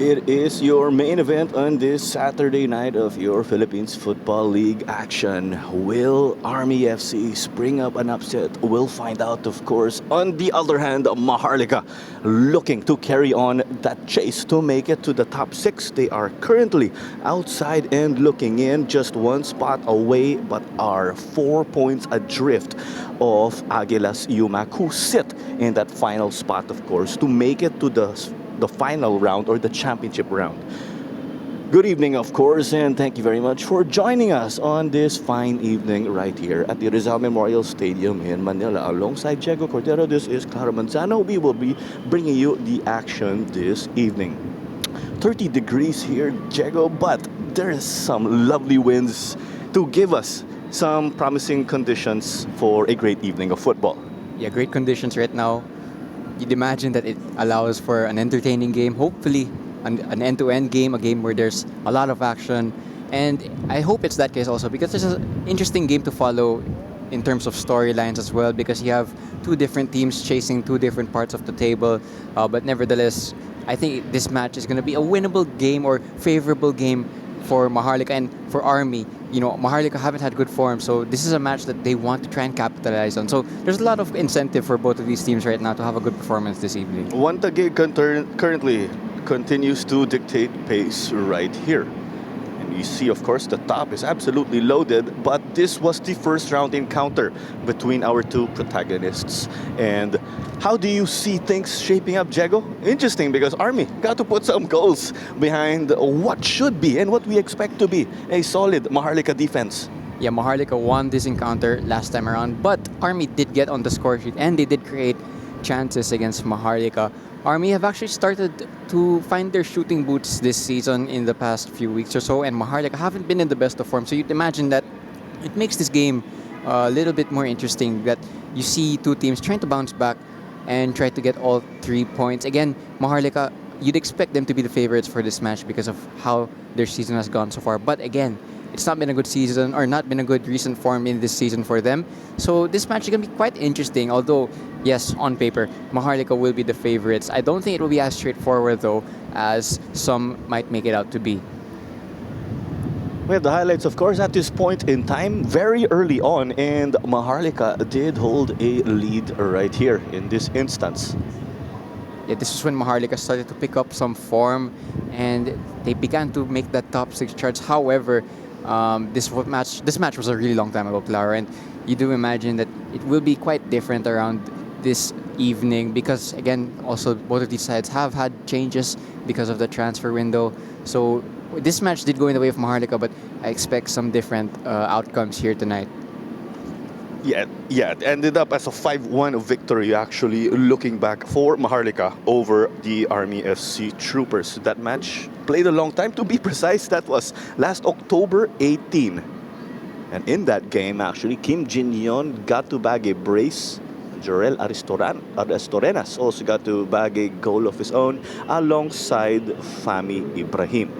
It is your main event on this Saturday night of your Philippines Football League action. Will Army FC spring up an upset? We'll find out, of course. On the other hand, Maharlika looking to carry on that chase to make it to the top six. They are currently outside and looking in, just one spot away, but are 4 points adrift of Aguilas Yumac, who sit in that final spot, of course, to make it to the final round or the championship round. Good evening, of course, and thank you very much for joining us on this fine evening right here at the Rizal Memorial Stadium in Manila. Alongside Diego Cordero, this is Clara Manzano. We will be bringing you the action this evening. 30 degrees here, Diego, but there is some lovely winds to give us some promising conditions for a great evening of football. Yeah, great conditions right now. You'd imagine that it allows for an entertaining game, hopefully an end-to-end game, a game where there's a lot of action. And I hope it's that case also because there's an interesting game to follow in terms of storylines as well, because you have two different teams chasing two different parts of the table. But nevertheless, I think this match is going to be a winnable game or favorable game for Maharlika and for Army. You know, Maharlika haven't had good form, so this is a match that they want to try and capitalize on. So there's a lot of incentive for both of these teams right now to have a good performance this evening. One Taguig currently continues to dictate pace right here. And you see, of course, the top is absolutely loaded, but this was the first round encounter between our two protagonists. And how do you see things shaping up, Diego? Interesting, because Army got to put some goals behind what should be and what we expect to be a solid Maharlika defense. Yeah, Maharlika won this encounter last time around, but Army did get on the score sheet and they did create chances against Maharlika. Army have actually started to find their shooting boots this season in the past few weeks or so, and Maharlika haven't been in the best of form. So you'd imagine that it makes this game a little bit more interesting, that you see two teams trying to bounce back and try to get all 3 points. Again, Maharlika, you'd expect them to be the favorites for this match because of how their season has gone so far. But again, it's not been a good season or not been a good recent form in this season for them. So this match is going to be quite interesting. Although, yes, on paper, Maharlika will be the favorites. I don't think it will be as straightforward, though, as some might make it out to be. We have the highlights, of course, at this point in time, very early on, and Maharlika did hold a lead right here in this instance. Yeah, this is when Maharlika started to pick up some form and they began to make that top six charts. However, this match was a really long time ago, Clara, and you do imagine that it will be quite different around this evening because, again, also both of these sides have had changes because of the transfer window. So this match did go in the way of Maharlika, but I expect some different outcomes here tonight. Yeah, it ended up as a 5-1 victory, actually, looking back for Maharlika over the Army FC Troopers. That match played a long time. To be precise, that was last October 18. And in that game, actually, Kim Jin-yeon got to bag a brace. Jorel Aristorenas also got to bag a goal of his own alongside Fami Ibrahim.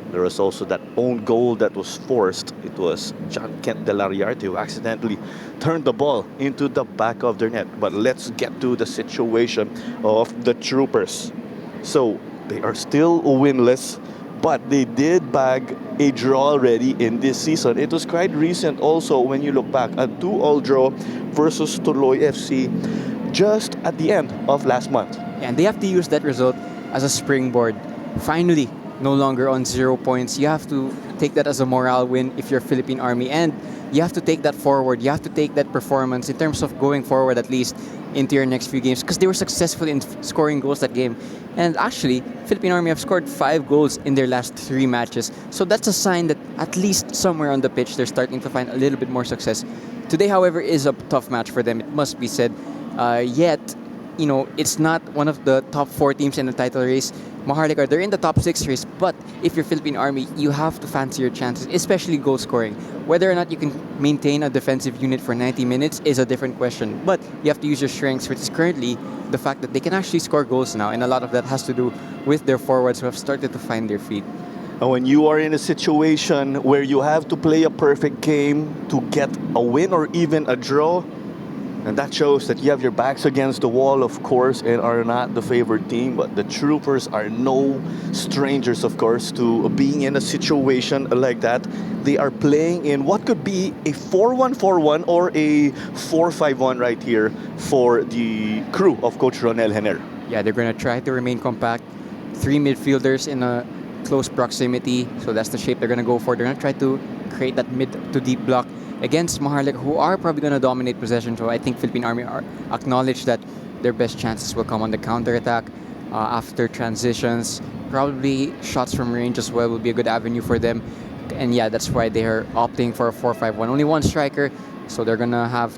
There was also that own goal that was forced. It was John Kent Delariarte who accidentally turned the ball into the back of their net. But let's get to the situation of the Troopers. So they are still winless, but they did bag a draw already in this season. It was quite recent also when you look back, a 2-2 draw versus Tuloy FC just at the end of last month. And they have to use that result as a springboard. Finally, no longer on 0 points. You have to take that as a morale win if you're Philippine Army, and you have to take that forward. You have to take that performance in terms of going forward at least into your next few games, because they were successful in scoring goals that game. And actually, Philippine Army have scored 5 goals in their last 3 matches. So that's a sign that at least somewhere on the pitch, they're starting to find a little bit more success. Today, however, is a tough match for them, it must be said. Yet, you know, it's not one of the top 4 teams in the title race. Maharlika, they're in the top 6 race, but if you're Philippine Army, you have to fancy your chances, especially goal scoring. Whether or not you can maintain a defensive unit for 90 minutes is a different question, but you have to use your strengths, which is currently the fact that they can actually score goals now, and a lot of that has to do with their forwards who have started to find their feet. And when you are in a situation where you have to play a perfect game to get a win or even a draw, And that shows that you have your backs against the wall, of course, and are not the favored team. But the Troopers are no strangers, of course, to being in a situation like that. They are playing in what could be a 4-1-4-1 or a 4-5-1 right here for the crew of Coach Ronel Henner. Yeah, they're going to try to remain compact. Three midfielders in a close proximity. So that's the shape they're going to go for. They're going to try to create that mid to deep block against Maharlika, who are probably going to dominate possession. So I think Philippine Army acknowledge that their best chances will come on the counter-attack after transitions. Probably shots from range as well will be a good avenue for them. And yeah, that's why they're opting for a 4-5-1. Only one striker, so they're going to have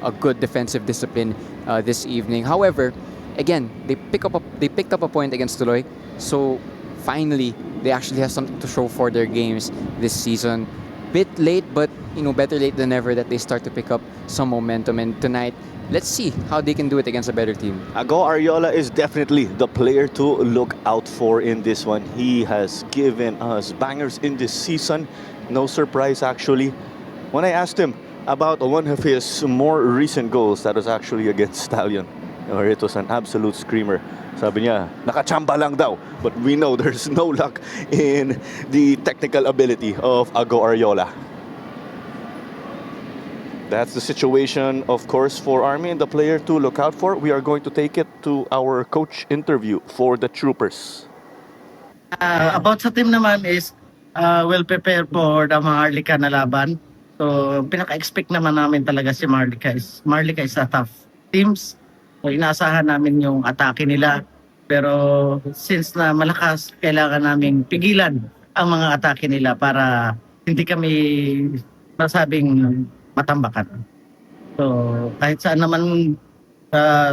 a good defensive discipline this evening. However, again, they picked up a point against Tuloy. So finally, they actually have something to show for their games this season. Bit late, but better late than never that they start to pick up some momentum. And tonight, let's see how they can do it against a better team. Ago Ariola is definitely the player to look out for in this one. He has given us bangers in this season. No surprise, actually. When I asked him about one of his more recent goals, that was actually against Stallion, or it was an absolute screamer. Sabi niya, nakachamba lang daw. But we know there's no luck in the technical ability of Ago Ariola. That's the situation, of course, for Army and the player to look out for. We are going to take it to our coach interview for the Troopers. About sa team naman is well prepared for the Maharlika na laban. So pinaka-expect naman namin talaga si Maharlika is a tough teams. So inaasahan namin yung atake nila. Pero since na malakas, kailangan namin pigilan ang mga atake nila para hindi kami masabing matambakan. So kahit saan naman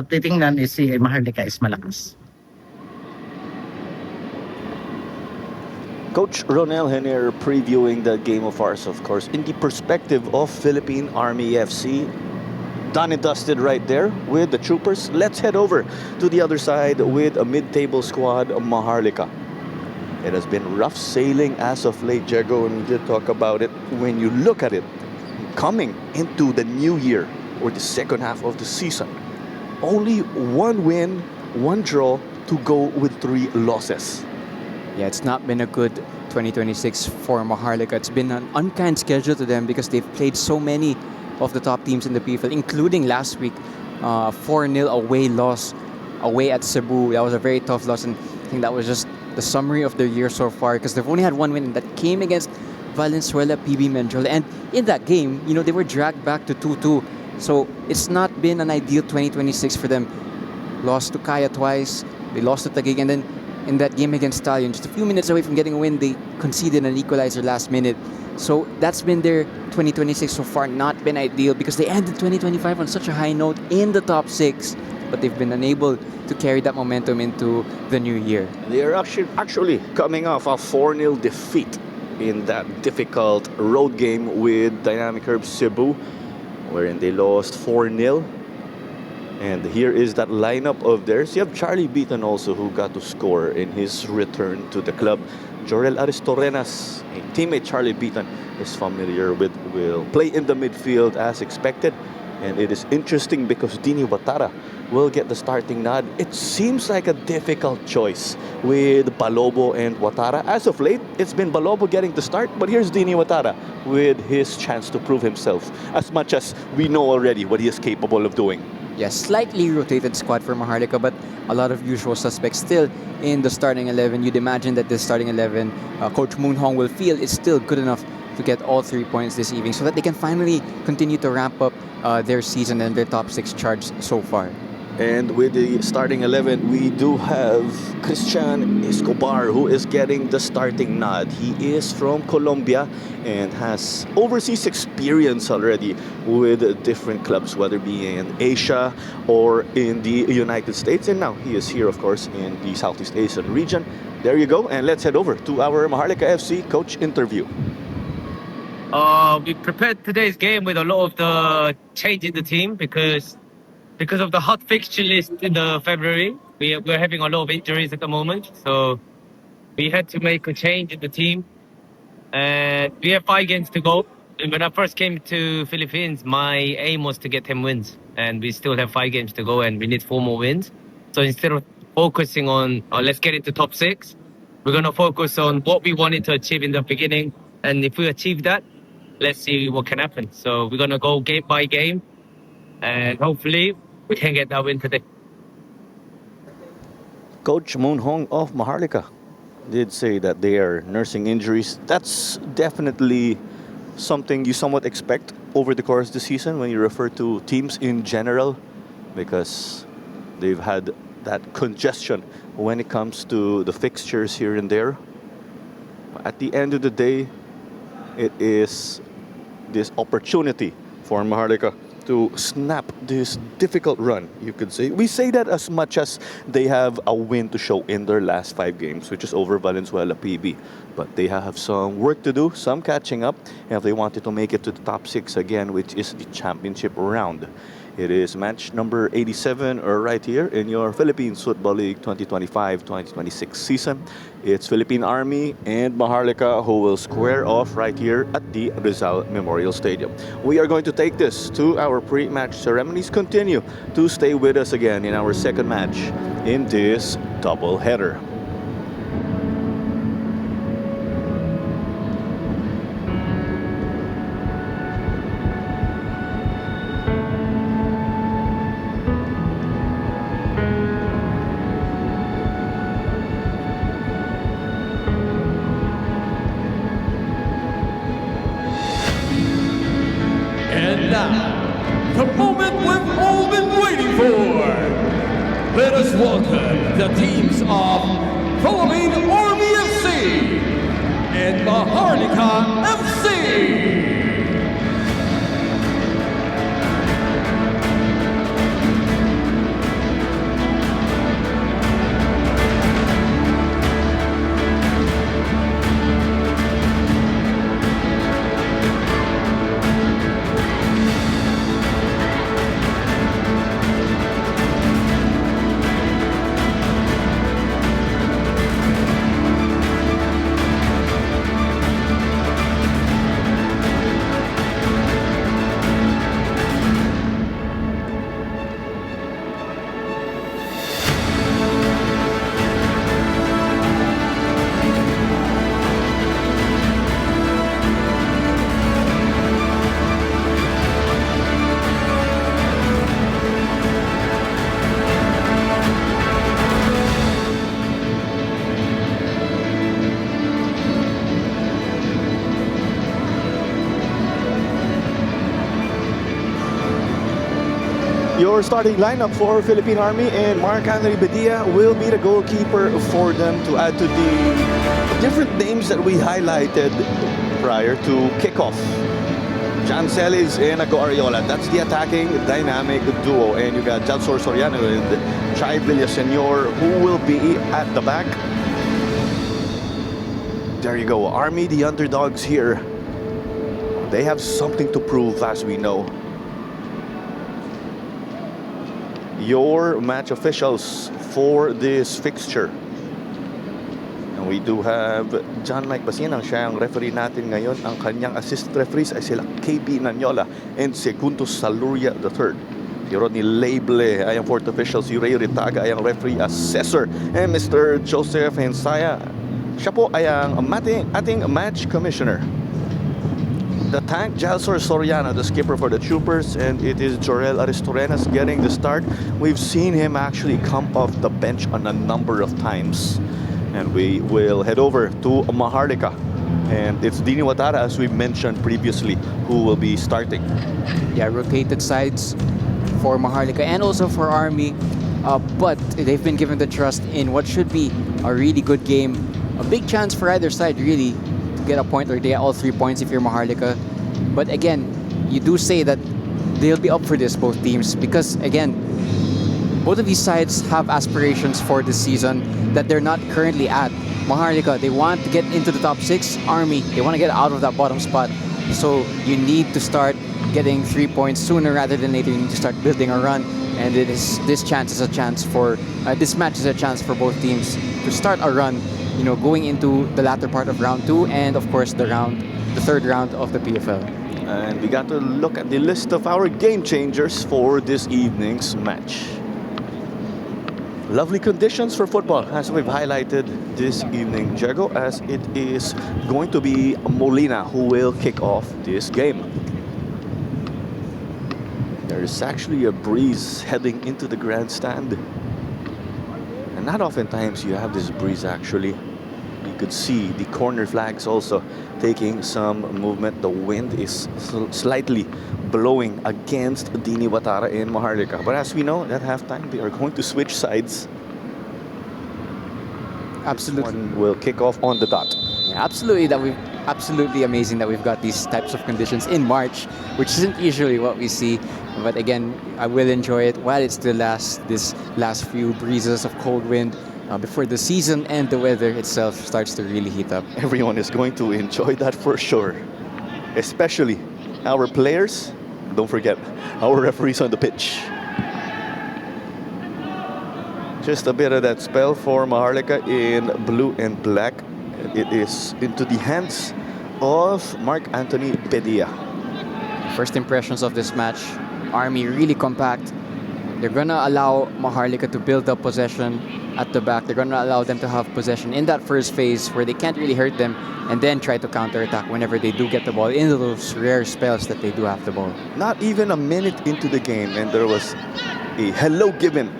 titingnan is si Maharlika is malakas. Coach Ronel Henner previewing the game of ours, of course, in the perspective of Philippine Army FC. Done and dusted right there with the Troopers. Let's head over to the other side with a mid-table squad, Maharlika. It has been rough sailing as of late, Diego, and we did talk about it. When you look at it, coming into the new year or the second half of the season, only one win, one draw to go with 3 losses. Yeah, it's not been a good 2026 for Maharlika. It's been an unkind schedule to them because they've played so many of the top teams in the PFL, including last week, 4-0 away loss away at Cebu. That was a very tough loss, and I think that was just the summary of their year so far because they've only had one win, and that came against Valenzuela PB Menjola. And in that game, they were dragged back to 2-2. So it's not been an ideal 2026 for them. Lost to Kaya twice, they lost to Taguig, and then in that game against Stallion, just a few minutes away from getting a win, they conceded an equalizer last minute. So that's been their 2026 so far, not been ideal because they ended 2025 on such a high note in the top 6, but they've been unable to carry that momentum into the new year. They are actually coming off a 4-0 defeat in that difficult road game with Dynamic Herbs Cebu, wherein they lost 4-0. And here is that lineup of theirs. You have Charlie Beaton also, who got to score in his return to the club. Jorel Aristorenas, a teammate Charlie Beaton is familiar with, will play in the midfield as expected. And it is interesting because Dini Watara will get the starting nod. It seems like a difficult choice with Balobo and Watara. As of late, it's been Balobo getting the start, but here's Dini Watara with his chance to prove himself, as much as we know already what he is capable of doing. Yes, slightly rotated squad for Maharlika, but a lot of usual suspects still in the starting 11. You'd imagine that the starting 11, Coach Moon Hong will feel is still good enough to get all 3 points this evening so that they can finally continue to ramp up their season and their top 6 charts so far. And with the starting 11, we do have Christian Escobar, who is getting the starting nod. He is from Colombia and has overseas experience already with different clubs, whether it be in Asia or in the United States. And now he is here, of course, in the Southeast Asian region. There you go. And let's head over to our Maharlika FC coach interview. We prepared today's game with a lot of the change in the team because of the hot fixture list in the February. We're having a lot of injuries at the moment, so we had to make a change in the team. And we have 5 games to go. when I first came to Philippines, my aim was to get 10 wins, and we still have 5 games to go, and we need 4 more wins. So instead of focusing on let's get into top 6, we're gonna focus on what we wanted to achieve in the beginning, and if we achieve that, let's see what can happen. So we're gonna go game by game, and hopefully we can get that win today. Coach Moon Hong of Maharlika did say that they are nursing injuries. That's definitely something you somewhat expect over the course of the season when you refer to teams in general, because they've had that congestion when it comes to the fixtures here and there. At the end of the day, it is this opportunity for Maharlika to snap this difficult run, you could say. We say that as much as they have a win to show in their last 5 games, which is over Valenzuela PB. But they have some work to do, some catching up, if they wanted to make it to the top 6 again, which is the championship round. It is match number 87 right here in your Philippines Football League 2025-2026 season. It's Philippine Army and Maharlika who will square off right here at the Rizal Memorial Stadium. We are going to take this to our pre-match ceremonies. Continue to stay with us again in our second match in this double header. And now, the moment we've all been waiting for. Let us welcome the teams of Philippine Army FC and Maharlika FC. Your starting lineup for Philippine Army, and Mark Anthony Bedia will be the goalkeeper for them, to add to the different names that we highlighted prior to kickoff. John Celis and Ago Ariola, that's the attacking dynamic duo. And you got Jalsor Soriano and Chai Villasenor who will be at the back. There you go, Army, the underdogs here. They have something to prove, as we know. Your match officials for this fixture. And we do have John Mike Basinang, siya ang referee natin ngayon. Ang kanyang assistant referees ay sila KB Nanyola and Segundo Saluria III. Si Rodney Labele ay ang fourth official, si Ray Ritaga ay ang referee assessor, and Mr. Joseph Hensaya, siya po ay ang ating match commissioner. The tank, Jalsor Soriano, the skipper for the Troopers, and it is Jorel Aristorenas getting the start. We've seen him actually come off the bench on a number of times. And we will head over to Maharlika. And it's Dini Watara, as we mentioned previously, who will be starting. Yeah, rotated sides for Maharlika and also for Army. But they've been given the trust in what should be a really good game. A big chance for either side, really, to get a point, or they get all 3 points if you're Maharlika. But again, you do say that they'll be up for this, both teams, because again, both of these sides have aspirations for this season that they're not currently at. Maharlika, they want to get into the top 6. Army, they want to get out of that bottom spot. So you need to start getting 3 points sooner rather than later. You need to start building a run, and this match is a chance for both teams to start a run, going into the latter part of round 2, and of course the third round of the PFL. And we got to look at the list of our game changers for this evening's match. Lovely conditions for football, as we've highlighted this evening, Diego, as it is going to be Molina who will kick off this game. There is actually a breeze heading into the grandstand. And not oftentimes you have this breeze actually. You could see the corner flags also taking some movement. The wind is slightly blowing against Dini Watara in Maharlika. But as we know, at halftime, they are going to switch sides. Absolutely. This one will kick off on the dot. Yeah, absolutely amazing that we've got these types of conditions in March, which isn't usually what we see. But again, I will enjoy it while it still lasts, this last few breezes of cold wind before the season and the weather itself starts to really heat up. Everyone is going to enjoy that for sure. Especially our players. Don't forget, our referees on the pitch. Just a bit of that spell for Maharlika in blue and black. It is into the hands of Mark Anthony Pedia. First impressions of this match, Army really compact. They're gonna allow Maharlika to build up possession at the back. They're gonna allow them to have possession in that first phase where they can't really hurt them, and then try to counterattack whenever they do get the ball in those rare spells that they do have the ball. Not even a minute into the game, and there was a hello given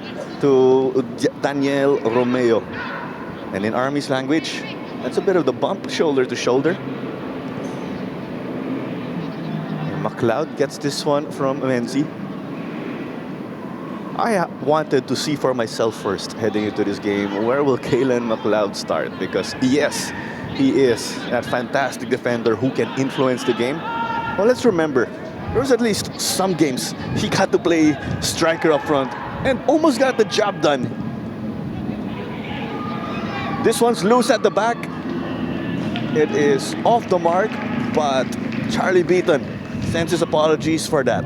to Daniel Romeo. And in Army's language, that's a bit of the bump, shoulder to shoulder. And McLeod gets this one from Menzi. I wanted to see for myself first heading into this game, where will Kalen McLeod start? Because yes, he is that fantastic defender who can influence the game. Well, let's remember, there was at least some games he got to play striker up front and almost got the job done. This one's loose at the back. It is off the mark, but Charlie Beaton sends his apologies for that.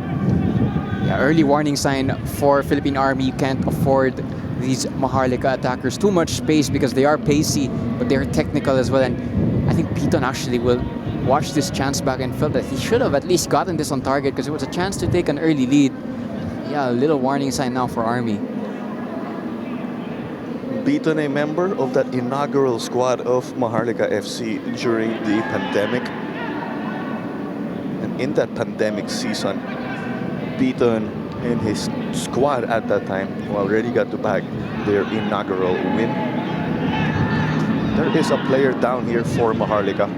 Yeah, early warning sign for Philippine Army. You can't afford these Maharlika attackers too much space because they are pacey, but they're technical as well. And I think Beaton actually will watch this chance back and felt that he should have at least gotten this on target because it was a chance to take an early lead. Yeah, a little warning sign now for Army. Beaton, a member of that inaugural squad of Maharlika FC during the pandemic. And in that pandemic season, Beaton and his squad at that time already got to bag their inaugural win. There is a player down here for Maharlika.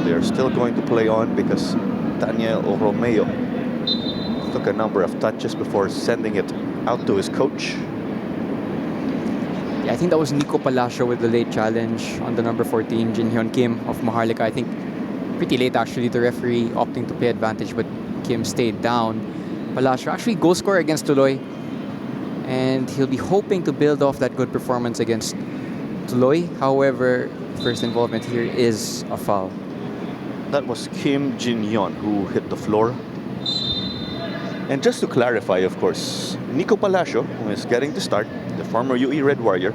They're still going to play on because Daniel Romeo took a number of touches before sending it out to his coach. Yeah, I think that was Nico Palacio with the late challenge on the number 14, Jin Hyun Kim of Maharlika. I think pretty late actually, the referee opting to play advantage, but Kim stayed down. Palacio actually goal scorer against Tuloy, and he'll be hoping to build off that good performance against Tuloy. However, first involvement here is a foul. That was Kim Jin-yeon who hit the floor. And just to clarify, of course, Nico Palacio, who is getting the start, the former UE Red Warrior.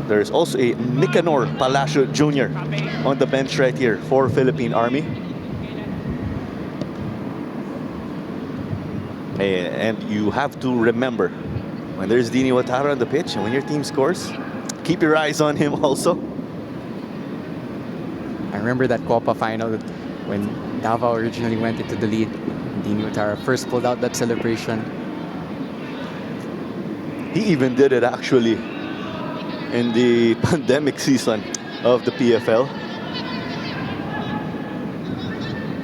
There is also a Nicanor Palacio Jr. on the bench right here for Philippine Army. And you have to remember, when there's Dini Watara on the pitch and when your team scores, keep your eyes on him also. I remember that Copa final that when Davao originally went into the lead. Dini Watara first pulled out that celebration. He even did it actually in the pandemic season of the PFL.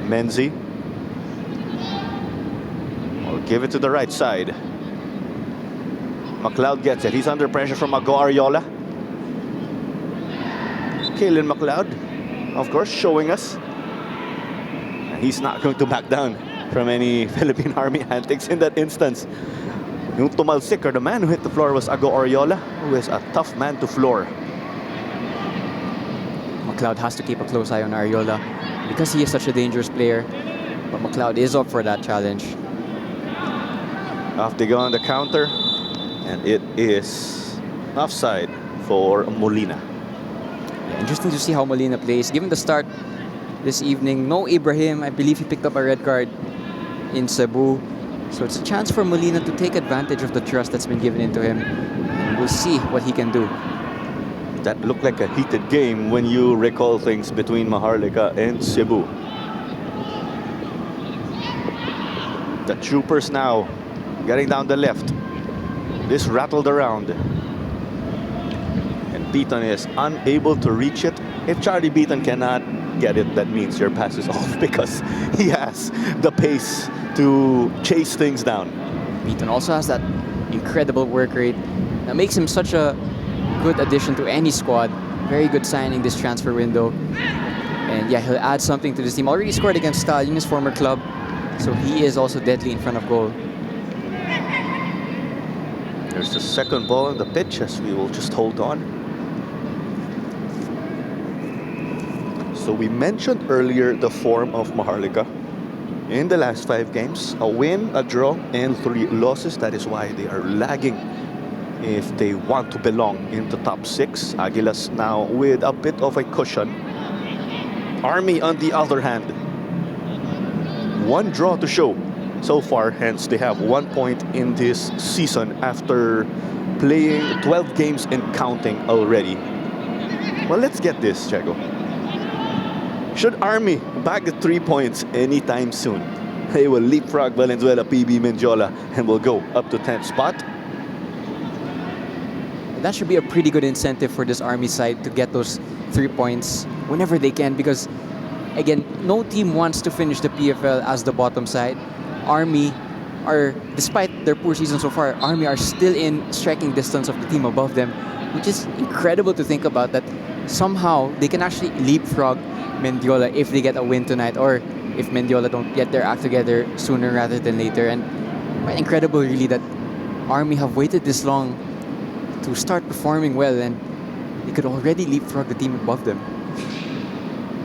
Menzi will give it to the right side. McLeod gets it. He's under pressure from Ago Ariola. Kalen McLeod, of course, showing us. And he's not going to back down from any Philippine Army antics in that instance. Yung tumalsik, or the man who hit the floor, was Ago Ariola, who is a tough man to floor. McLeod has to keep a close eye on Ariola because he is such a dangerous player. But McLeod is up for that challenge. Off they go on the counter, and it is offside for Molina. Yeah, interesting to see how Molina plays. Given the start, this evening. No Ibrahim. I believe he picked up a red card in Cebu. So it's a chance for Molina to take advantage of the trust that's been given into him. We'll see what he can do. That looked like a heated game when you recall things between Maharlika and Cebu. The troopers now getting down the left. This rattled around. And Beaton is unable to reach it. If Charlie Beaton cannot get it, that means your pass is off because he has the pace to chase things down. Beaton also has that incredible work rate that makes him such a good addition to any squad. Very good signing this transfer window. And yeah, he'll add something to this team. Already scored against Stallion, his former club. So he is also deadly in front of goal. There's the second ball on the pitch as we will just hold on. So we mentioned earlier the form of Maharlika. In the last 5 games, a win, a draw, and 3 losses. That is why they are lagging if they want to belong in the top 6. Aguilas now with a bit of a cushion. Army, on the other hand, 1 draw to show so far, hence they have 1 point in this season after playing 12 games and counting already. Well, let's get this, Chego. Should Army bag the 3 points anytime soon, they will leapfrog Valenzuela, PB Mendiola, and will go up to 10th spot. That should be a pretty good incentive for this Army side to get those 3 points whenever they can, because again, no team wants to finish the PFL as the bottom side. Army are, despite their poor season so far, Army are still in striking distance of the team above them, which is incredible to think about, that somehow they can actually leapfrog Mendiola if they get a win tonight, or if Mendiola don't get their act together sooner rather than later. And quite incredible really that Army have waited this long to start performing well, and they could already leapfrog the team above them.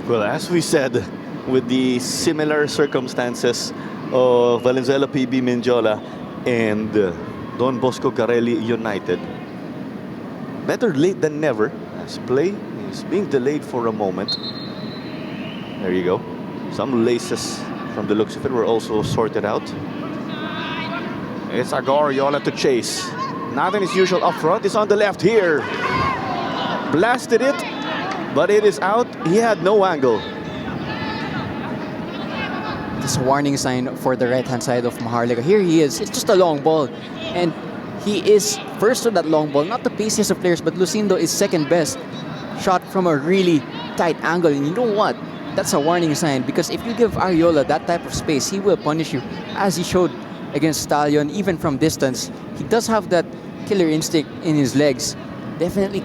Well, as we said, with the similar circumstances of Valenzuela, PB Mendiola, and Don Bosco Carelli United, better late than never, as play is being delayed for a moment. There you go. Some laces from the looks of it were also sorted out. It's Ariola to chase. Not in his usual up front. It's on the left here. Blasted it, but it is out. He had no angle. It's a warning sign for the right-hand side of Maharlika. Here he is. It's just a long ball. And he is first to that long ball. Not the paciest of players, but Lucindo is second best. Shot from a really tight angle. And you know what? That's a warning sign, because if you give Ariola that type of space, he will punish you, as he showed against Stallion, even from distance. He does have that killer instinct in his legs. Definitely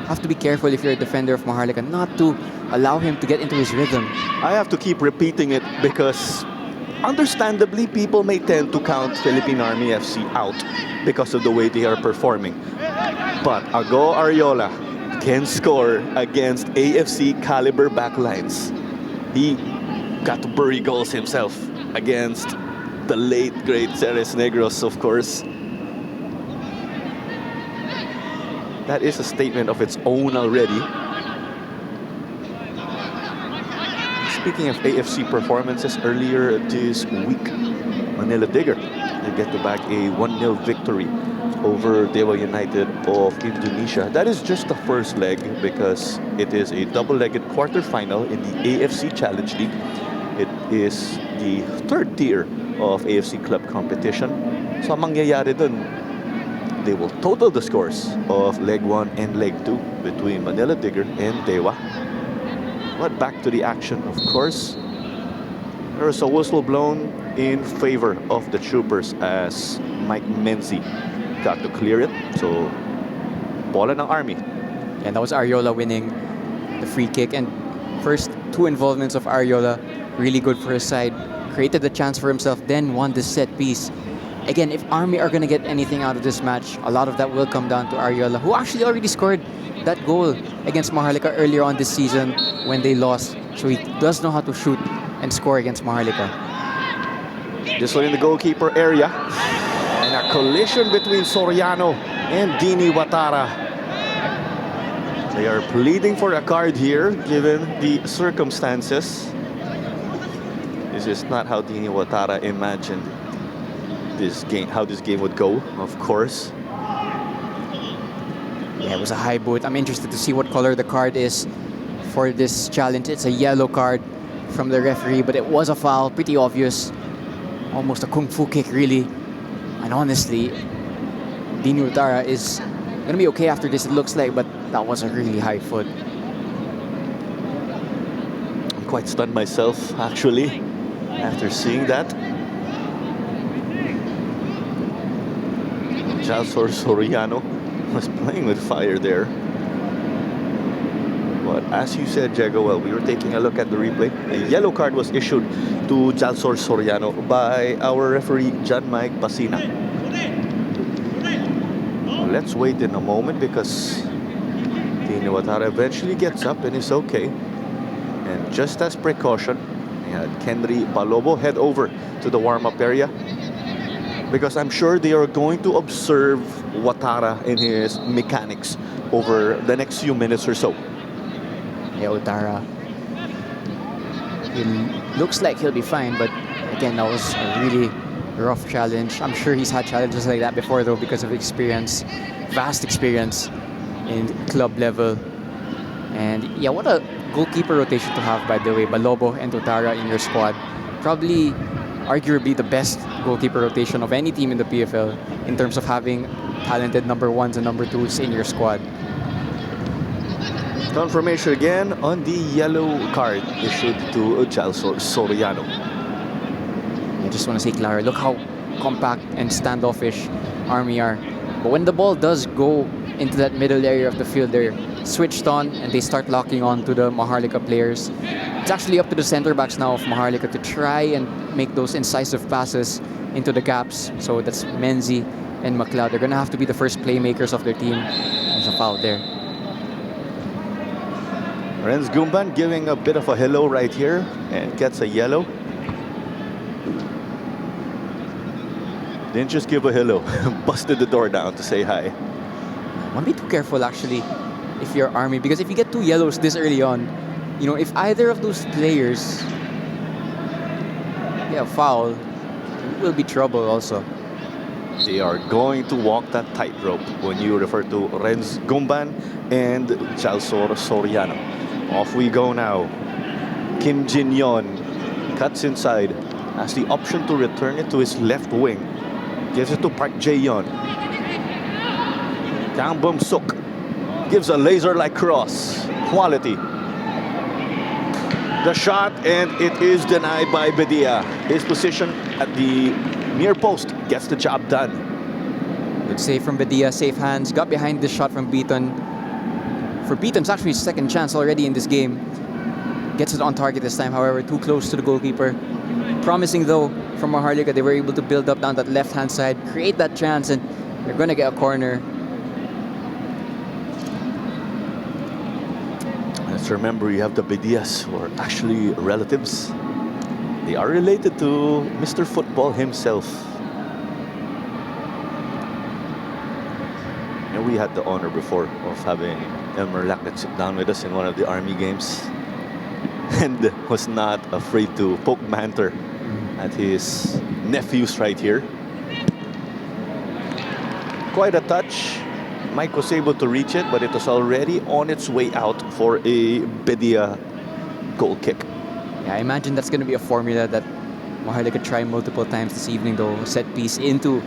have to be careful if you're a defender of Maharlika, not to allow him to get into his rhythm. I have to keep repeating it because understandably people may tend to count Philippine Army FC out because of the way they are performing. But Ago Ariola can score against AFC caliber backlines. He got to bury goals himself against the late great Ceres Negros, of course. That is a statement of its own already. Speaking of AFC performances, earlier this week, Manila Digger, they get to back a 1-0 victory over Dewa United of Indonesia. That is just the first leg because it is a double-legged quarterfinal in the AFC Challenge League. It is the 3rd tier of AFC club competition. So ang mangyayari dun, they will total the scores of leg 1 and leg 2 between Manila Digger and Dewa. But back to the action, of course. There is a whistle blown in favor of the Troopers as Mike Menzi got to clear it. So, bola ng Army. And that was Ariola winning the free kick. And first 2 involvements of Ariola, really good for his side. Created the chance for himself, then won the set piece. Again, if Army are going to get anything out of this match, a lot of that will come down to Ariola, who actually already scored that goal against Maharlika earlier on this season when they lost. So he does know how to shoot and score against Maharlika. This one in the goalkeeper area. And a collision between Soriano and Dini Watara. They are pleading for a card here, given the circumstances. This is not how Dini Watara imagined this game, how this game would go, of course. Yeah, it was a high boot. I'm interested to see what color the card is for this challenge. It's a yellow card from the referee, but it was a foul, pretty obvious. Almost a kung fu kick, really. And honestly, Dini Watara is gonna be okay after this, it looks like, but that was a really high foot. I'm quite stunned myself, actually, after seeing that. Jalsor Soriano was playing with fire there. But as you said, Jago, well, we were taking a look at the replay. A yellow card was issued to Jalsor Soriano by our referee, John Mike Pasina. Let's wait in a moment because Dini Watara eventually gets up and is okay. And just as precaution, we had Kenry Balobo head over to the warm-up area because I'm sure they are going to observe Watara and his mechanics over the next few minutes or so. Yeah, Watara. It looks like he'll be fine, but again, that was a really rough challenge. I'm sure he's had challenges like that before, though, because of experience, vast experience in club level. And yeah, what a goalkeeper rotation to have, by the way. Balobo and Watara in your squad. Probably, arguably, the best goalkeeper rotation of any team in the PFL in terms of having talented number ones and number twos in your squad. Confirmation again on the yellow card issued to Jalsor Soriano. I just want to say, Clara, look how compact and standoffish Army are. But when the ball does go into that middle area of the field, they're switched on and they start locking on to the Maharlika players. It's actually up to the center backs now of Maharlika to try and make those incisive passes into the gaps. So that's Menzi and McLeod. They're going to have to be the first playmakers of their team. There's a foul there. Renz Gumban giving a bit of a hello right here and gets a yellow. Didn't just give a hello, busted the door down to say hi. Want to be too careful, actually, if you're Army, because if you get 2 yellows this early on, you know, if either of those players get a foul, it will be trouble also. They are going to walk that tightrope when you refer to Renz Gumban and Jalsor Soriano. Off we go now. Kim Jin Yon cuts inside, has the option to return it to his left wing. Gives it to Park Jae-yeon. Kang Bum-suk gives a laser-like cross. Quality. The shot, and it is denied by Bedia. His position at the near post gets the job done. Good save from Bedia, safe hands. Got behind the shot from Beaton. For Beaton's actually his second chance already in this game. Gets it on target this time, however, too close to the goalkeeper. Promising though, from Maharlika, they were able to build up down that left-hand side, create that chance, and they're going to get a corner. Let's remember, you have the Bedias, who are actually relatives. They are related to Mr. Football himself. And we had the honor before of having Elmer Lackett sit down with us in one of the Army games and was not afraid to poke banter at his nephews right here. Quite a touch. Mike was able to reach it, but it was already on its way out for a Bedia goal kick. Yeah, I imagine that's going to be a formula that Maharlika could try multiple times this evening, though. Set piece into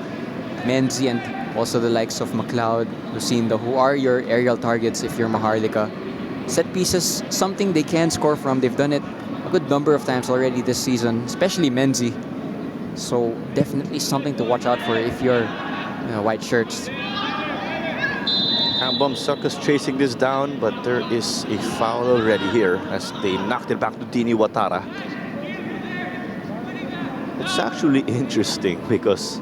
Menzi and also the likes of McLeod, Lucinda, who are your aerial targets if you're Maharlika. Set pieces, something they can score from. They've done it a good number of times already this season, especially Menzi. So definitely something to watch out for if you're white shirts. Ambom Suckus chasing this down, but there is a foul already here as they knocked it back to Dini Watara. It's actually interesting because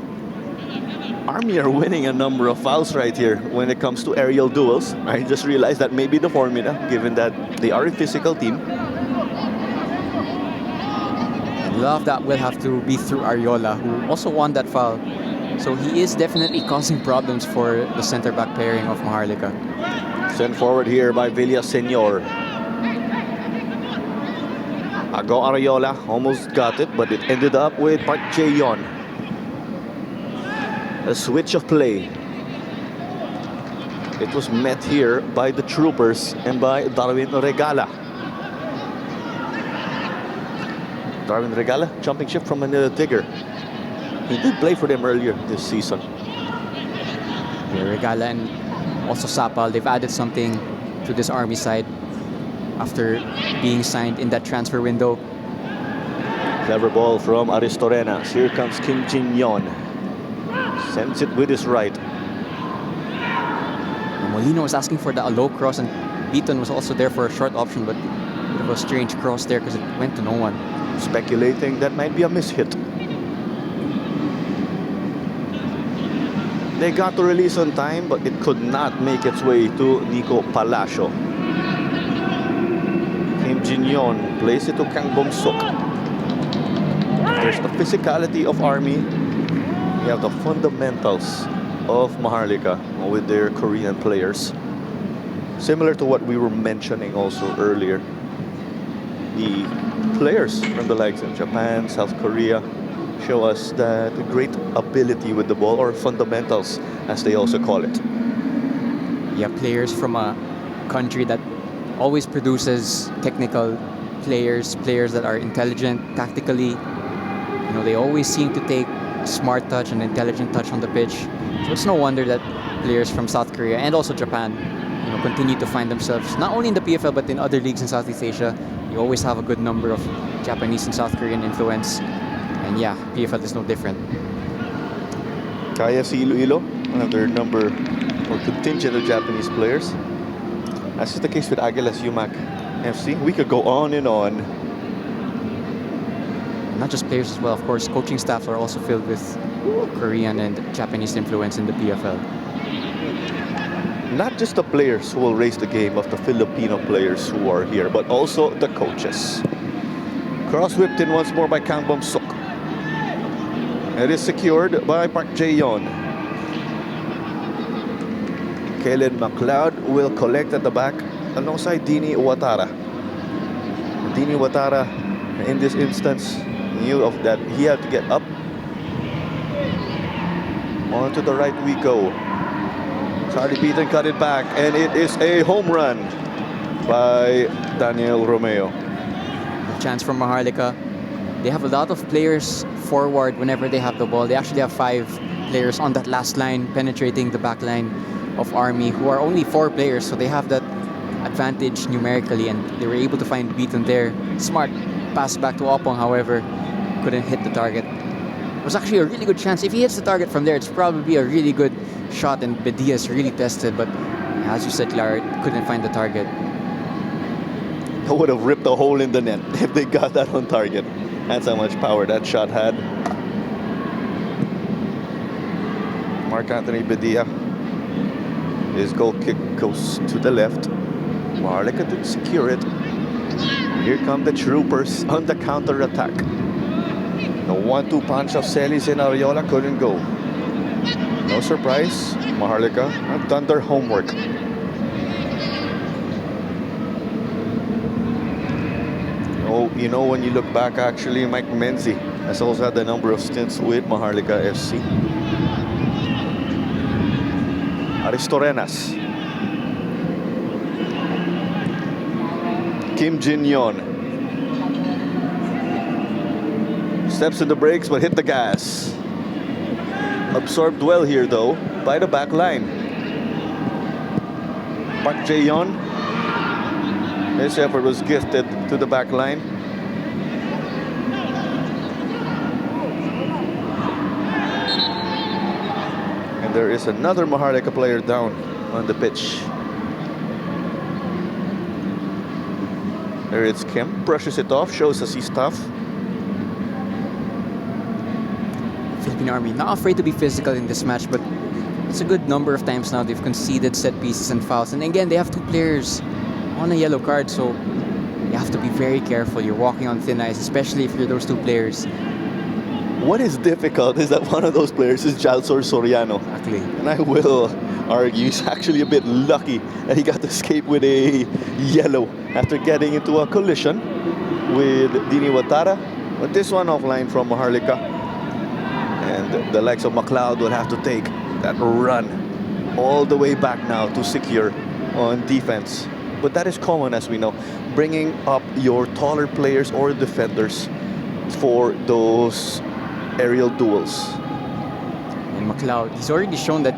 Army are winning a number of fouls right here when it comes to aerial duels. I just realized that may be the formula, given that they are a physical team. Love that will have to be through Ariola, who also won that foul. So he is definitely causing problems for the center-back pairing of Maharlika. Sent forward here by Villasenor. Ago Ariola almost got it, but it ended up with Park Jae-yeon. A switch of play. It was met here by the troopers and by Darwin Regala. Darwin Regala, jumping ship from Manila Tigger. He did play for them earlier this season. Yeah, Regala and also Sapal, they've added something to this Army side after being signed in that transfer window. Clever ball from Aristorenas. Here comes Kim Jin-yeon. Sends it with his right. Molino was asking for the low cross, and Beaton was also there for a short option, but it was a strange cross there because it went to no one. Speculating that might be a mishit. They got the release on time, but it could not make its way to Nico Palacio. Kim Jin-yeon plays it to Kang Bong-sok. There's the physicality of Army. You have the fundamentals of Maharlika with their Korean players. Similar to what we were mentioning also earlier. The players from the likes of Japan, South Korea show us that great ability with the ball, or fundamentals as they also call it. Yeah, players from a country that always produces technical players that are intelligent tactically. You know, they always seem to take smart touch and intelligent touch on the pitch. So it's no wonder that players from South Korea and also Japan, you know, continue to find themselves not only in the PFL but in other leagues in Southeast Asia. You always have a good number of Japanese and South Korean influence. And yeah, PFL is no different. KFC Iloilo, another number or contingent of Japanese players. As is the case with Aguilas UMAC FC. We could go on and on. Not just players as well, of course, coaching staffs are also filled with Korean and Japanese influence in the PFL. Not just the players who will raise the game of the Filipino players who are here, but also the coaches. Cross whipped in once more by Kang Bong-sok. It is secured by Park Jae-yeon. Kellen McLeod will collect at the back alongside Dini Watara. Dini Watara, in this instance, knew of that he had to get up. On to the right we go. Charlie Beaton cut it back, and it is a home run by Daniel Romeo. A chance from Maharlika. They have a lot of players forward whenever they have the ball. They actually have 5 players on that last line penetrating the back line of Army, who are only 4 players, so they have that advantage numerically, and they were able to find Beaton there. Smart pass back to Opong, however, couldn't hit the target. It was actually a really good chance. If he hits the target from there, it's probably a really good shot, and Bedias really tested, but as you said, Clara, couldn't find the target. I would have ripped a hole in the net if they got that on target. That's how much power that shot had. Mark Anthony Bedia. His goal kick goes to the left. Maharlika did secure it. Here come the troopers on the counter-attack. The 1-2 punch of Celis and Ariola couldn't go. No surprise, Maharlika have done their homework. Oh, you know, when you look back, actually, Mike Menzi has also had a number of stints with Maharlika FC. Aristorenas. Kim Jin-yeon. Steps in the brakes, but hit the gas. Absorbed well here, though, by the back line. Park Jae-yeon. His effort was gifted to the back line. And there is another Maharlika player down on the pitch. There it's Kim, brushes it off, shows us he's tough. Philippine Army not afraid to be physical in this match, but it's a good number of times now they've conceded set pieces and fouls. And again, they have 2 players on a yellow card, so you have to be very careful. You're walking on thin ice, especially if you're those 2 players. What is difficult is that one of those players is Jalsor Soriano. Exactly. And I will argue he's actually a bit lucky that he got to escape with a yellow after getting into a collision. with Dini Watara. But this one offline from Maharlika. And the likes of McLeod will have to take that run all the way back now to secure on defense. But that is common, as we know, bringing up your taller players or defenders for those aerial duels. And McLeod, he's already shown that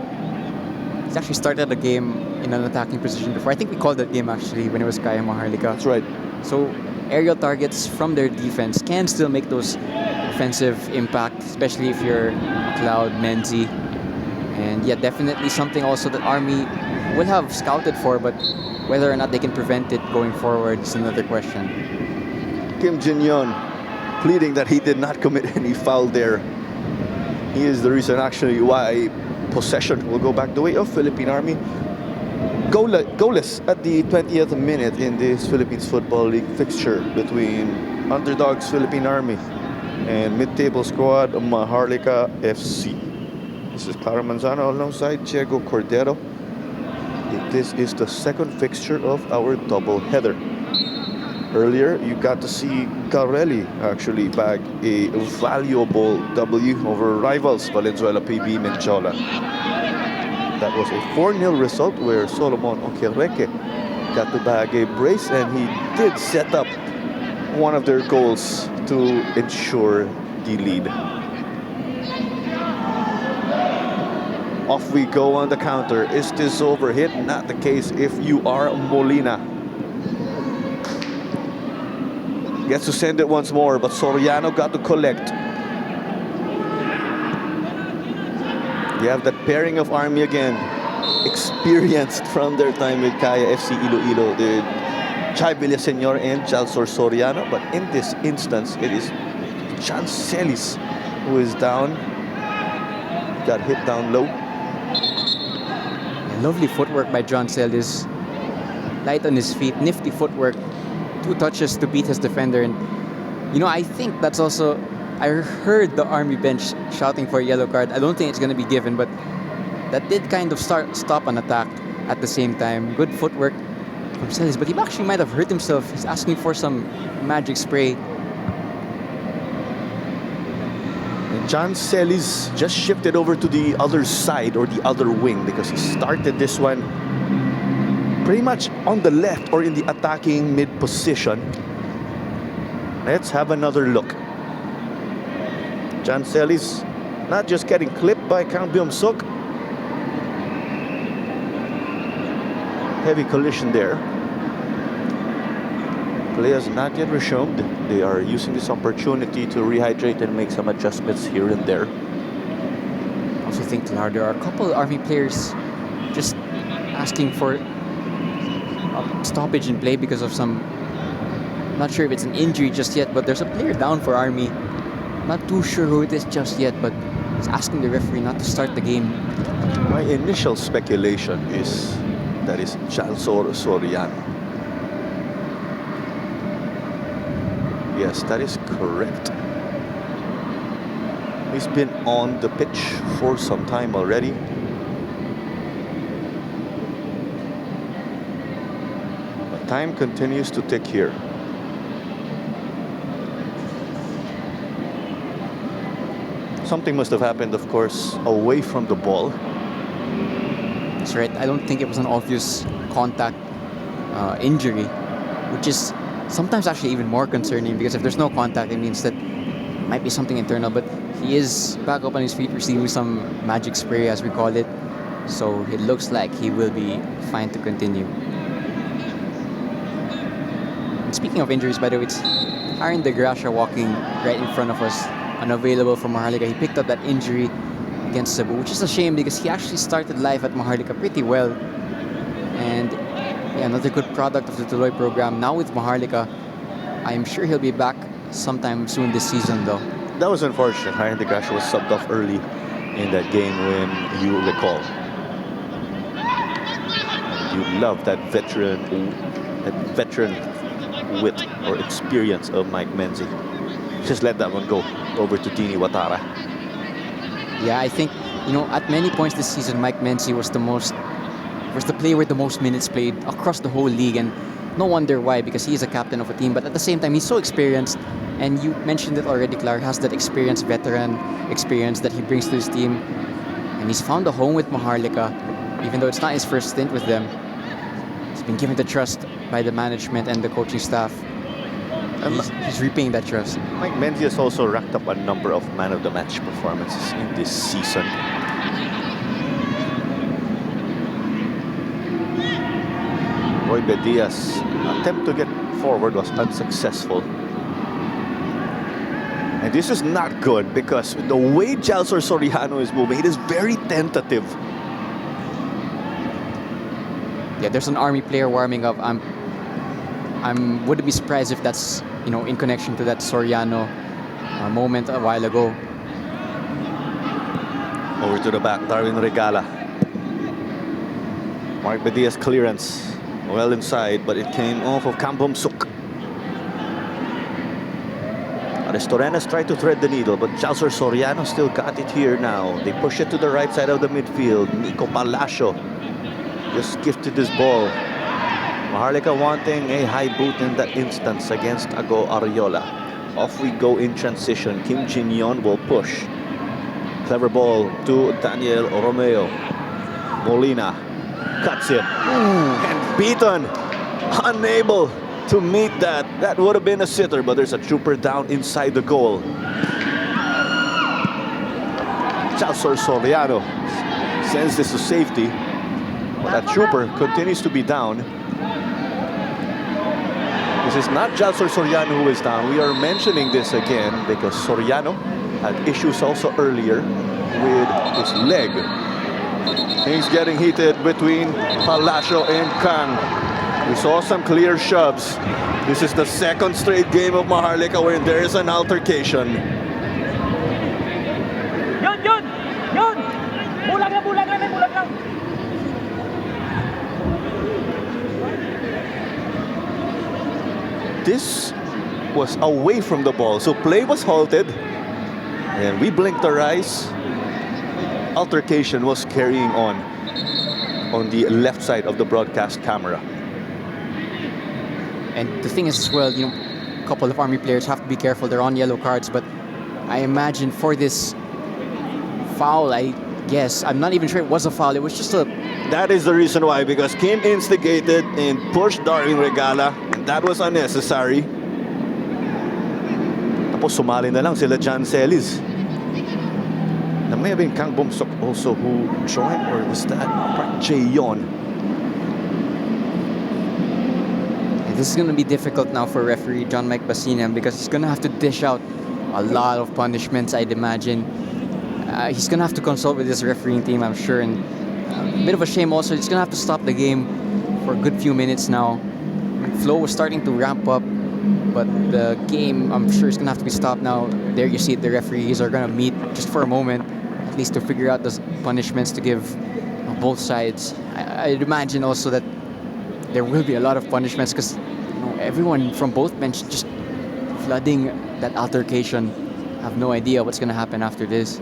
he's actually started the game in an attacking position before. I think we called that game actually when it was Kaya Maharlika. That's right. So aerial targets from their defense can still make those offensive impact, especially if you're McLeod, Menzi. And yeah, definitely something also that Army will have scouted for, but whether or not they can prevent it going forward is another question. Kim Jin-yeon pleading that he did not commit any foul there. He is the reason actually why possession will go back the way of Philippine Army. Goalless at the 20th minute in this Philippines Football League fixture between underdogs Philippine Army and mid-table squad Maharlika FC. This is Clara Manzano alongside Diego Cordero. This is the second fixture of our double header. Earlier, you got to see Carelli actually bag a valuable W over rivals Valenzuela PB Menchola. That was a 4-0 result where Solomon Okereke got to bag a brace, and he did set up one of their goals to ensure the lead. Off we go on the counter. Is this overhit? Not the case if you are Molina. Gets to send it once more, but Soriano got to collect. You have that pairing of Army again, experienced from their time with Kaya FC Iloilo, the Chai Villaseñor and Jalsor Soriano. But in this instance, it is John Celis who is down. Got hit down low. Lovely footwork by John Celis. Light on his feet, nifty footwork. 2 touches to beat his defender. And you know, I think that's also, I heard the Army bench shouting for a yellow card. I don't think it's going to be given, but that did kind of stop an attack at the same time. Good footwork from Celis, but he actually might have hurt himself. He's asking for some magic spray. John Celis just shifted over to the other side or the other wing because he started this one pretty much on the left or in the attacking mid position. Let's have another look. John Celis not just getting clipped by Kang Byung-suk. Heavy collision there. Players not yet resumed. They are using this opportunity to rehydrate and make some adjustments here and there. I also think there are a couple of Army players just asking for a stoppage in play because of some, not sure if it's an injury just yet, but there's a player down for Army. Not too sure who it is just yet, but he's asking the referee not to start the game. My initial speculation is that is Jalsor Soriano. Yes, that is correct. He's been on the pitch for some time already. But time continues to tick here. Something must have happened, of course, away from the ball. That's right. I don't think it was an obvious contact injury, which is sometimes actually even more concerning because if there's no contact, it means that it might be something internal. But he is back up on his feet, receiving some magic spray, as we call it. So it looks like he will be fine to continue. And speaking of injuries, by the way, it's Aaron De Gracia walking right in front of us, unavailable for Maharlika. He picked up that injury against Cebu, which is a shame because he actually started life at Maharlika pretty well. And yeah, another good product of the Tuloy program. Now with Maharlika, I'm sure he'll be back sometime soon this season though. That was unfortunate. Aaron De Gracia was subbed off early in that game, when you recall. You love that veteran wit or experience of Mike Menzi. Just let that one go over to Dini Watara. Yeah, I think, you know, at many points this season, Mike Menzi was the player with the most minutes played across the whole league, and No wonder why, because he's a captain of a team, but at the same time, he's so experienced. And you mentioned it already, Clark has that experience, veteran experience that he brings to his team. And he's found a home with Maharlika, even though it's not his first stint with them. He's been given the trust by the management and the coaching staff. He's repaying that trust. Mike Menzies has also racked up a number of man of the match performances in this season. Roy Bedia's attempt to get forward was unsuccessful. And this is not good because the way Jalsor Soriano is moving, it is very tentative. Yeah, there's an Army player warming up. Wouldn't be surprised if that's in connection to that Soriano moment a while ago. Over to the back, Darwin Regala. Mark Bedia's clearance, well inside, but it came off of Kambom Suk. Restorenas tried to thread the needle, but Jalsor Soriano still got it here now. They push it to the right side of the midfield. Nico Palacio just gifted this ball. Maharlika wanting a high boot in that instance against Ago Ariola. Off we go in transition. Kim Jin-yon will push. Clever ball to Daniel Romeo. Molina cuts it. And beaten. Unable to meet that. That would have been a sitter, but there's a trooper down inside the goal. Jalsor Soriano sends this to safety. But that trooper continues to be down. This is not Jalsor Soriano who is down. We are mentioning this again because Soriano had issues also earlier with his leg. Things getting heated between Palacio and Kang. We saw some clear shoves. This is the second straight game of Maharlika where there is an altercation. Yun! Yun! Bulag lang! This was away from the ball, so play was halted. And we blinked our eyes. Altercation was carrying on the left side of the broadcast camera. And the thing is as well, a couple of Army players have to be careful. They're on yellow cards, but I imagine for this foul, I guess, I'm not even sure it was a foul. It was just a... That is the reason why, because Kim instigated and pushed Darwin Regala, and that was unnecessary. Tapos sumali na lang sila John Celis. There may have been Kang Bomsok also who joined, or was that Park Jae-yon? This is going to be difficult now for referee John Mike Basinam because he's going to have to dish out a lot of punishments, I'd imagine. He's going to have to consult with his refereeing team, I'm sure. And a bit of a shame also, he's going to have to stop the game for a good few minutes now. Flow was starting to ramp up, but the game, I'm sure, is going to have to be stopped now. There you see it, the referees are going to meet just for a moment, at least to figure out the punishments to give both sides. I'd imagine also that there will be a lot of punishments because everyone from both bench just flooding that altercation. Have no idea what's going to happen after this.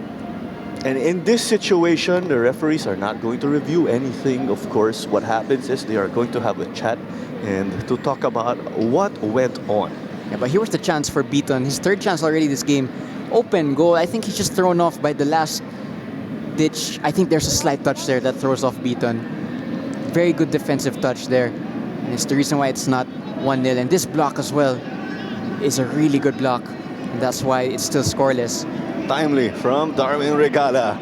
And in this situation, the referees are not going to review anything. Of course, what happens is they are going to have a chat and to talk about what went on. Yeah, but here was the chance for Beaton. His third chance already this game. Open goal. I think he's just thrown off by the last ditch. I think there's a slight touch there that throws off Beaton. Very good defensive touch there. And it's the reason why it's not 1-0. And this block as well is a really good block. And that's why it's still scoreless. Timely from Darwin Regala.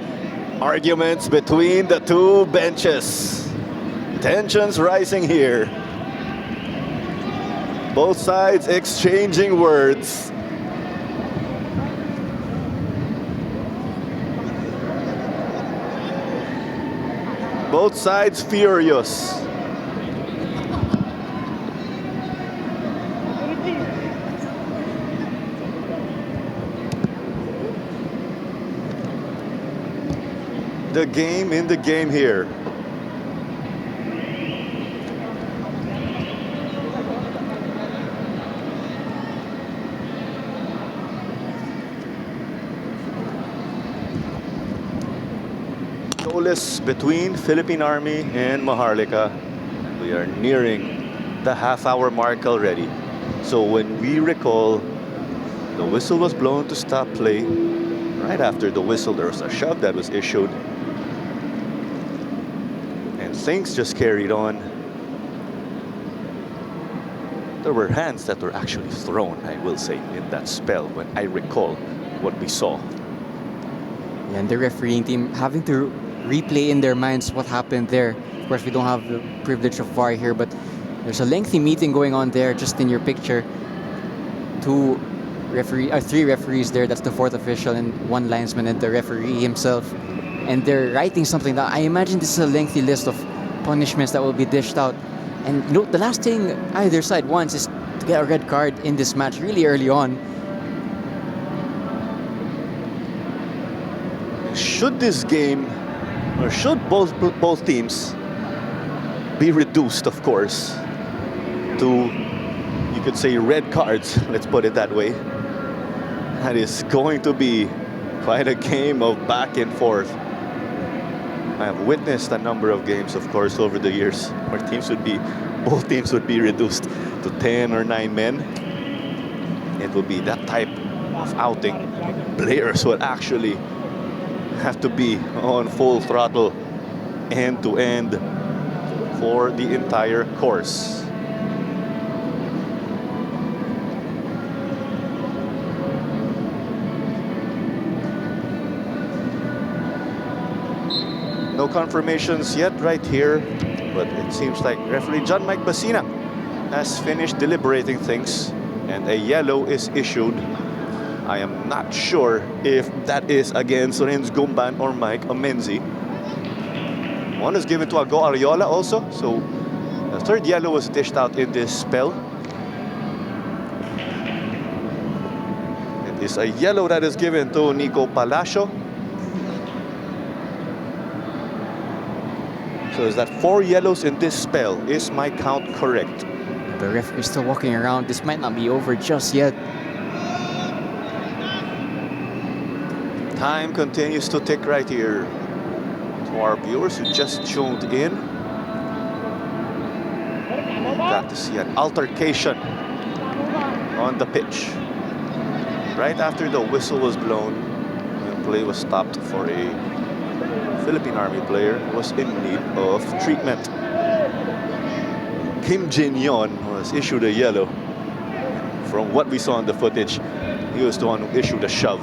Arguments between the two benches. Tensions rising here. Both sides exchanging words. Both sides furious. The game in the game here. Goalless between Philippine Army and Maharlika. We are nearing the half-hour mark already. So when we recall, the whistle was blown to stop play. Right after the whistle, there was a shove that was issued. And things just carried on. There were hands that were actually thrown, I will say, in that spell when I recall what we saw. And the refereeing team having to replay in their minds what happened there. Of course, we don't have the privilege of VAR here, but there's a lengthy meeting going on there just in your picture. Three referees there, that's the fourth official, and one linesman and the referee himself. And they're writing something down. I imagine this is a lengthy list of punishments that will be dished out. And you know, the last thing either side wants is to get a red card in this match really early on. Should this game, or should both teams be reduced, of course, to, you could say, red cards, let's put it that way. That is going to be quite a game of back and forth. I have witnessed a number of games, of course, over the years where both teams would be reduced to 10 or 9 men. It will be that type of outing. Players would actually have to be on full throttle end to end for the entire course. No confirmations yet right here, but it seems like referee John Mike Basina has finished deliberating things and a yellow is issued. I am not sure if that is against Renz Gumban or Mike Amenzi. One is given to Ago Ariola also, so the third yellow was dished out in this spell. It is a yellow that is given to Nico Palacio. So is that 4 yellows in this spell? Is my count correct? The referee is still walking around. This might not be over just yet. Time continues to tick right here. To our viewers who just tuned in, got to see an altercation on the pitch. Right after the whistle was blown, the play was stopped for a Philippine Army player who was in need of treatment. Kim Jin-yon was issued a yellow. From what we saw in the footage, he was the one who issued a shove.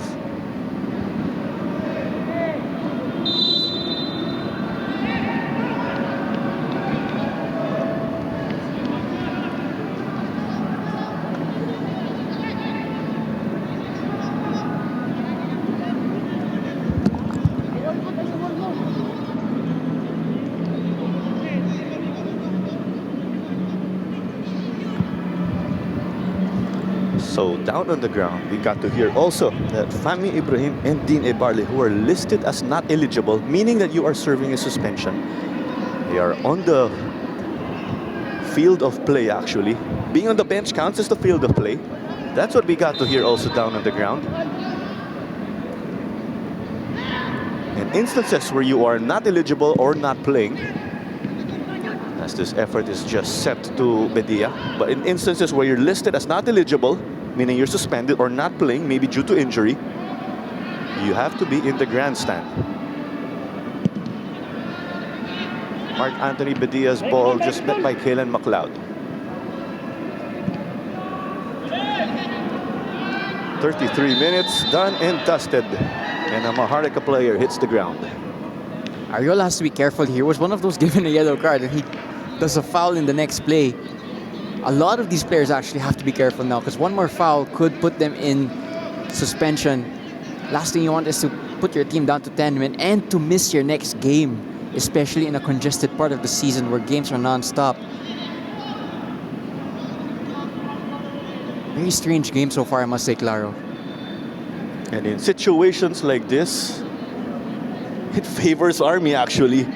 So down on the ground, we got to hear also that Fahmi Ibrahim and Dean Ebarle, who are listed as not eligible, meaning that you are serving a suspension. They are on the field of play, actually. Being on the bench counts as the field of play. That's what we got to hear also down on the ground. In instances where you are not eligible or not playing, as this effort is just set to Bedia, but in instances where you're listed as not eligible, meaning you're suspended or not playing, maybe due to injury, you have to be in the grandstand. Mark Anthony Bedia's ball just met by Kalen McLeod. 33 minutes done and dusted, and a Maharlika player hits the ground. Ariola has to be careful here. He was one of those given a yellow card and he does a foul in the next play. A lot of these players actually have to be careful now because one more foul could put them in suspension. Last thing you want is to put your team down to 10 men and to miss your next game, especially in a congested part of the season where games are non-stop. Very strange game so far, I must say, Claro. And in situations like this, it favors Army, actually.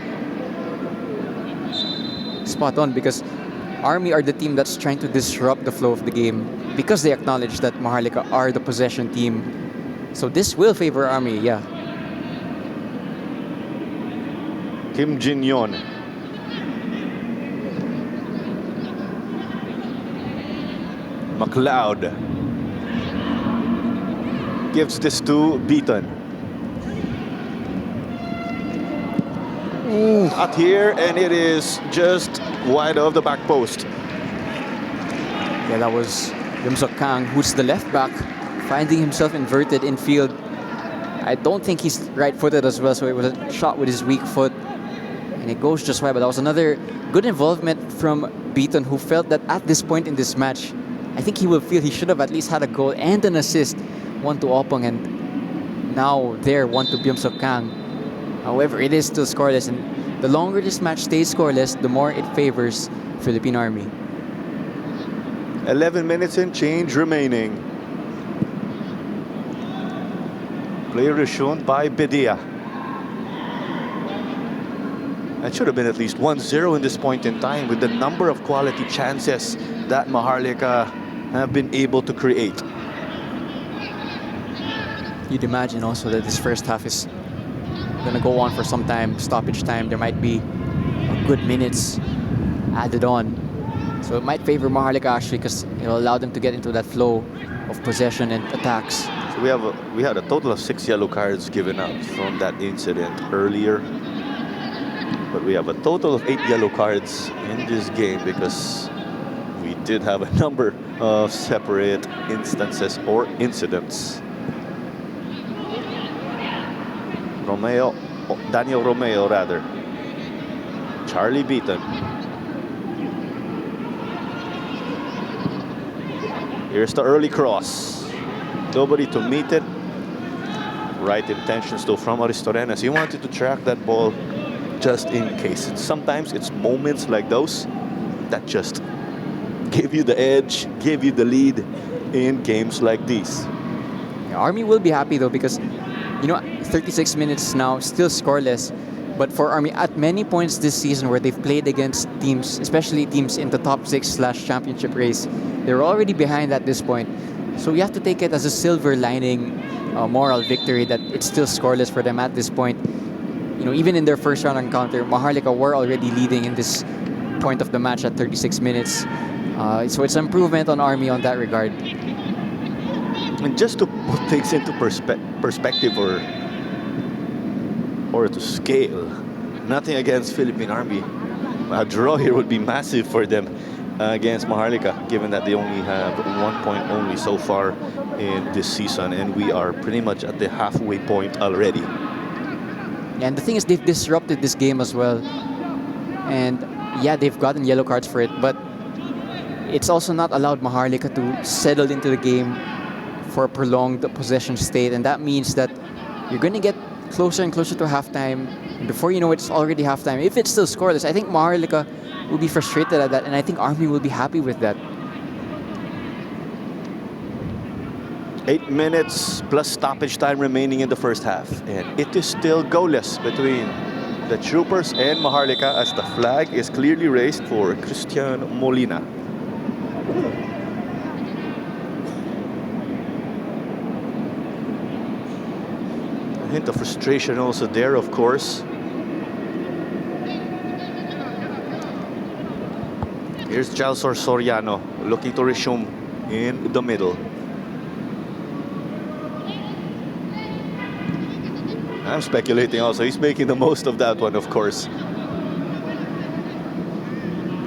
Spot on, because Army are the team that's trying to disrupt the flow of the game because they acknowledge that Maharlika are the possession team. So this will favor Army, yeah. Kim Jin-yon. McLeod gives this to Beaton. Out here, and it is just wide of the back post. Yeah, that was Yumsuk Kang, who's the left back, finding himself inverted in field. I don't think he's right-footed as well, so it was a shot with his weak foot. And it goes just wide, but that was another good involvement from Beaton, who felt that at this point in this match, I think he will feel he should have at least had a goal and an assist. One to Opong, and now there, one to Byung-Suk Kang. However, it is still scoreless, and the longer this match stays scoreless, the more it favors Philippine Army. 11 minutes and change remaining. Player is shown by Bedia. That should have been at least 1-0 in this point in time with the number of quality chances that Maharlika have been able to create. You'd imagine also that this first half is going to go on for some time, stoppage time. There might be a good minutes added on. So it might favor Maharlika actually, because it'll allow them to get into that flow of possession and attacks. So we had a total of 6 yellow cards given out from that incident earlier. But we have a total of 8 yellow cards in this game because we did have a number of separate instances or incidents. Daniel Romeo rather. Charlie Beaton. Here's the early cross. Nobody to meet it. Right intentions though from Aristorenas. He wanted to track that ball just in case. Sometimes it's moments like those that just give you the edge, give you the lead in games like these. Yeah, Army will be happy though, because 36 minutes now, still scoreless. But for Army, at many points this season where they've played against teams, especially teams in the top 6/championship race, they're already behind at this point. So you have to take it as a silver lining, moral victory that it's still scoreless for them at this point. Even in their first round encounter, Maharlika were already leading in this point of the match at 36 minutes. So it's an improvement on Army on that regard. And just to put things into perspective or to scale, nothing against Philippine Army. A draw here would be massive for them against Maharlika, given that they only have 1 point only so far in this season, and we are pretty much at the halfway point already. And the thing is, they've disrupted this game as well. And yeah, they've gotten yellow cards for it, but it's also not allowed Maharlika to settle into the game for a prolonged possession state. And that means that you're going to get closer and closer to halftime. And before you know it, it's already halftime. If it's still scoreless, I think Maharlika will be frustrated at that. And I think Army will be happy with that. 8 minutes plus stoppage time remaining in the first half. And it is still goalless between the Troopers and Maharlika as the flag is clearly raised for Christian Molina. A hint of frustration also there, of course. Here's Jalsor Soriano looking to resume in the middle. I'm speculating also. He's making the most of that one, of course.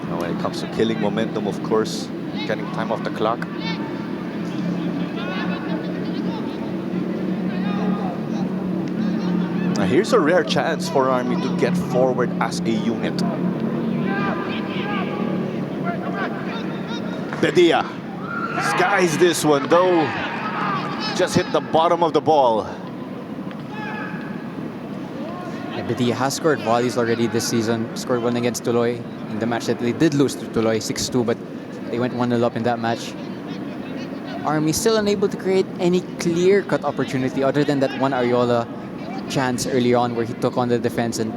Now when it comes to killing momentum, of course, getting time off the clock. Now here's a rare chance for Army to get forward as a unit. Bedia skies this one, though. Just hit the bottom of the ball. Bedia has scored volleys already this season. Scored one against Tuloy in the match that they did lose to Tuloy 6-2, but they went 1-0 up in that match. Army still unable to create any clear-cut opportunity other than that one Ariola chance early on where he took on the defense and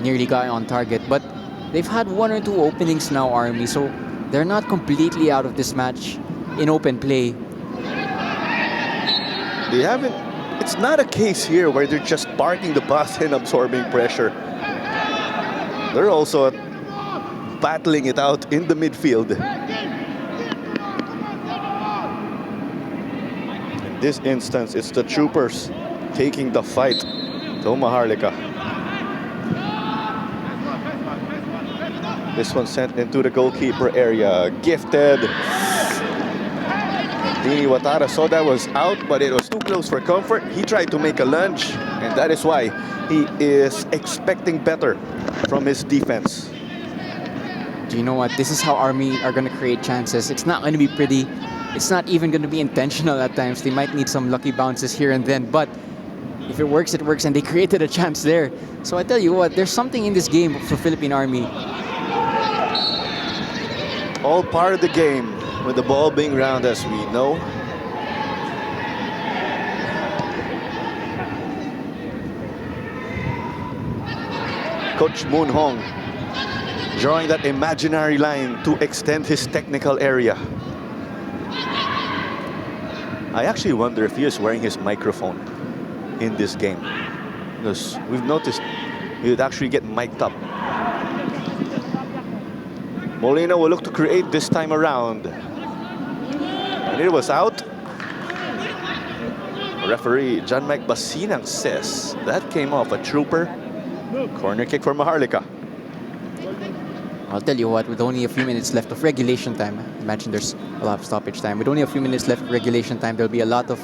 nearly got on target. But they've had 1 or 2 openings now, Army, so they're not completely out of this match in open play. They haven't. It's not a case here where they're just parking the bus and absorbing pressure. They're also battling it out in the midfield. this instance, it's the troopers taking the fight to Maharlika. This one sent into the goalkeeper area. Gifted. Dini Watara saw that was out, but it was too close for comfort. He tried to make a lunge, and that is why he is expecting better from his defense. Do you know what? This is how Army are going to create chances. It's not going to be pretty. It's not even going to be intentional at times. They might need some lucky bounces here and then, but if it works, it works, and they created a chance there. So I tell you what, there's something in this game for Philippine Army. All part of the game, with the ball being round, as we know. Coach Moon Hong drawing that imaginary line to extend his technical area. I actually wonder if he is wearing his microphone in this game, because we've noticed he would actually get mic'd up. Molina will look to create this time around. And it was out. Referee John Mike Basinang says that came off a trooper. Corner kick for Maharlika. I'll tell you what, with only a few minutes left of regulation time, imagine there's a lot of stoppage time. With only a few minutes left of regulation time, there'll be a lot of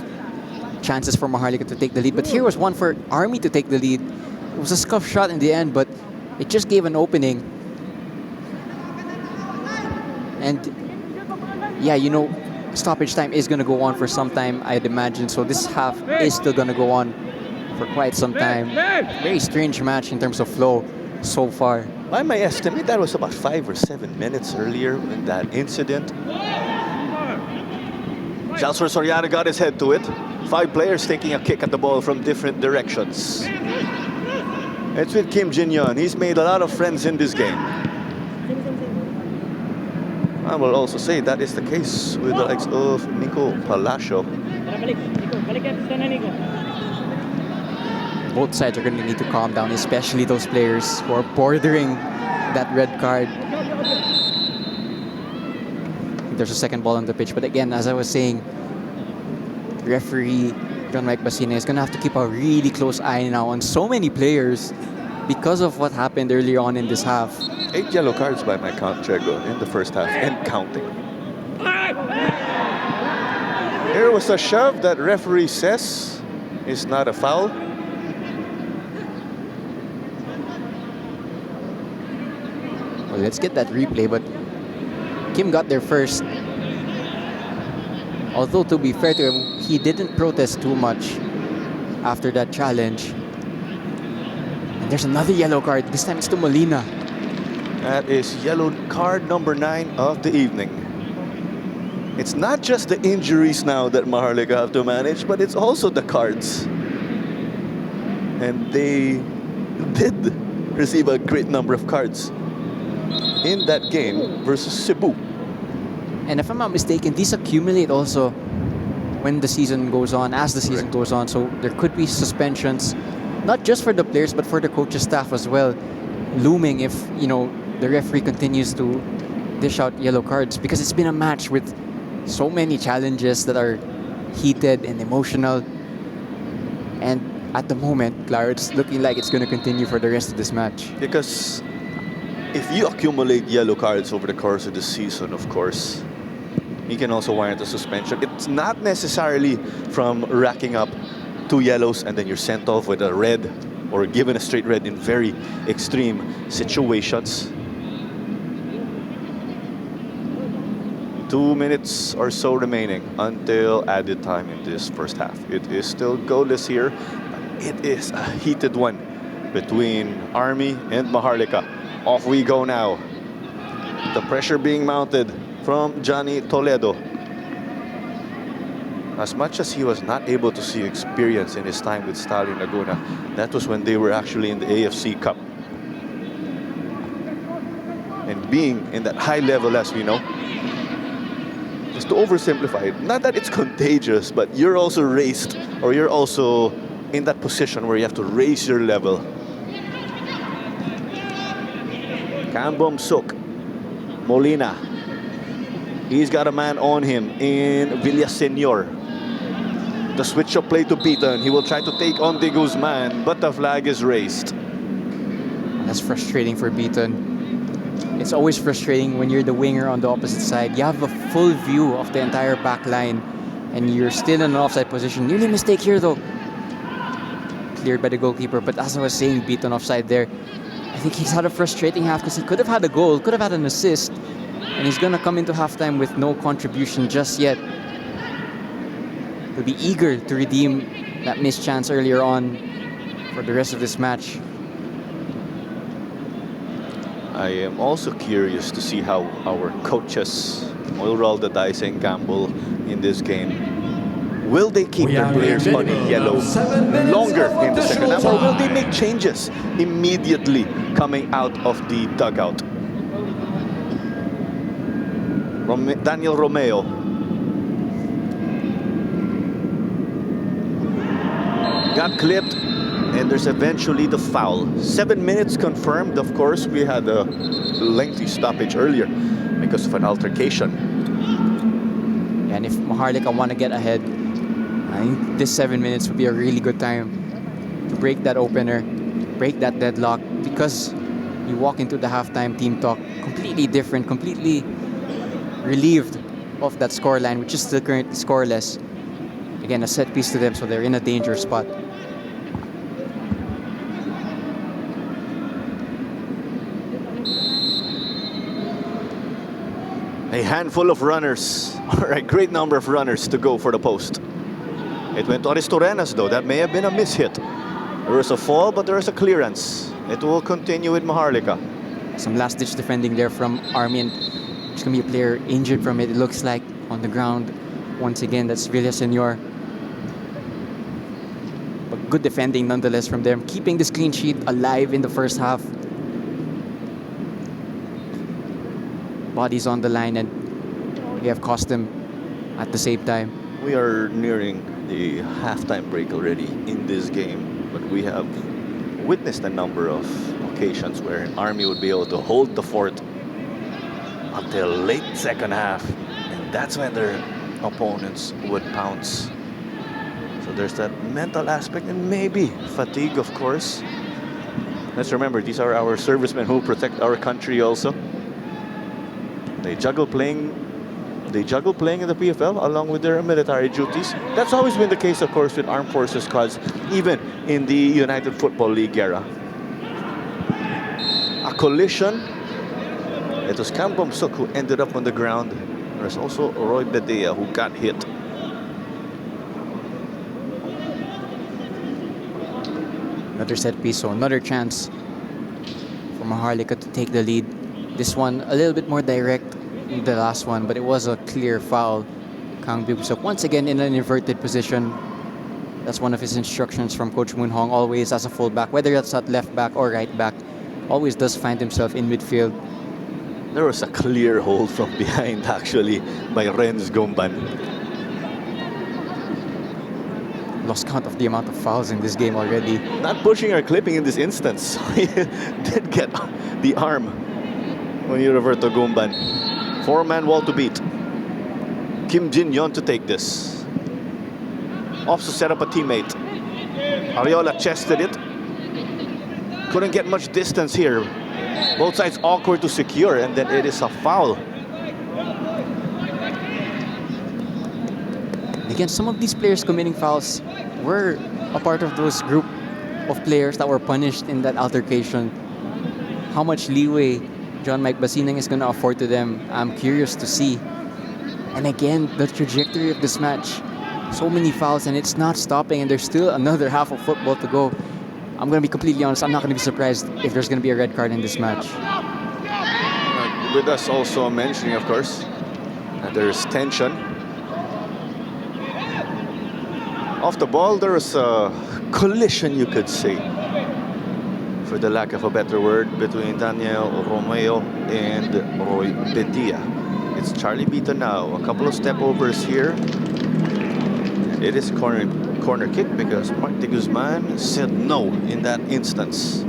chances for Maharlika to take the lead. But here was one for Army to take the lead. It was a scuff shot in the end, but it just gave an opening. And yeah, you know, stoppage time is going to go on for some time, I'd imagine. So this half is still going to go on for quite some time. Very strange match in terms of flow so far. By my estimate, that was about 5 or 7 minutes earlier in that incident. Jalsor Soriano got his head to it. 5 players taking a kick at the ball from different directions. It's with Kim Jin-yeon. He's made a lot of friends in this game. I will also say that is the case with the likes of Nico Palacio. Both sides are going to need to calm down, especially those players who are bordering that red card. There's a second ball on the pitch, but again, as I was saying, referee John Mike Basina is going to have to keep a really close eye now on so many players because of what happened earlier on in this half. 8 yellow cards by my count, Chego, in the first half, and counting. Here was a shove that referee says is not a foul. Well, let's get that replay, but Kim got there first. Although, to be fair to him, he didn't protest too much after that challenge. And there's another yellow card. This time it's to Molina. That is yellow card number 9 of the evening. It's not just the injuries now that Maharlika have to manage, but it's also the cards. And they did receive a great number of cards in that game versus Cebu. And if I'm not mistaken, these accumulate also when the season goes on, as the season goes on. So there could be suspensions, not just for the players, but for the coaching staff as well, looming if, you know, the referee continues to dish out yellow cards, because it's been a match with so many challenges that are heated and emotional. And at the moment, Claro, it's looking like it's going to continue for the rest of this match. Because if you accumulate yellow cards over the course of the season, of course, you can also warrant a suspension. It's not necessarily from racking up 2 yellows and then you're sent off with a red or given a straight red in very extreme situations. 2 minutes or so remaining until added time in this first half. It is still goalless here. It is a heated one between Army and Maharlika. Off we go now. The pressure being mounted from Johnny Toledo. As much as he was not able to see experience in his time with Stalin Laguna, that was when they were actually in the AFC Cup. And being in that high level, as we know, just to oversimplify it, not that it's contagious, but you're also raised, or you're also in that position where you have to raise your level. Kambom Suk, Molina. He's got a man on him in Villaseñor. The switch of play to Beaton. He will try to take on De Guzman, but the flag is raised. That's frustrating for Beaton. It's always frustrating when you're the winger on the opposite side. You have a full view of the entire back line and you're still in an offside position. Nearly mistake here though. Cleared by the goalkeeper, but as I was saying, Beaton offside there. I think he's had a frustrating half because he could have had a goal, could have had an assist, and he's gonna come into halftime with no contribution just yet. He'll be eager to redeem that missed chance earlier on for the rest of this match. I am also curious to see how our coaches will roll the dice and gamble in this game. Will they keep their players on in yellow longer in the second half, or will they make changes immediately coming out of the dugout? Daniel Romeo. Got clipped, and there's eventually the foul. 7 minutes confirmed. Of course, we had a lengthy stoppage earlier because of an altercation. And if Maharlika want to get ahead, I think this 7 minutes would be a really good time to break that opener, break that deadlock, because you walk into the halftime team talk completely different, completely relieved of that scoreline, which is still currently scoreless. Again, a set piece to them, so they're in a dangerous spot. A handful of runners, or a great number of runners to go for the post. It went to Aristorenas though. That may have been a mishit. There was a fall, but there was a clearance. It will continue with Maharlika. Some last-ditch defending there from Army, and there's going to be a player injured from it, it looks like, on the ground. Once again, that's Villasenor. But good defending nonetheless from them, keeping this clean sheet alive in the first half. Bodies on the line, and we have cost them at the same time. We are nearing the halftime break already in this game, but we have witnessed a number of occasions where Army would be able to hold the fort until late second half, and that's when their opponents would pounce. So there's that mental aspect, and maybe fatigue, of course. Let's remember, these are our servicemen who protect our country also. They juggle playing in the PFL along with their military duties. That's always been the case, of course, with armed forces squads, even in the United Football League era. A collision. It was Cam Bomsuk who ended up on the ground. There's also Roy Bedea who got hit. Another set piece, so another chance for Maharlika to take the lead. This one a little bit more direct than the last one, but it was a clear foul. Kang Bibsok once again in an inverted position. That's one of his instructions from Coach Moon Hong, always as a fullback, whether that's at left back or right back, always does find himself in midfield. There was a clear hold from behind, actually, by Renz Gomban. Lost count of the amount of fouls in this game already. Not pushing or clipping in this instance. He did get the arm when you revert to Gomban. Four-man wall to beat. Kim Jin Yon to take this. Off to set up a teammate. Ariola chested it. Couldn't get much distance here. Both sides awkward to secure, and then it is a foul. Again, some of these players committing fouls were a part of those group of players that were punished in that altercation. How much leeway John Mike Basinang is going to afford to them, I'm curious to see. And again, the trajectory of this match, so many fouls and it's not stopping, and there's still another half of football to go. I'm going to be completely honest, I'm not going to be surprised if there's going to be a red card in this match. With us also mentioning, of course, that there's tension. Off the ball, there's a collision, you could say, for the lack of a better word, between Daniel Romeo and Roy Bedia. It's Charlie Beaton now. A couple of step overs here. It is corner kick because Mark de Guzman said no in that instance.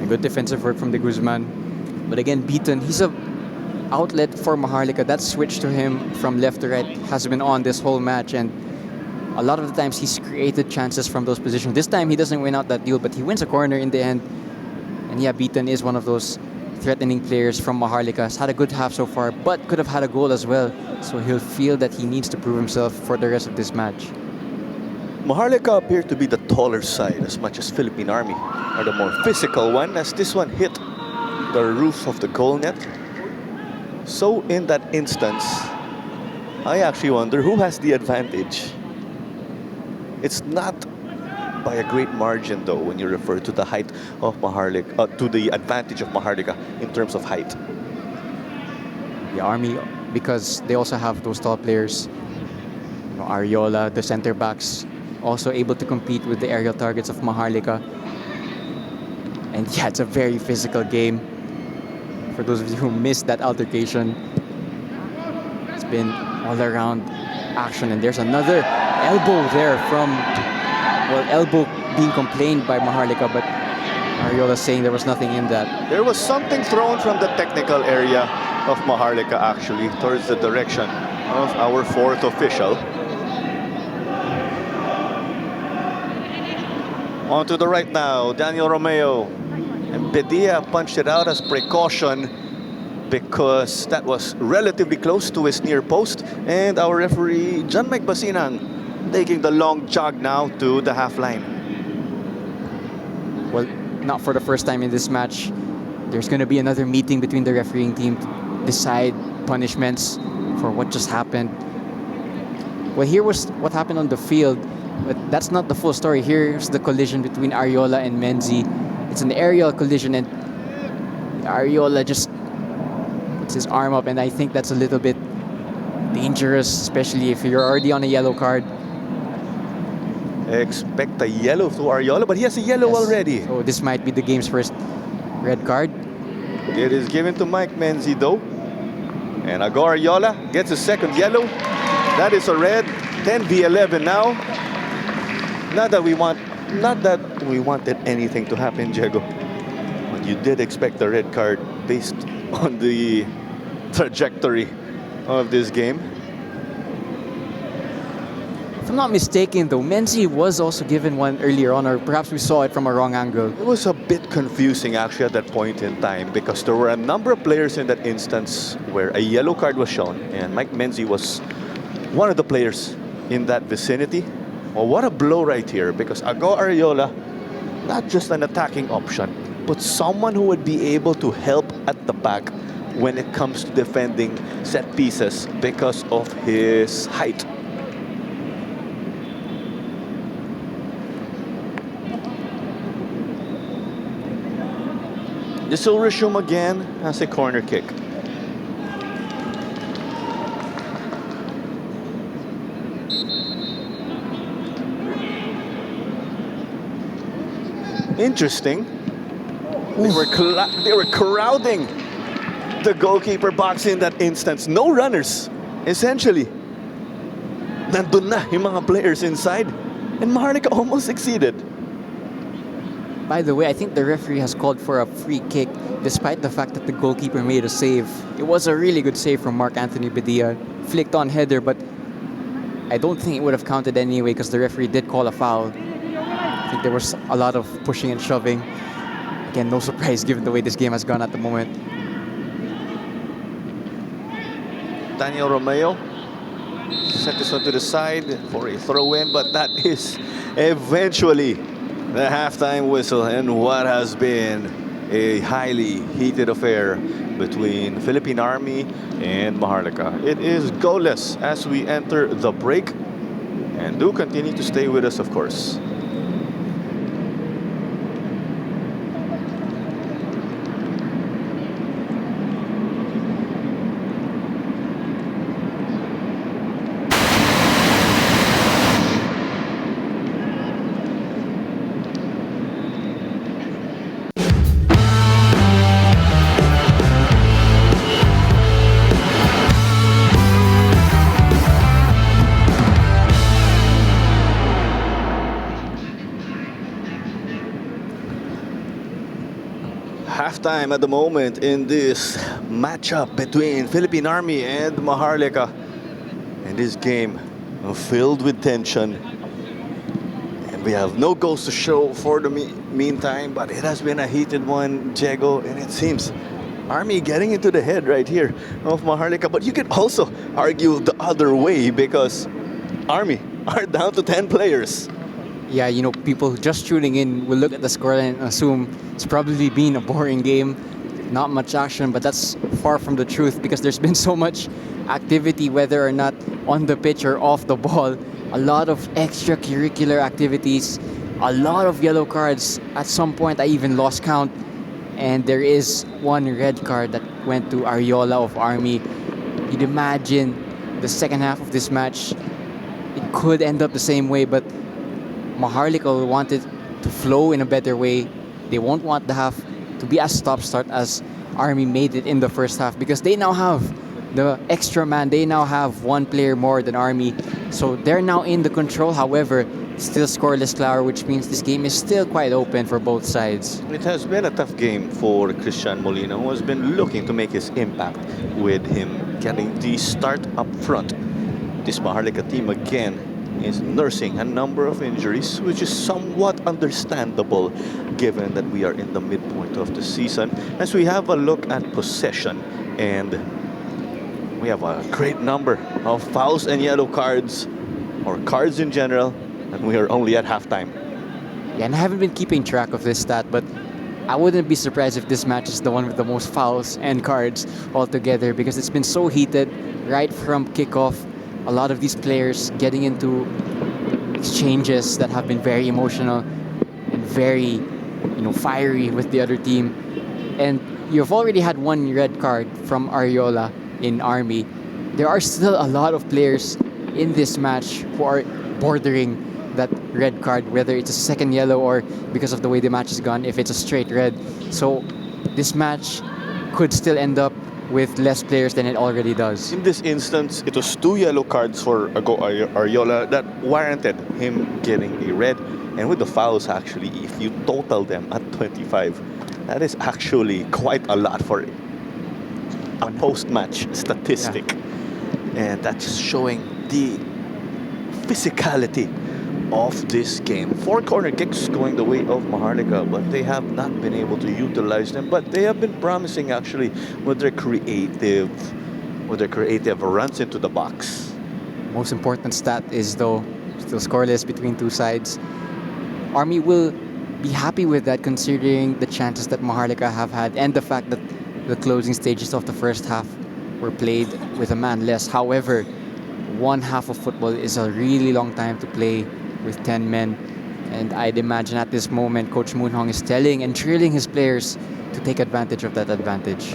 A good defensive work from de Guzman. But again, Beaton, he's a outlet for Maharlika. That switch to him from left to right has been on this whole match, and A lot of the times he's created chances from those positions. This time he doesn't win out that duel, but he wins a corner in the end. And yeah, Beaton is one of those threatening players from Maharlika. Has had a good half so far, but could have had a goal as well. So he'll feel that he needs to prove himself for the rest of this match. Maharlika appeared to be the taller side as much as Philippine Army are the more physical one, as this one hit the roof of the goal net. So in that instance, I actually wonder who has the advantage. It's not by a great margin though when you refer to the height of Maharlika, to the advantage of Maharlika in terms of height. The Army, because they also have those tall players, you know, Ariola, the center backs, also able to compete with the aerial targets of Maharlika. And yeah, it's a very physical game. For those of you who missed that altercation, it's been all around action. And there's another elbow there from, well, elbow being complained by Maharlika, but Ariola saying there was nothing in that. There was something thrown from the technical area of Maharlika actually towards the direction of our fourth official. On to the right now, Daniel Romeo. And Bedia punched it out as precaution because that was relatively close to his near post. And our referee, John Mike Basinang, taking the long jog now to the half line. Well, not for the first time in this match. There's going to be another meeting between the refereeing team to decide punishments for what just happened. Well, here was what happened on the field, but that's not the full story. Here's the collision between Ariola and Menzi. It's an aerial collision, and Ariola just puts his arm up, and I think that's a little bit dangerous, especially if you're already on a yellow card. Expect a yellow to Ariola, but he has a yellow already. So this might be the game's first red card. It is given to Mike Menzi though. And Ago Ariola gets a second yellow. That is a red. 10v11 now. Not that we wanted anything to happen, Diego. But you did expect a red card based on the trajectory of this game. If I'm not mistaken, though, Menzi was also given one earlier on, or perhaps we saw it from a wrong angle. It was a bit confusing actually at that point in time because there were a number of players in that instance where a yellow card was shown, and Mike Menzi was one of the players in that vicinity. Well, what a blow right here, because Ago Ariola, not just an attacking option, but someone who would be able to help at the back when it comes to defending set pieces because of his height. This will resume again as a corner kick. Interesting. They were crowding the goalkeeper box in that instance. No runners, essentially. Nandun na yung mga players inside, and Maharlika almost succeeded. By the way, I think the referee has called for a free kick, despite the fact that the goalkeeper made a save. It was a really good save from Mark Anthony Bedia. Flicked on header, but I don't think it would have counted anyway because the referee did call a foul. I think there was a lot of pushing and shoving. Again, no surprise given the way this game has gone at the moment. Daniel Romeo sent this one to the side for a throw-in, but that is eventually the halftime whistle, and what has been a highly heated affair between Philippine Army and Maharlika. It is goalless as we enter the break, and do continue to stay with us, of course. Halftime at the moment in this matchup between Philippine Army and Maharlika. And this game filled with tension. And we have no goals to show for the meantime, but it has been a heated one, Diego, and it seems Army getting into the head right here of Maharlika. But you can also argue the other way because Army are down to 10 players. Yeah, you know, people just tuning in will look at the scoreline and assume it's probably been a boring game, not much action, but that's far from the truth because there's been so much activity, whether or not on the pitch or off the ball. A lot of extracurricular activities, a lot of yellow cards. At some point, I even lost count. And there is one red card that went to Ariola of Army. You'd imagine the second half of this match, it could end up the same way, but Maharlika will want it to flow in a better way. They won't want the half to be as stop-start as Army made it in the first half because they now have the extra man. They now have one player more than Army. So they're now in the control. However, still scoreless Claro, which means this game is still quite open for both sides. It has been a tough game for Christian Molina, who has been looking to make his impact with him getting the start up front. This Maharlika team again is nursing a number of injuries, which is somewhat understandable given that we are in the midpoint of the season. As we have a look at possession, and we have a great number of fouls and yellow cards, or cards in general, and we are only at halftime. Yeah, and I haven't been keeping track of this stat, but I wouldn't be surprised if this match is the one with the most fouls and cards altogether because it's been so heated right from kickoff. A lot of these players getting into exchanges that have been very emotional and very, fiery with the other team. And you've already had one red card from Ariola in Army. There are still a lot of players in this match who are bordering that red card, whether it's a second yellow or because of the way the match is gone, if it's a straight red. So this match could still end up with less players than it already does. In this instance, it was 2 yellow cards for Ariola that warranted him getting a red. And with the fouls, actually, if you total them at 25, that is actually quite a lot for a post-match statistic. Yeah. And that's showing the physicality of this game. 4 corner kicks going the way of Maharlika, but they have not been able to utilize them. But they have been promising actually with their creative runs into the box. Most important stat is though still scoreless between two sides. Army will be happy with that considering the chances that Maharlika have had and the fact that the closing stages of the first half were played with a man less. However, one half of football is a really long time to play with 10 men, and I'd imagine at this moment Coach Moon Hong is telling and drilling his players to take advantage of that advantage.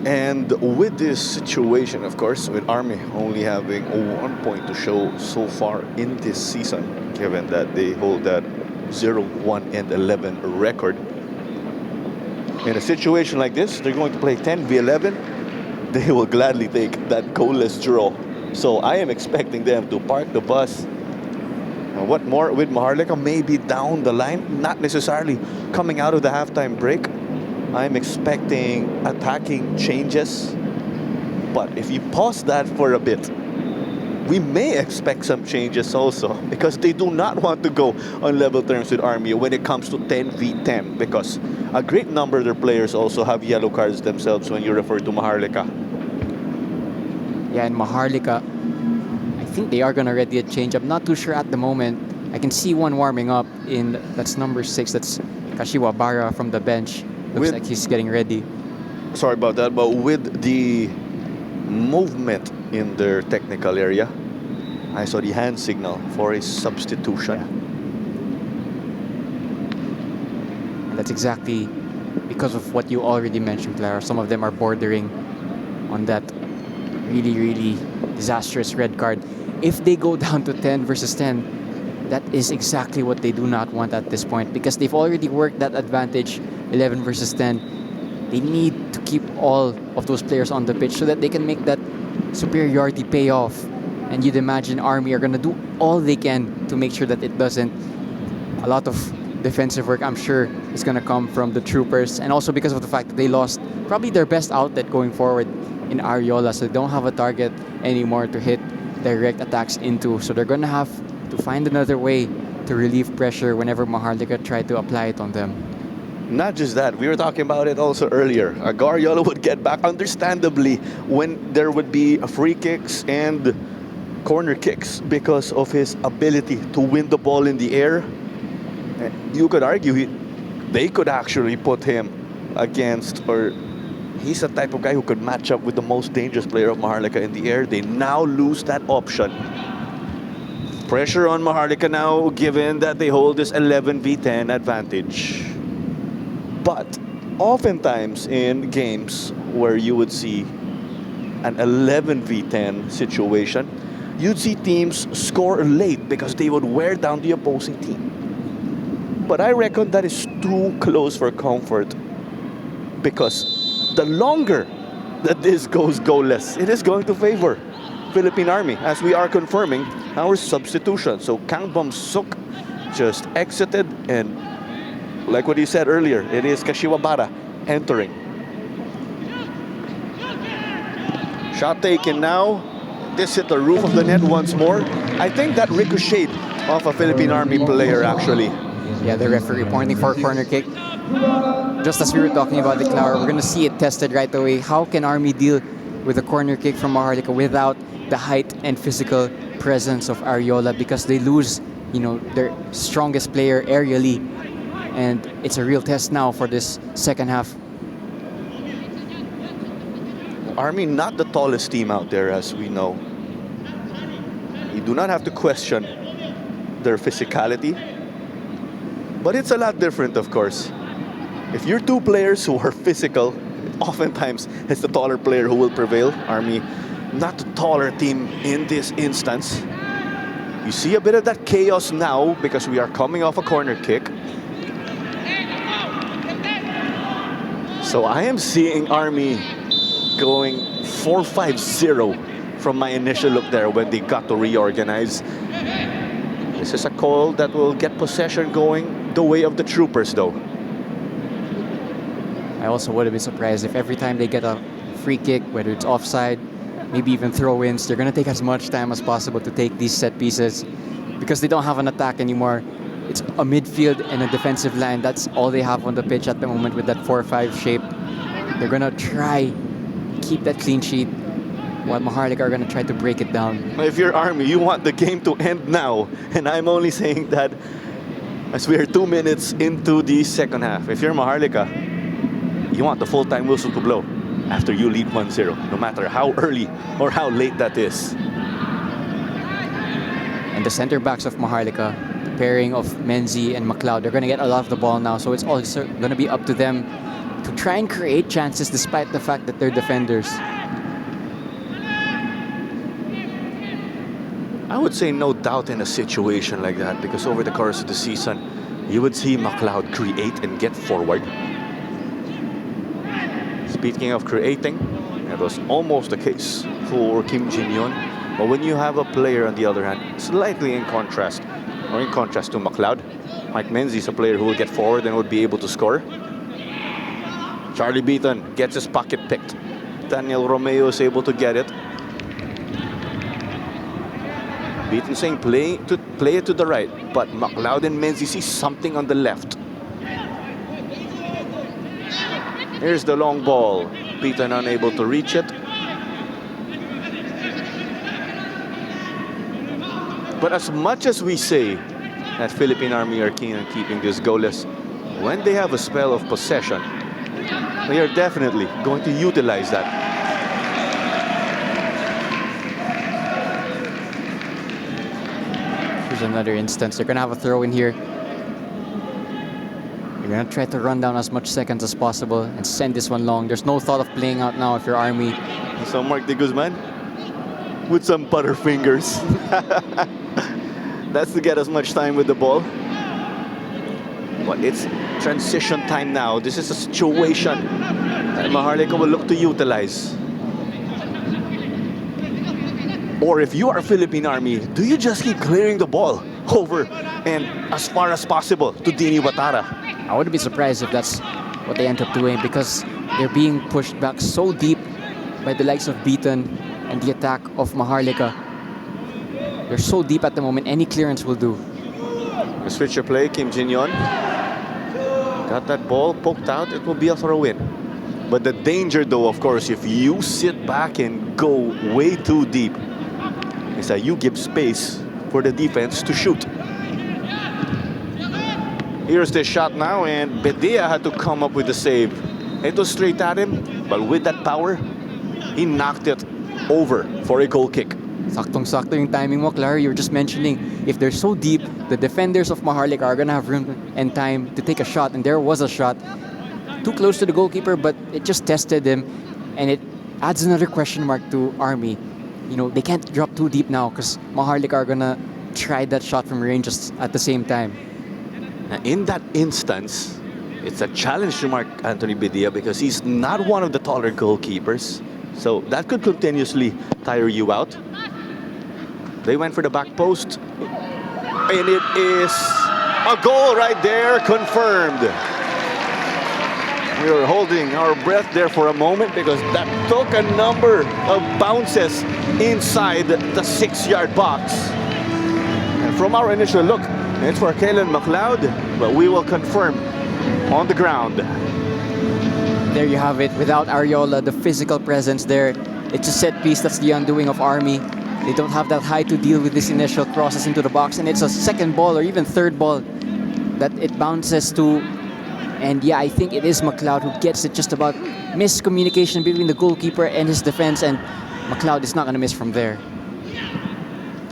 And with this situation, of course, with Army only having 1 point to show so far in this season, given that they hold that 0-1-11 record, in a situation like this, they're going to play 10v11. They will gladly take that goalless draw. So I am expecting them to park the bus. What more with Maharlika? Maybe down the line, not necessarily coming out of the halftime break. I'm expecting attacking changes. But if you pause that for a bit, we may expect some changes also because they do not want to go on level terms with Army when it comes to 10v10 because a great number of their players also have yellow cards themselves when you refer to Maharlika. Yeah, and Maharlika, I think they are going to ready a change. I'm not too sure at the moment. I can see one warming up that's number 6. That's Kashiwabara from the bench. Looks like he's getting ready. Sorry about that, but with the movement in their technical area, I saw the hand signal for a substitution. Yeah. And that's exactly because of what you already mentioned, Clara. Some of them are bordering on that really, really disastrous red card. If they go down to 10 versus 10, that is exactly what they do not want at this point because they've already worked that advantage, 11 versus 10. They need to keep all of those players on the pitch so that they can make that superiority pay off. And you'd imagine Army are going to do all they can to make sure that it doesn't. A lot of defensive work, I'm sure, is going to come from the troopers. And also because of the fact that they lost probably their best outlet going forward in Ariola. So they don't have a target anymore to hit direct attacks into. So they're gonna have to find another way to relieve pressure whenever Maharlika tried to apply it on them. Not just that, we were talking about it also earlier. Garyola would get back, understandably, when there would be free kicks and corner kicks because of his ability to win the ball in the air. You could argue they could actually put him against, or he's the type of guy who could match up with the most dangerous player of Maharlika in the air. They now lose that option. Pressure on Maharlika now, given that they hold this 11v10 advantage. But oftentimes in games where you would see an 11v10 situation, you'd see teams score late because they would wear down the opposing team. But I reckon that is too close for comfort, because the longer that this goes goalless, it is going to favor Philippine Army, as we are confirming our substitution. So Kang Bum Suk just exited, and like what you said earlier, it is Kashiwabara entering. Shot taken now. This hit the roof of the net once more. I think that ricocheted off a Philippine Army player, actually. Yeah, the referee pointing for a corner kick. Just as we were talking about the Clower, we're going to see it tested right away. How can Army deal with a corner kick from Maharlika without the height and physical presence of Ariola? Because they lose, their strongest player aerially. And it's a real test now for this second half. Army not the tallest team out there, as we know. You do not have to question their physicality. But it's a lot different, of course. If you're two players who are physical, oftentimes it's the taller player who will prevail. Army, not the taller team in this instance. You see a bit of that chaos now because we are coming off a corner kick. So I am seeing Army going 4-5-0 from my initial look there when they got to reorganize. This is a call that will get possession going the way of the Troopers, though. I also would have been surprised if every time they get a free kick, whether it's offside, maybe even throw-ins, they're going to take as much time as possible to take these set pieces because they don't have an attack anymore. It's a midfield and a defensive line. That's all they have on the pitch at the moment with that 4-5 shape. They're going to try keep that clean sheet while Maharlika are going to try to break it down. If you're Army, you want the game to end now. And I'm only saying that as we are 2 minutes into the second half. If you're Maharlika, you want the full-time whistle to blow after you lead 1-0, no matter how early or how late that is. And the center backs of Maharlika, the pairing of Menzi and McLeod, they're going to get a lot of the ball now. So it's also going to be up to them to try and create chances despite the fact that they're defenders. I would say no doubt in a situation like that, because over the course of the season, you would see McLeod create and get forward. Speaking of creating, that was almost the case for Kim Jin-yeon. But when you have a player on the other hand, slightly in contrast to McLeod, Mike Menzi is a player who will get forward and would be able to score. Charlie Beaton gets his pocket picked. Daniel Romeo is able to get it. Beaton saying play it to the right, but McLeod and Menzi see something on the left. Here's the long ball. Beaton unable to reach it. But as much as we say that Philippine Army are keen on keeping this goalless, when they have a spell of possession, they are definitely going to utilize that. Here's another instance. They're going to have a throw in here. You're going to try to run down as much seconds as possible and send this one long. There's no thought of playing out now if you're Army. So Mark de Guzman with some butterfingers. That's to get as much time with the ball. But it's transition time now. This is a situation that Maharlika will look to utilize. Or if you are Philippine Army, do you just keep clearing the ball over and as far as possible to Dini Watara? I wouldn't be surprised if that's what they end up doing, because they're being pushed back so deep by the likes of Beaton and the attack of Maharlika. They're so deep at the moment, any clearance will do. The switcher play, Kim Jin-yon. Got that ball poked out, it will be a throw-in. But the danger though, of course, if you sit back and go way too deep, is that you give space for the defense to shoot. Here's the shot now, and Bedia had to come up with the save. It was straight at him, but with that power, he knocked it over for a goal kick. Saktong-sakto yung timing mo, Clary. You were just mentioning, if they're so deep, the defenders of Maharlika are gonna have room and time to take a shot, and there was a shot. Too close to the goalkeeper, but it just tested him, and it adds another question mark to Army. You know, they can't drop too deep now because Maharlika are gonna try that shot from range just at the same time. Now, in that instance, it's a challenge to Mark Anthony Bedia because he's not one of the taller goalkeepers. So that could continuously tire you out. They went for the back post. And it is a goal right there, confirmed. We were holding our breath there for a moment because that took a number of bounces inside the 6-yard box. And from our initial look, it's for Kalen McLeod, but we will confirm on the ground. There you have it. Without Ariola, the physical presence there, it's a set piece. That's the undoing of Army. They don't have that height to deal with this initial crosses into the box, and it's a second ball or even third ball that it bounces to. And yeah, I think it is McLeod who gets it, just about miscommunication between the goalkeeper and his defense, and McLeod is not going to miss from there.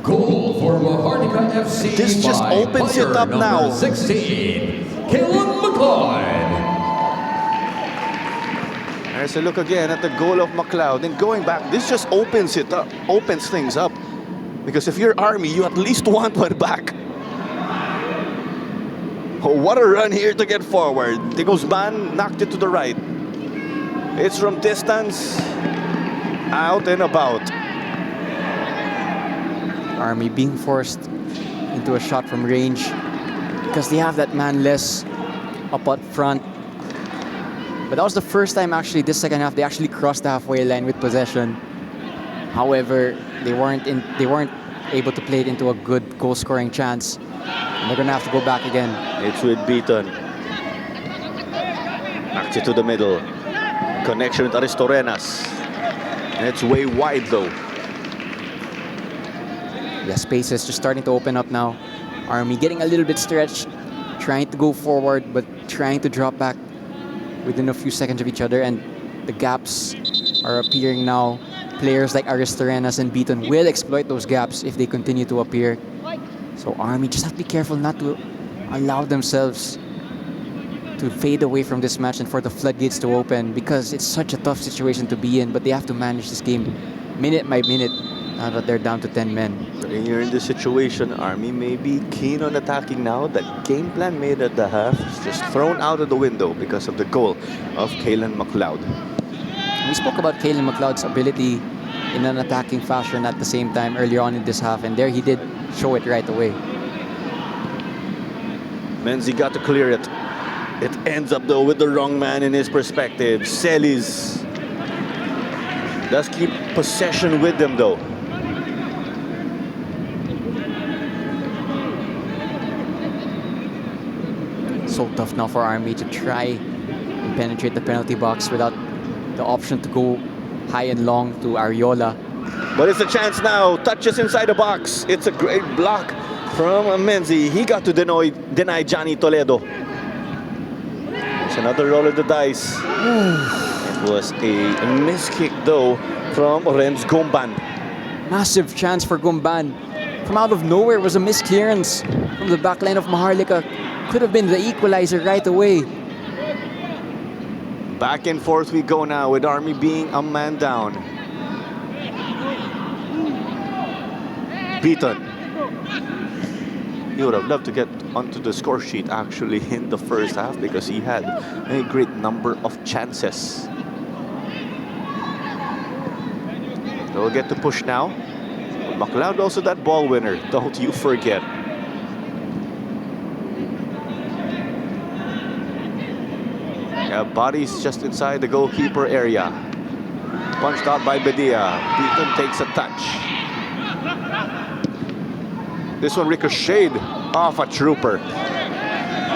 Goal for Maharlika FC. This just by opens it player up number now. 16, Kalen McLeod. There's a look again at the goal of McLeod. And going back, this just opens it up, opens things up. Because if you're Army, you at least want one back. Oh, what a run here to get forward. De Guzman knocked it to the right. It's from distance, out and about. Army being forced into a shot from range because they have that man less up at front. But that was the first time actually this second half they actually crossed the halfway line with possession. However, they weren't able to play it into a good goal-scoring chance. And they're gonna have to go back again. It's with Beaton. Knocks it to the middle. Connection with Aristorenas. And it's way wide though. Yeah, spaces just starting to open up now. Army getting a little bit stretched, trying to go forward, but trying to drop back within a few seconds of each other, and the gaps are appearing now. Players like Aristorenas and Beaton will exploit those gaps if they continue to appear. So Army just have to be careful not to allow themselves to fade away from this match and for the floodgates to open, because it's such a tough situation to be in, but they have to manage this game minute by minute now that they're down to 10 men. When you're in this situation, Army may be keen on attacking now. That game plan made at the half is just thrown out of the window because of the goal of Kalen McLeod. We spoke about Kalen McLeod's ability in an attacking fashion at the same time earlier on in this half, and there he did show it right away. Menzi got to clear it. It ends up though with the wrong man in his perspective. Celis does keep possession with them though. So tough now for Army to try and penetrate the penalty box without the option to go high and long to Ariola. But it's a chance now. Touches inside the box. It's a great block from Menzi. He got to deny Johnny Toledo. It's another roll of the dice. It was a miss kick though from Renz Gomban. Massive chance for Gumban. From out of nowhere was a misclearance from the back line of Maharlika. Could have been the equalizer right away. Back and forth we go now with Army being a man down. Beaton. He would have loved to get onto the score sheet actually in the first half because he had a great number of chances. They'll get to push now. McLeod also that ball winner, don't you forget. Yeah, bodies just inside the goalkeeper area. Punched out by Bedia. Beaton takes a touch. This one ricocheted off a trooper.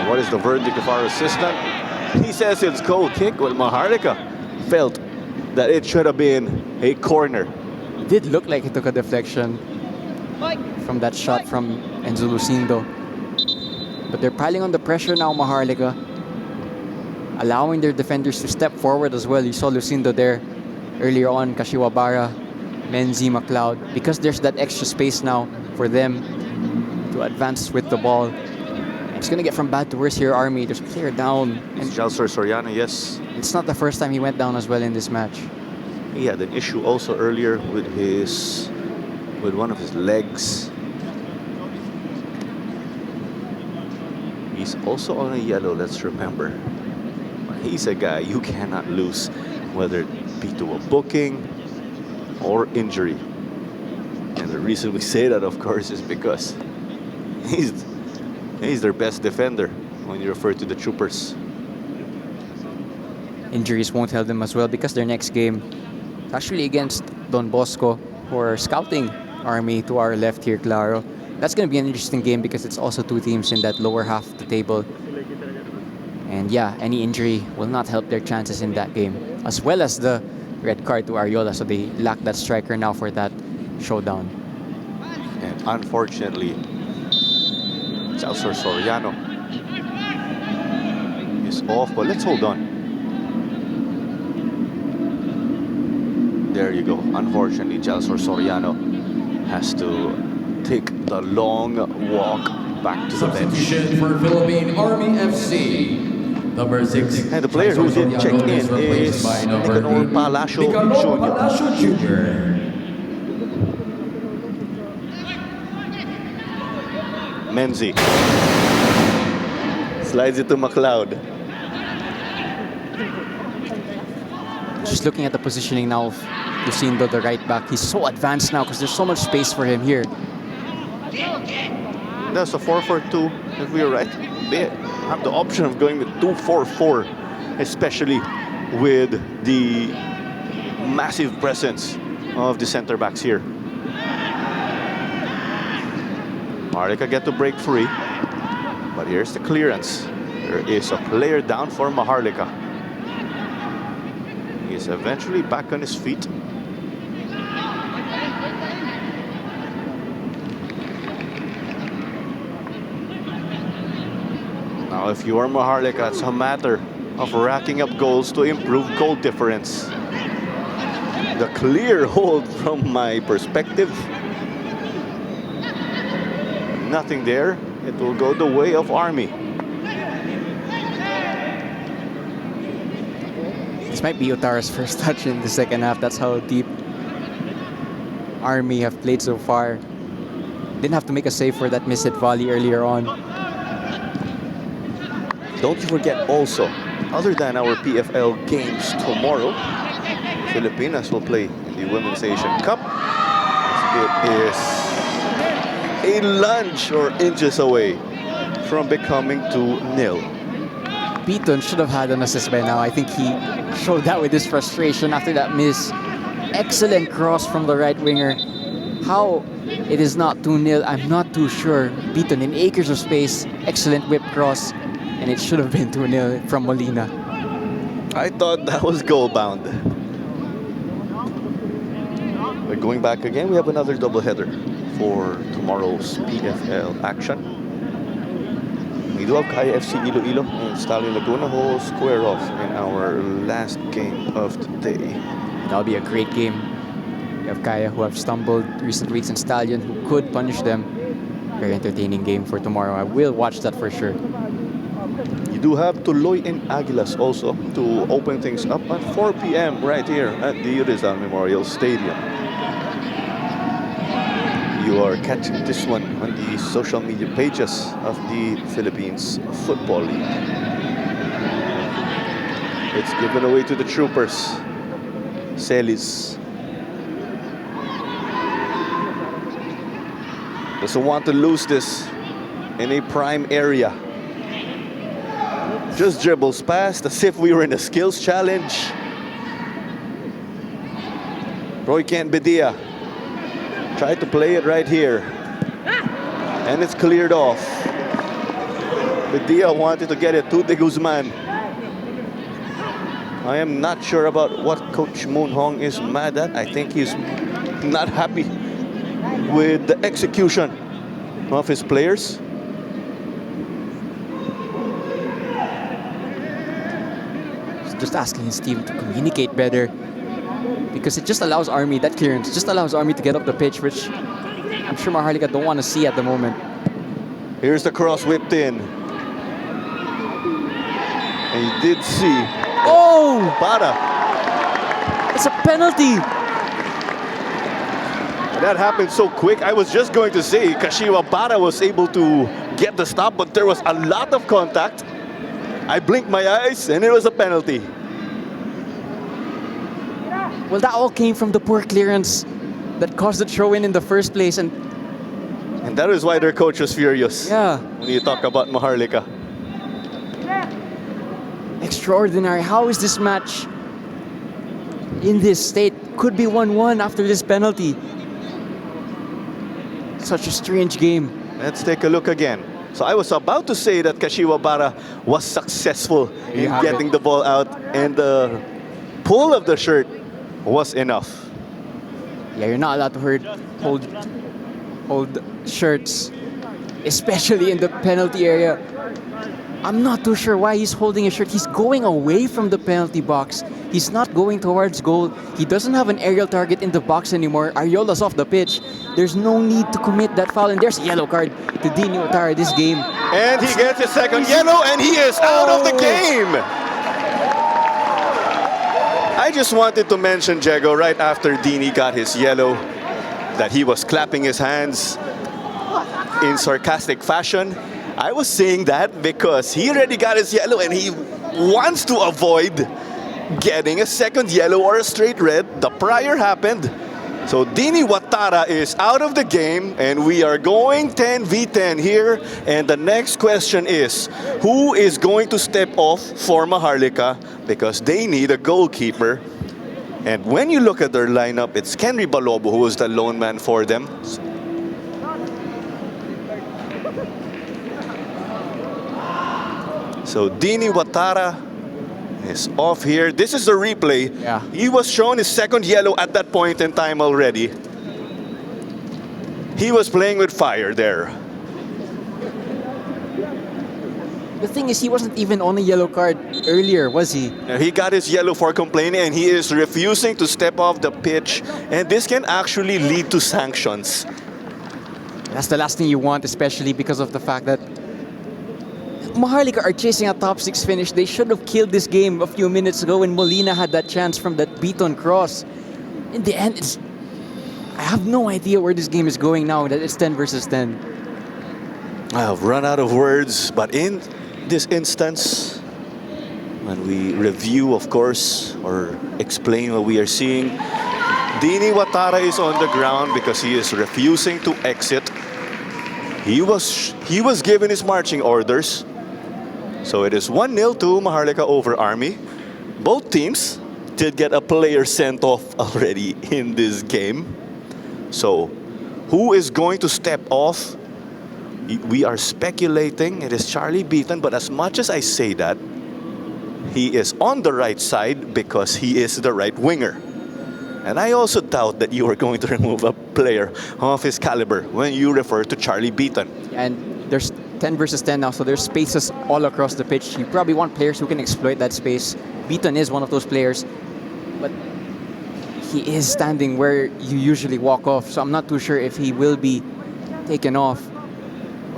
What is the verdict of our assistant? He says it's goal kick, but Maharlika felt that it should have been a corner. It did look like he took a deflection from that shot from Enzo Lucindo. But they're piling on the pressure now, Maharlika. Allowing their defenders to step forward as well. You saw Lucindo there earlier on, Kashiwabara, Menzi, McLeod. Because there's that extra space now for them to advance with the ball. And it's going to get from bad to worse here, Army. There's a player down. It's Jalsor Soriano, yes. It's not the first time he went down as well in this match. He had an issue also earlier with one of his legs. He's also on a yellow, let's remember. He's a guy you cannot lose, whether it be to a booking or injury. And the reason we say that, of course, is because he's their best defender when you refer to the Troopers. Injuries won't help them as well because their next game is actually against Don Bosco, who are scouting Army to our left here, Claro. That's going to be an interesting game because it's also two teams in that lower half of the table. And yeah, any injury will not help their chances in that game. As well as the red card to Ariola, so they lack that striker now for that showdown. And unfortunately, Jalsor Soriano is off, but let's hold on. There you go. Unfortunately, Jalsor Soriano has to take the long walk back to the bench. Substitution for Philippine Army FC. Number 6. And the player who did check in is Nicanor Palacio Jr. Menzi slides it to McLeod. Just looking at the positioning now of Lucindo, the right back. He's so advanced now because there's so much space for him here. That's a 4-4-2, if we are right. They have the option of going with 2-4-4, especially with the massive presence of the center backs here. Maharlika get to break free, but here's the clearance. There is a player down for Maharlika. He's eventually back on his feet. Now, if you are Maharlika, it's a matter of racking up goals to improve goal difference. The clear hold from my perspective. Nothing there. It will go the way of Army. This might be Utara's first touch in the second half. That's how deep Army have played so far. Didn't have to make a save for that missed volley earlier on. Don't you forget also, other than our PFL games tomorrow, Filipinas will play in the Women's Asian Cup. It is a lunge or inches away from becoming 2-0. Beaton should have had an assist by now. I think he showed that with his frustration after that miss. Excellent cross from the right winger. How it is not 2-0, I'm not too sure. Beaton in acres of space. Excellent whip cross. And it should have been 2-0 from Molina. I thought that was goal bound. We're going back again. We have another doubleheader for tomorrow's PFL action. We do have Kaya FC Iloilo and Stallion Laguna who will square off in our last game of the day. That'll be a great game. You have Kaya who have stumbled recent weeks and Stallion who could punish them. Very entertaining game for tomorrow. I will watch that for sure. You do have Tuloy and Aguilas also to open things up at 4 p.m. right here at the Rizal Memorial Stadium. You are catching this one on the social media pages of the Philippines Football League. It's given away to the Troopers. Celis doesn't want to lose this in a prime area. Just dribbles past as if we were in a skills challenge. Roy Kent Bedia tried to play it right here. And it's cleared off. Padilla wanted to get it to De Guzman. I am not sure about what Coach Moon Hong is mad at. I think he's not happy with the execution of his players. Just asking his team to communicate better, because it just allows Army, that clearance just allows Army to get up the pitch, which I'm sure Maharlika don't want to see at the moment. Here's the cross whipped in. And you did see Oh! Para. It's a penalty! That happened so quick. I was just going to say Kashiwa Para was able to get the stop, but there was a lot of contact. I blinked my eyes and it was a penalty. Well, that all came from the poor clearance that caused the throw-in in the first place, and that is why their coach was furious. yeah, When you talk about Maharlika. extraordinary. How is this match in this state? Could be 1-1 after this penalty. Such a strange game. Let's take a look again. So I was about to say that Kashiwa Bara was successful in have getting the ball out, and the pull of the shirt was enough. Yeah, you're not allowed to hold shirts, especially in the penalty area. I'm not too sure why he's holding a shirt. He's going away from the penalty box. He's not going towards goal. He doesn't have an aerial target in the box anymore. Ariola's off the pitch. There's no need to commit that foul. And there's a yellow card to Dini Otara this game. And he gets his second yellow, and he is out of the game. I just wanted to mention, Diego, right after Dini got his yellow, that he was clapping his hands in sarcastic fashion. I was saying that because he already got his yellow and he wants to avoid getting a second yellow or a straight red. The prior happened. So Dini Watara is out of the game, and we are going 10v10 here. And the next question is, who is going to step off for Maharlika? Because they need a goalkeeper. And when you look at their lineup, it's Kenry Balobo who is the lone man for them. So Dini Watara is off here. This is the replay. Yeah. He was shown his second yellow at that point in time already. He was playing with fire there. The thing is, he wasn't even on a yellow card earlier, was he? He got his yellow for complaining, and he is refusing to step off the pitch. And this can actually lead to sanctions. That's the last thing you want, especially because of the fact that Maharlika are chasing a top 6 finish. They should have killed this game a few minutes ago when Molina had that chance from that beat-on cross. In the end, I have no idea where this game is going now, that it's 10 versus 10. I've run out of words, but in this instance, when we review, of course, or explain what we are seeing, Dini Watara is on the ground because he is refusing to exit. He was given his marching orders. So it is 1-0 to Maharlika over Army. Both teams did get a player sent off already in this game. So who is going to step off? We are speculating it is Charlie Beaton, but as much as I say that, he is on the right side because he is the right winger. And I also doubt that you are going to remove a player of his caliber when you refer to Charlie Beaton. And there's 10 versus 10 now, so there's spaces all across the pitch. You probably want players who can exploit that space. Beaton is one of those players, but he is standing where you usually walk off, so I'm not too sure if he will be taken off.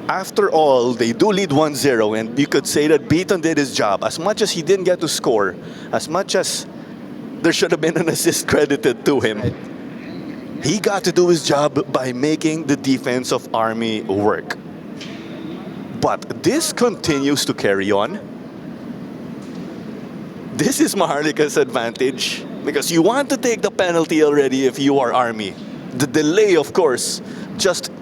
After all, they do lead 1-0, and you could say that Beaton did his job. As much as he didn't get to score, as much as there should have been an assist credited to him, he got to do his job by making the defense of Army work. But this continues to carry on. This is Maharlika's advantage because you want to take the penalty already if you are Army. The delay, of course, just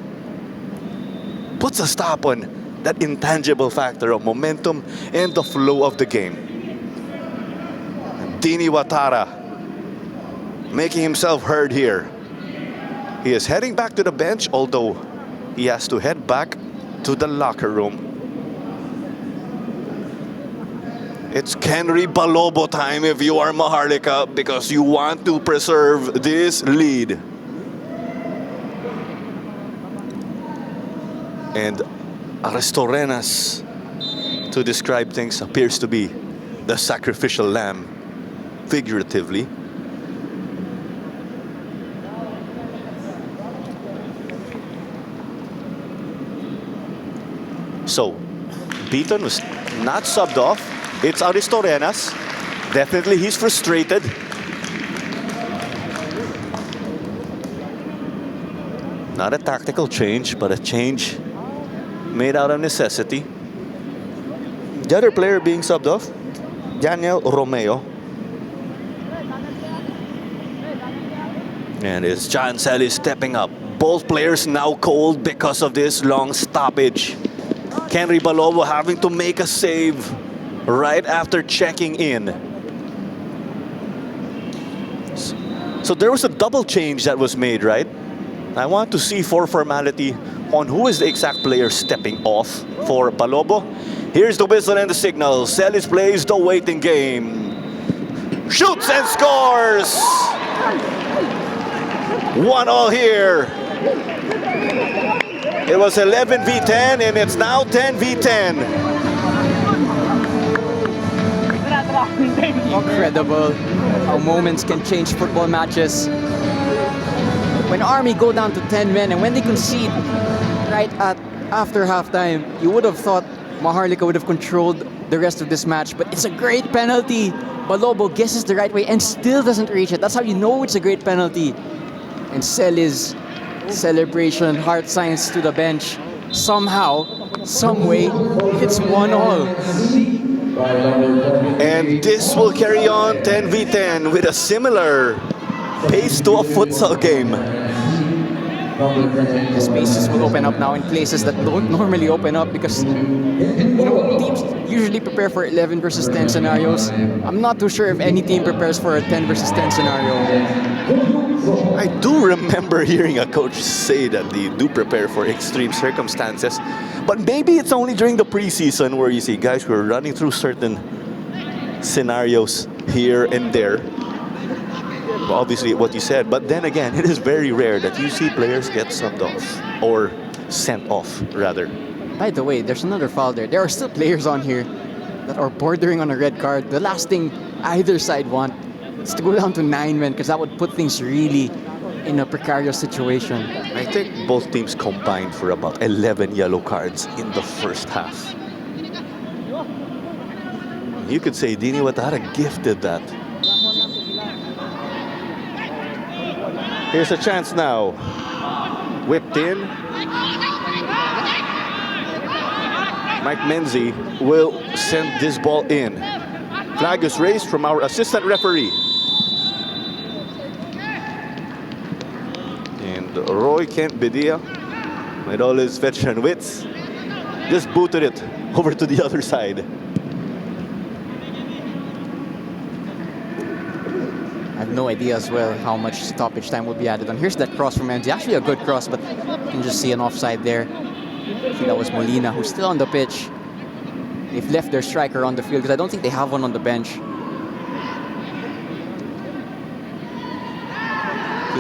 puts a stop on that intangible factor of momentum and the flow of the game. And Dini Watara making himself heard here. He is heading back to the bench, although he has to head back to the locker room. It's Kenry Balobo time if you are Maharlika, because you want to preserve this lead. And Aristorenas, to describe things, appears to be the sacrificial lamb, figuratively. So, Beaton was not subbed off. It's Aristorenas. Definitely he's frustrated. Not a tactical change, but a change made out of necessity. The other player being subbed off, Daniel Romeo. And it's John Sally stepping up. Both players now cold because of this long stoppage. Kenry Balobo having to make a save right after checking in. So there was a double change that was made, right? I want to see for formality on who is the exact player stepping off for Balobo. Here's the whistle and the signal. Celis plays the waiting game. Shoots and scores! 1-1 here. It was 11 v 10 and it's now 10 v 10. Incredible how moments can change football matches. When Army go down to 10 men and when they concede right after halftime, you would have thought Maharlika would have controlled the rest of this match, but it's a great penalty. Balobo guesses the right way and still doesn't reach it. That's how you know it's a great penalty. And Celis celebration, heart signs to the bench. Somehow, some way, it's 1-1. And this will carry on 10 v 10 with a similar pace to a futsal game. The spaces will open up now in places that don't normally open up because teams usually prepare for 11 versus 10 scenarios. I'm not too sure if any team prepares for a 10 versus 10 scenario. I do remember hearing a coach say that they do prepare for extreme circumstances, but maybe it's only during the preseason where you see guys who are running through certain scenarios here and there. Well, obviously what you said, but then again, it is very rare that you see players get subbed off or sent off rather. By the way, there's another foul there. There are still players on here that are bordering on a red card. The last thing either side want is to go down to 9 men because that would put things really in a precarious situation. I think both teams combined for about 11 yellow cards in the first half. You could say Dini Watara gifted that. Here's a chance now. Whipped in. Mike Menzi will send this ball in. Flag is raised from our assistant referee. And Roy Kent Bedia, with all his veteran wits, just booted it over to the other side. I have no idea as well how much stoppage time will be added on. Here's that cross from Menzi. Actually a good cross, but you can just see an offside there. I think that was Molina, who's still on the pitch. They've left their striker on the field because I don't think they have one on the bench.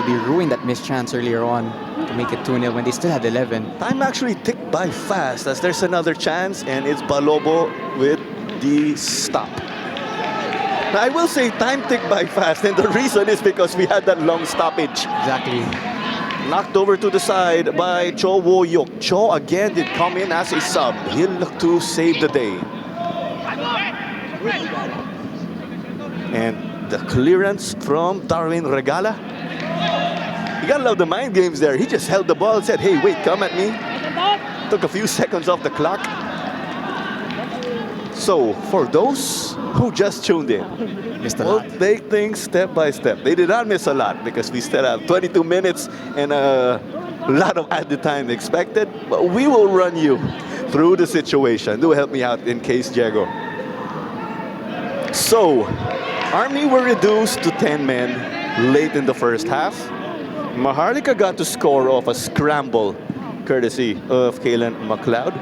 He ruined that missed chance earlier on to make it 2-0 when they still had 11. Time actually ticked by fast as there's another chance, and it's Balobo with the stop. Now, I will say time ticked by fast, and the reason is because we had that long stoppage. Exactly. Knocked over to the side by Cho Wo Yuk. Cho again did come in as a sub. He'll look to save the day. And the clearance from Darwin Regala. You gotta love the mind games there. He just held the ball and said, hey, wait, come at me. Took a few seconds off the clock. So, for those who just tuned in, we'll take things step by step. They did not miss a lot because we still have 22 minutes and a lot of added time expected. But we will run you through the situation. Do help me out in case, Diego. So, Army were reduced to 10 men late in the first half. Maharlika got to score off a scramble courtesy of Kalen McLeod.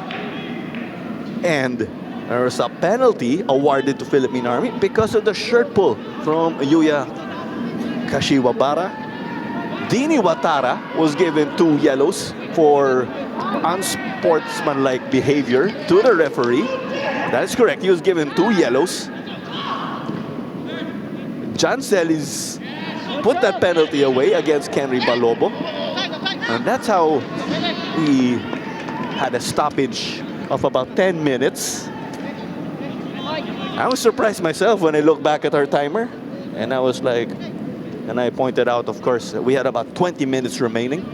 And there was a penalty awarded to Philippine Army because of the shirt pull from Yuya Kashiwabara. Dini Watara was given 2 yellows for unsportsmanlike behavior to the referee. That is correct. He was given 2 yellows. John Celis put that penalty away against Kenry Balobo. And that's how we had a stoppage of about 10 minutes. I was surprised myself when I looked back at our timer. And I was like, and I pointed out, of course, we had about 20 minutes remaining.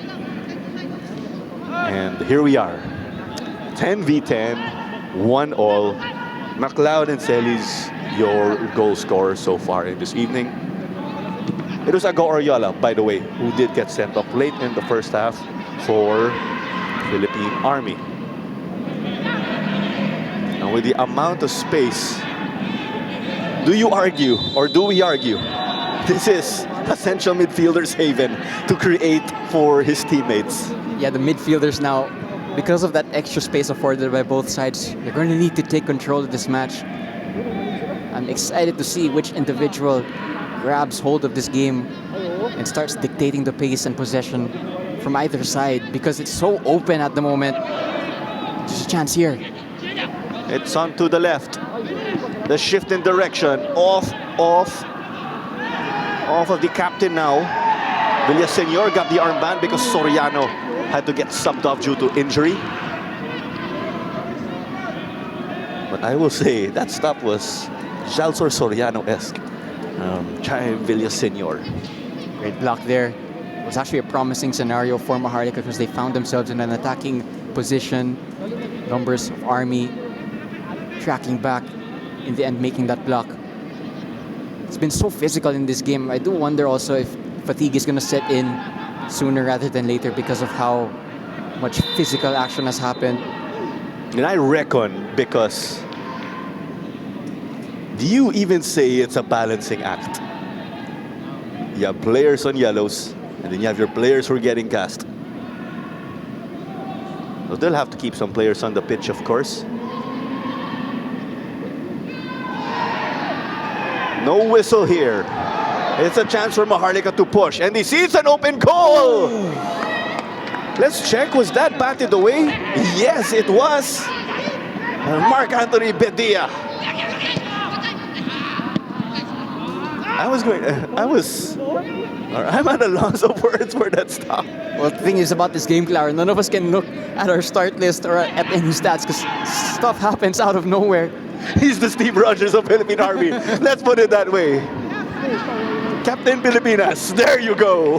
And here we are. 10v10, 1-all. McLeod and Celis, your goal scorer so far in this evening. It was Ago Oriola, by the way, who did get sent off late in the first half for Philippine Army. And with the amount of space, do you argue, or do we argue, this is a central midfielder's haven to create for his teammates? Yeah, the midfielders now, because of that extra space afforded by both sides, they're going to need to take control of this match. I'm excited to see which individual grabs hold of this game and starts dictating the pace and possession from either side, because it's so open at the moment. There's a chance here. It's on to the left. The shift in direction. Off of the captain now. Villaseñor got the armband because Soriano had to get subbed off due to injury. But I will say that stop was Jalsor Soriano-esque. Chai Villaseñor. Great block there. It was actually a promising scenario for Maharlika because they found themselves in an attacking position. Numbers of Army tracking back, in the end making that block. It's been so physical in this game. I do wonder also if fatigue is going to set in sooner rather than later because of how much physical action has happened. And I reckon because, do you even say it's a balancing act? You have players on yellows, and then you have your players who are getting cast. So they'll have to keep some players on the pitch, of course. No whistle here. It's a chance for Maharlika to push, and he sees an open goal. Let's check, was that batted away? Yes, it was. Mark Anthony Bedia. I'm at a loss of words for that stop. Well, the thing is about this game, Clara, none of us can look at our start list or at any stats because stuff happens out of nowhere. He's the Steve Rogers of Philippine Army. Let's put it that way. Captain Pilipinas, there you go.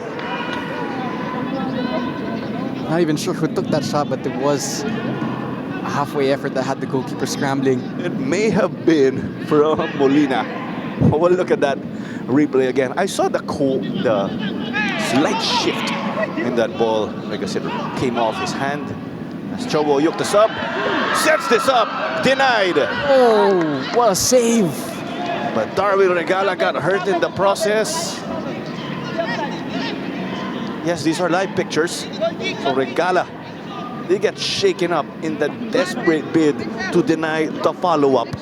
Not even sure who took that shot, but it was a halfway effort that had the goalkeeper scrambling. It may have been from Molina. We'll look at that replay again. I saw the slight shift in that ball. Like I said, it came off his hand. As Chobo Yuk the sub sets this up, denied. Oh, what a save! But Darwin Regala got hurt in the process. Yes, these are live pictures. So Regala, they get shaken up in the desperate bid to deny the follow-up.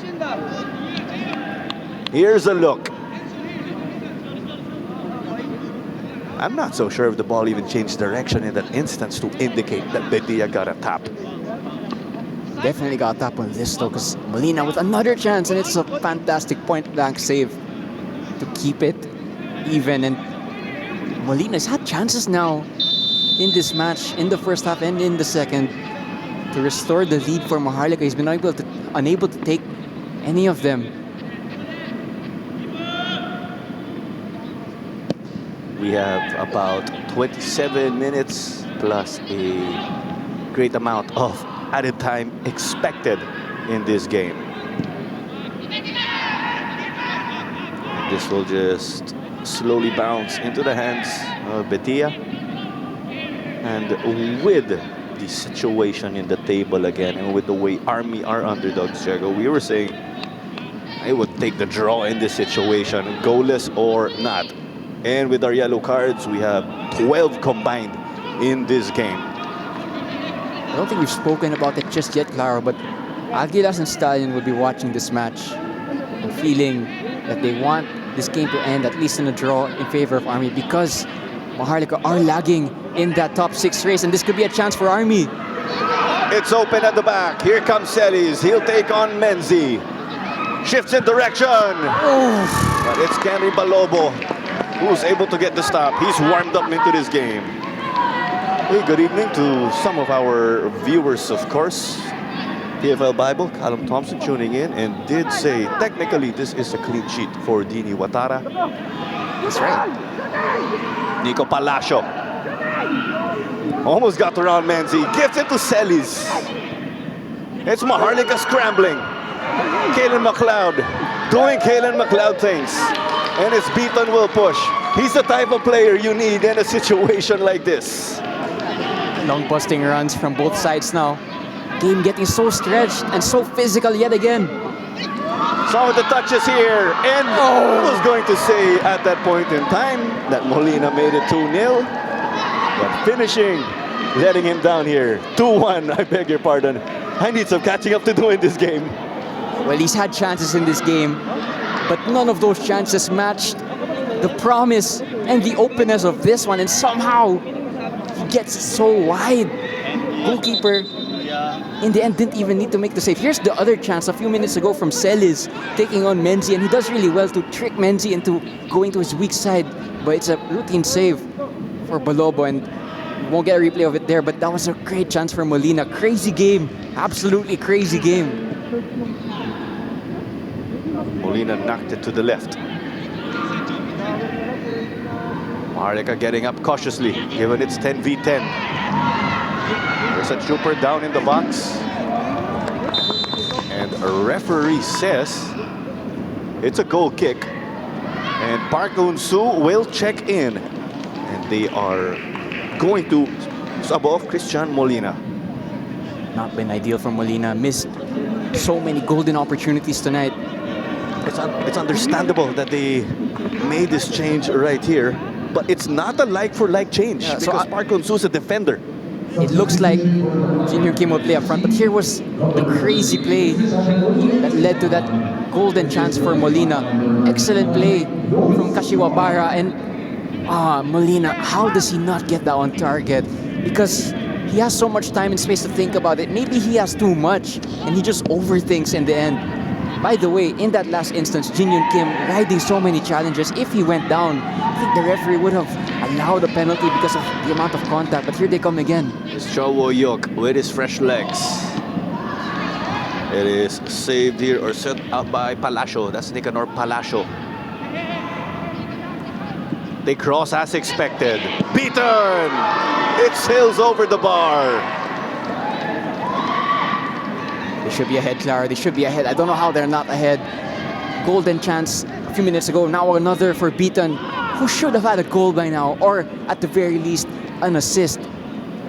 Here's a look. I'm not so sure if the ball even changed direction in that instance to indicate that Bedia got a tap. Definitely got a tap on this though, because Molina with another chance, and it's a fantastic point-blank save to keep it even. And Molina's had chances now in this match, in the first half and in the second, to restore the lead for Maharlika. He's been unable to take any of them. We have about 27 minutes plus a great amount of added time expected in this game. This will just slowly bounce into the hands of Betia. And with the situation in the table again, and with the way Army are underdogs, Diego, we were saying I would take the draw in this situation, goalless or not. And with our yellow cards, we have 12 combined in this game. I don't think we've spoken about it just yet, Claro, but Aguilas and Stallion will be watching this match and feeling that they want this game to end at least in a draw in favor of Army because Maharlika are lagging in that top 6 race, and this could be a chance for Army. It's open at the back. Here comes Celis. He'll take on Menzi. Shifts in direction. But it's Kenry Balobo who's able to get the stop. He's warmed up into this game. Hey, good evening to some of our viewers, of course. PFL Bible, Callum Thompson tuning in and did say technically this is a clean sheet for Dini Watara. That's right. Nico Palacio almost got around Menzi, gives it to Celis. It's Maharlika scrambling. Kalen McLeod doing Kalen McLeod things. And it's Beaton will push. He's the type of player you need in a situation like this. Long busting runs from both sides now. Game getting so stretched and so physical yet again. Some of the touches here, and I was going to say at that point in time that Molina made it 2-0, but finishing, letting him down here. 2-1, I beg your pardon. I need some catching up to do in this game. Well, he's had chances in this game, but none of those chances matched the promise and the openness of this one, and somehow he gets so wide. Goalkeeper in the end didn't even need to make the save. Here's the other chance a few minutes ago from Celis taking on Menzi, and he does really well to trick Menzi into going to his weak side, but it's a routine save for Balobo, and we won't get a replay of it there, but that was a great chance for Molina. Crazy game, absolutely crazy game. Molina knocked it to the left. Maharlika getting up cautiously, given it's 10v10. There's a trooper down in the box. And a referee says it's a goal kick. And Park Eun-soo will check in. And they are going to sub off Christian Molina. Not been ideal for Molina. Missed so many golden opportunities tonight. It's understandable that they made this change right here. But it's not a like-for-like change, Yeah, because Park Eun-soo is a defender. It looks like Junior Kim will play up front, but here was the crazy play that led to that golden chance for Molina. Excellent play from Kashiwabara, and Molina, how does he not get that on target? Because he has so much time and space to think about it. Maybe he has too much, and he just overthinks in the end. By the way, in that last instance, Jin Yun Kim riding so many challenges. If he went down, I think the referee would have allowed a penalty because of the amount of contact. But here they come again. It's Cho Wo-yok with his fresh legs. It is saved here or set up by Palacio. That's Nicanor Palacio. They cross as expected. Beaten! It sails over the bar. They should be ahead, Clara. They should be ahead. I don't know how they're not ahead. Golden chance a few minutes ago. Now another for Beaton, who should have had a goal by now, or at the very least, an assist.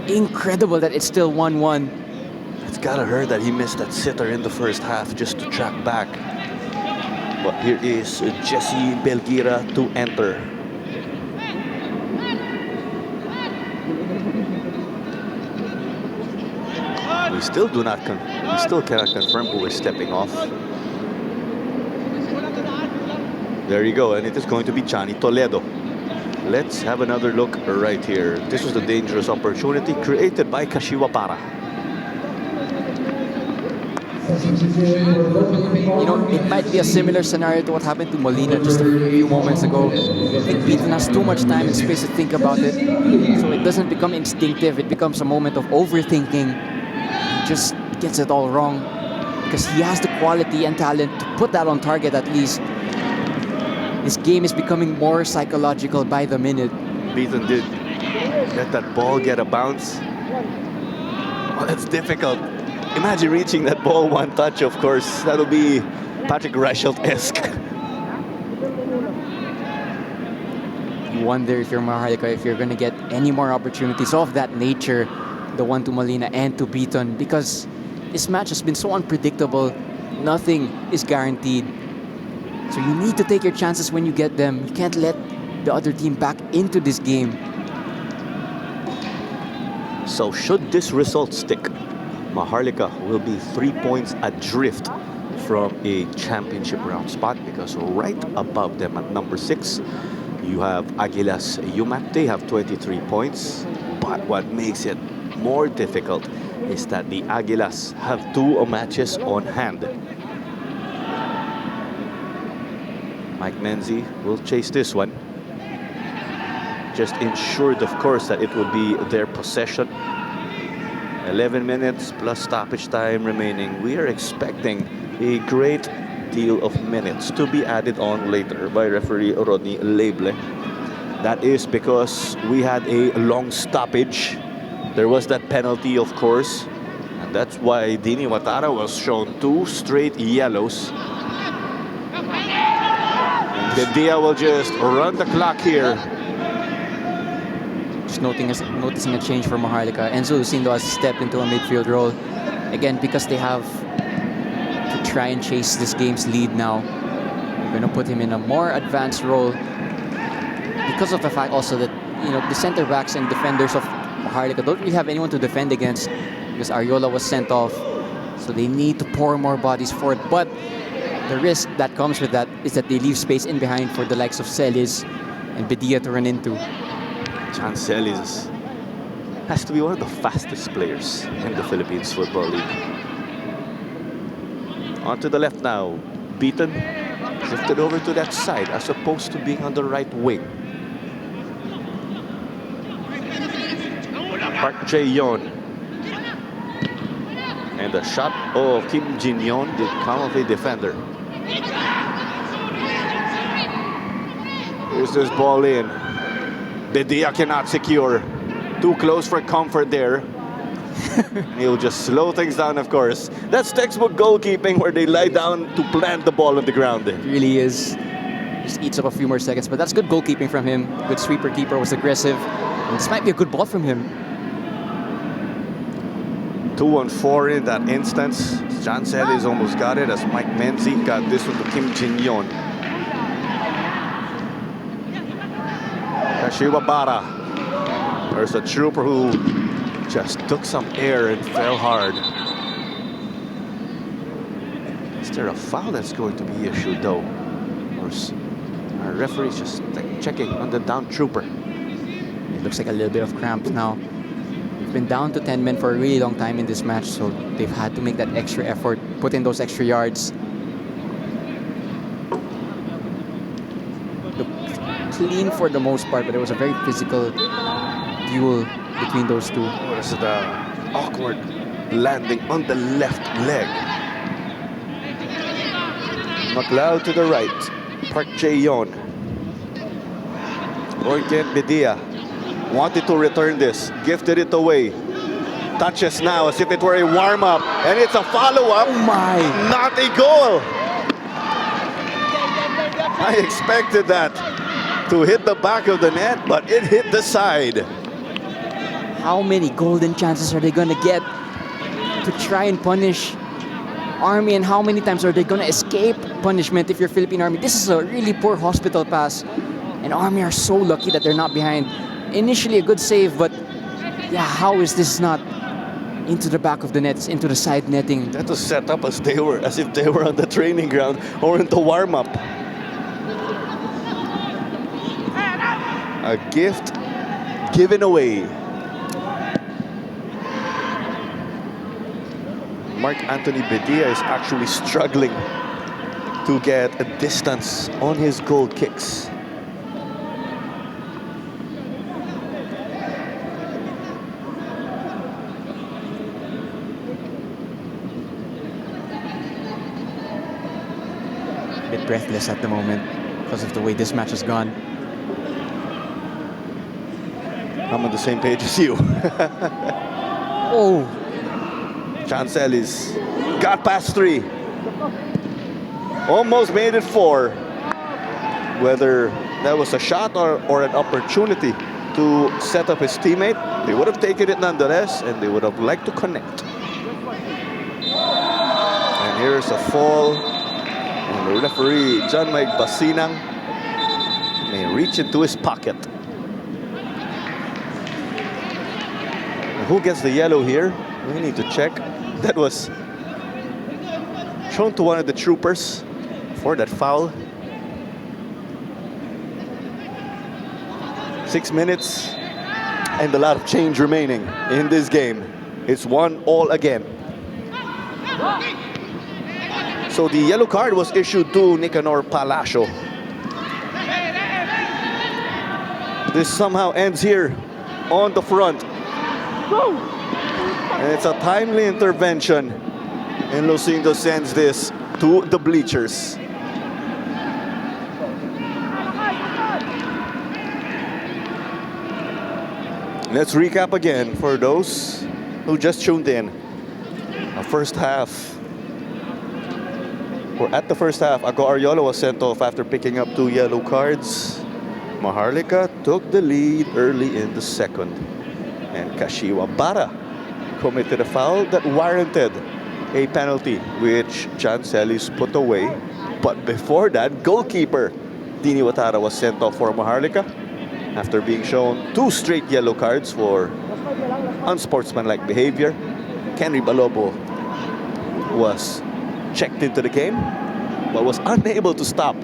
Incredible that it's still 1-1. It's gotta hurt that he missed that sitter in the first half just to track back. But here is Jesse Belgira to enter. We still cannot confirm who is stepping off. There you go, and it is going to be Chani Toledo. Let's have another look right here. This was a dangerous opportunity created by Kashiwabara. You know, it might be a similar scenario to what happened to Molina just a few moments ago. I think Beaton has too much time and space to think about it, so it doesn't become instinctive. It becomes a moment of overthinking. He just gets it all wrong because he has the quality and talent to put that on target at least. This game is becoming more psychological by the minute. Beaton did let that ball get a bounce. Oh, that's difficult. Imagine reaching that ball one touch, of course. That'll be Patrick Reichelt-esque. You wonder if you're Maharlika, if you're going to get any more opportunities of that nature, the one to Molina and to Beaton, because this match has been so unpredictable. Nothing is guaranteed. So you need to take your chances when you get them. You can't let the other team back into this game. So should this result stick, Maharlika will be 3 points adrift from a championship round spot, because right above them at number 6, you have Aguilas Yumat. They have 23 points. But what makes it more difficult is that the Aguilas have 2 matches on hand. Mike Menzi will chase this one. Just ensured, of course, that it will be their possession. 11 minutes plus stoppage time remaining. We are expecting a great deal of minutes to be added on later by referee Rodney Leble. That is because we had a long stoppage. There was that penalty, of course, and that's why Dini Watara was shown 2 straight yellows. The Dia will just run the clock here. Just noticing a change for Maharlika. Enzo Lucindo has stepped into a midfield role. Again, because they have to try and chase this game's lead now. We're going to put him in a more advanced role. Because of the fact also that, you know, the center backs and defenders of Maharlika don't really have anyone to defend against, because Ariola was sent off. So they need to pour more bodies forward. But the risk that comes with that is that they leave space in behind for the likes of Celis and Bedia to run into. John Celis has to be one of the fastest players in the Philippines Football League. On to the left now. Beaton drifted over to that side as opposed to being on the right wing. Park Jae-yeon. And the shot of Kim Jin-yeon did come off a defender. Here's this ball in. Bedia cannot secure. Too close for comfort there. He'll just slow things down, of course. That's textbook goalkeeping, where they lie down to plant the ball on the ground. It really is. Just eats up a few more seconds, but that's good goalkeeping from him. Good sweeper, keeper was aggressive. And this might be a good ball from him. 2-on-4 in that instance. John Celis almost got it as Mike Menzi got this one to Kim Jin-yeon. Kashiwa Bara. There's a trooper who just took some air and fell hard. Is there a foul that's going to be issued though? Or our referee's just checking on the down trooper. It looks like a little bit of cramps now. They've been down to 10 men for a really long time in this match, so they've had to make that extra effort, put in those extra yards. Looked clean for the most part, but it was a very physical duel between those two. What is the awkward landing on the left leg? McLeod to the right. Park Jae-yeon. Orken Bedia wanted to return this, gifted it away. Touches now as if it were a warm-up, and it's a follow-up. Oh my! Not a goal! I expected that to hit the back of the net, but it hit the side. How many golden chances are they gonna get to try and punish Army, and how many times are they gonna escape punishment if you're Philippine Army? This is a really poor hospital pass, and Army are so lucky that they're not behind. Initially a good save, but yeah, how is this not into the back of the nets, into the side netting? That was set up as if they were on the training ground or in the warm-up. A gift given away. Mark Anthony Bedia is actually struggling to get a distance on his goal kicks. Bit breathless at the moment because of the way this match has gone. I'm on the same page as you. Oh! John Celis got past 3. Almost made it 4. Whether that was a shot or an opportunity to set up his teammate, they would have taken it nonetheless, and they would have liked to connect. And here's a fall. And the referee, John Mike Basinang, may reach into his pocket. who gets the yellow here? We need to check. That was shown to one of the troopers for that foul. 6 minutes and a lot of change remaining in this game. It's 1-1 again. So the yellow card was issued to Nicanor Palacio. This somehow ends here on the front. And it's a timely intervention. And Lucindo sends this to the bleachers. Let's recap again for those who just tuned in. The first half, or at the first half, Ako Ariola was sent off after picking up 2 yellow cards. Maharlika took the lead early in the second. And Kashiwa Bara committed a foul that warranted a penalty, which John Celis put away. But before that, goalkeeper Dini Watara was sent off for Maharlika after being shown 2 straight yellow cards for unsportsmanlike behavior. Kenry Balobo was checked into the game, but was unable to stop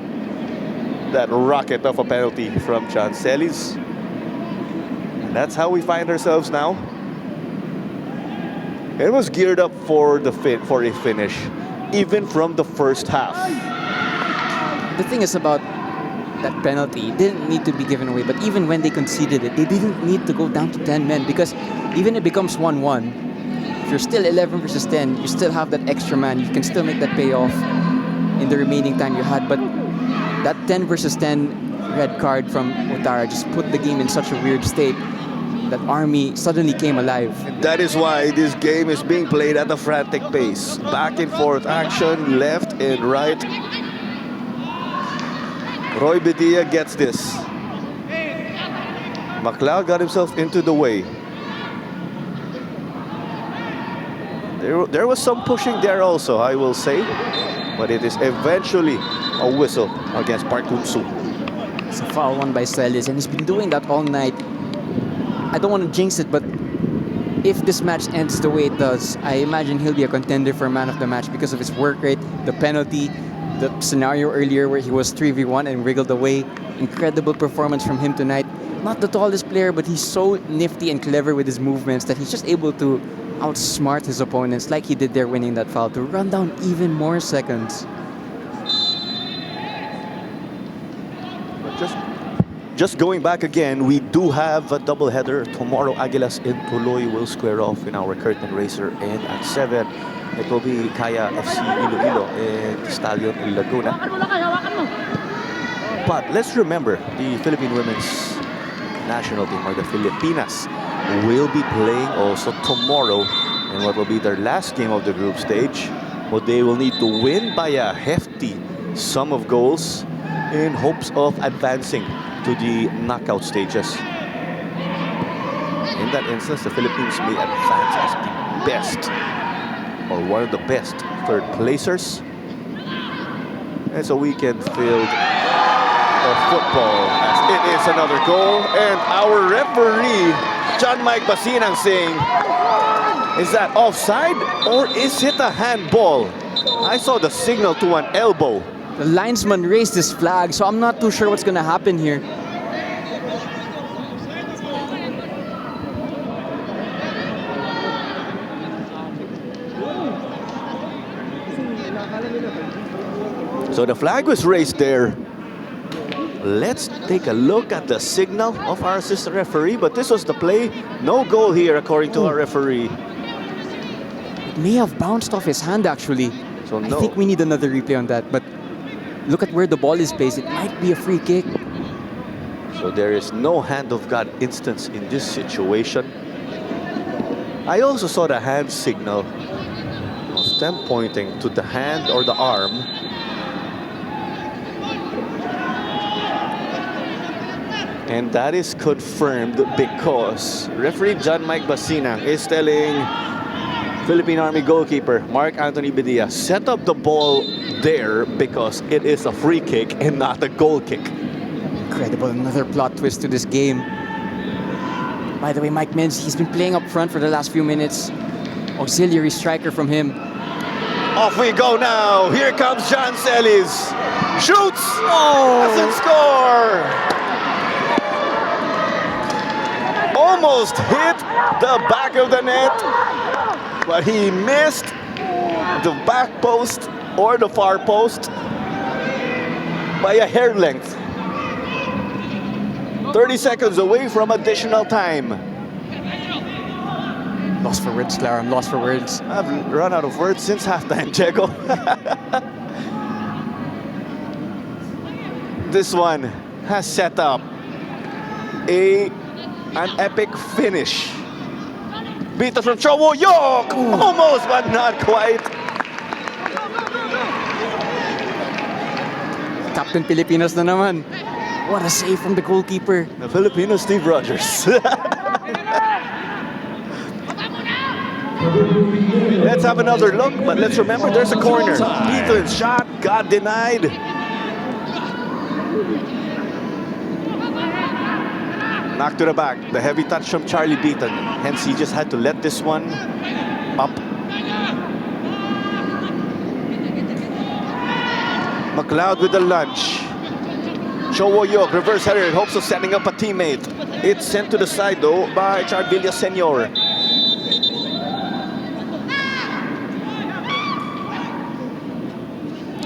that rocket of a penalty from John Celis. And that's how we find ourselves now. It was geared up for a finish, even from the first half. The thing is about that penalty, it didn't need to be given away, but even when they conceded it, they didn't need to go down to 10 men, because even if it becomes 1-1, if you're still 11 versus 10, you still have that extra man. You can still make that payoff in the remaining time you had. But that 10 versus 10 red card from Utara just put the game in such a weird state that Army suddenly came alive. That is why this game is being played at a frantic pace. Back and forth action, left and right. Roy Bedia gets this. McLeod got himself into the way. There was some pushing there also, I will say. But it is eventually a whistle against Park Hoon-soo. It's a foul won by Celis, and he's been doing that all night. I don't want to jinx it, but if this match ends the way it does, I imagine he'll be a contender for man of the match because of his work rate, the penalty, the scenario earlier where he was 3v1 and wriggled away. Incredible performance from him tonight. Not the tallest player, but he's so nifty and clever with his movements that he's just able to outsmart his opponents like he did there winning that foul to run down even more seconds. Just going back again, we do have a doubleheader tomorrow. Aguilas in Tuloy will square off in our curtain raiser, and at 7 it will be Kaya FC Iloilo and Stallion in Laguna. But let's remember, the Philippine women's national team, or the Filipinas, will be playing also tomorrow in what will be their last game of the group stage. But they will need to win by a hefty sum of goals in hopes of advancing to the knockout stages. In that instance, the Philippines may advance as the best, or one of the best, third placers. It's a weekend filled of football, as it is another goal, and our referee John Mike Basinang saying, is that offside or is it a handball? I saw the signal to an elbow. The linesman raised his flag, so I'm not too sure what's gonna happen here. So the flag was raised there. Let's take a look at the signal of our assistant referee, but this was the play. No goal here according to our referee. It may have bounced off his hand actually. So I no. think we need another replay on that, but look at where the ball is placed. It might be a free kick. So there is no hand of God instance in this situation. I also saw the hand signal of them pointing to the hand or the arm. And that is confirmed because referee John Mike Basinang is telling Philippine Army goalkeeper Mark Anthony Bedia, set up the ball there because it is a free kick and not a goal kick. Incredible, another plot twist to this game. By the way, Mike Menz, he's been playing up front for the last few minutes. Auxiliary striker from him. Off we go now. Here comes John Celis. Shoots. Doesn't score. Almost hit the back of the net, but he missed the back post or the far post by a hair length. 30 seconds away from additional time. Lost for words, Clara. I'm lost for words. I've run out of words since halftime, Checo. This one has set up an epic finish. Beaten from Chowo Yok! Almost, but not quite. Captain Pilipinas na naman. What a save from the goalkeeper. The Filipino Steve Rogers. Let's have another look, but let's remember there's a corner. Beaton's shot got denied. Knocked to the back. The heavy touch from Charlie Beaton. Hence, he just had to let this one up. McLeod with the lunge. Chowo Yok, reverse header in hopes of setting up a teammate. It's sent to the side though by Charvilla Senor.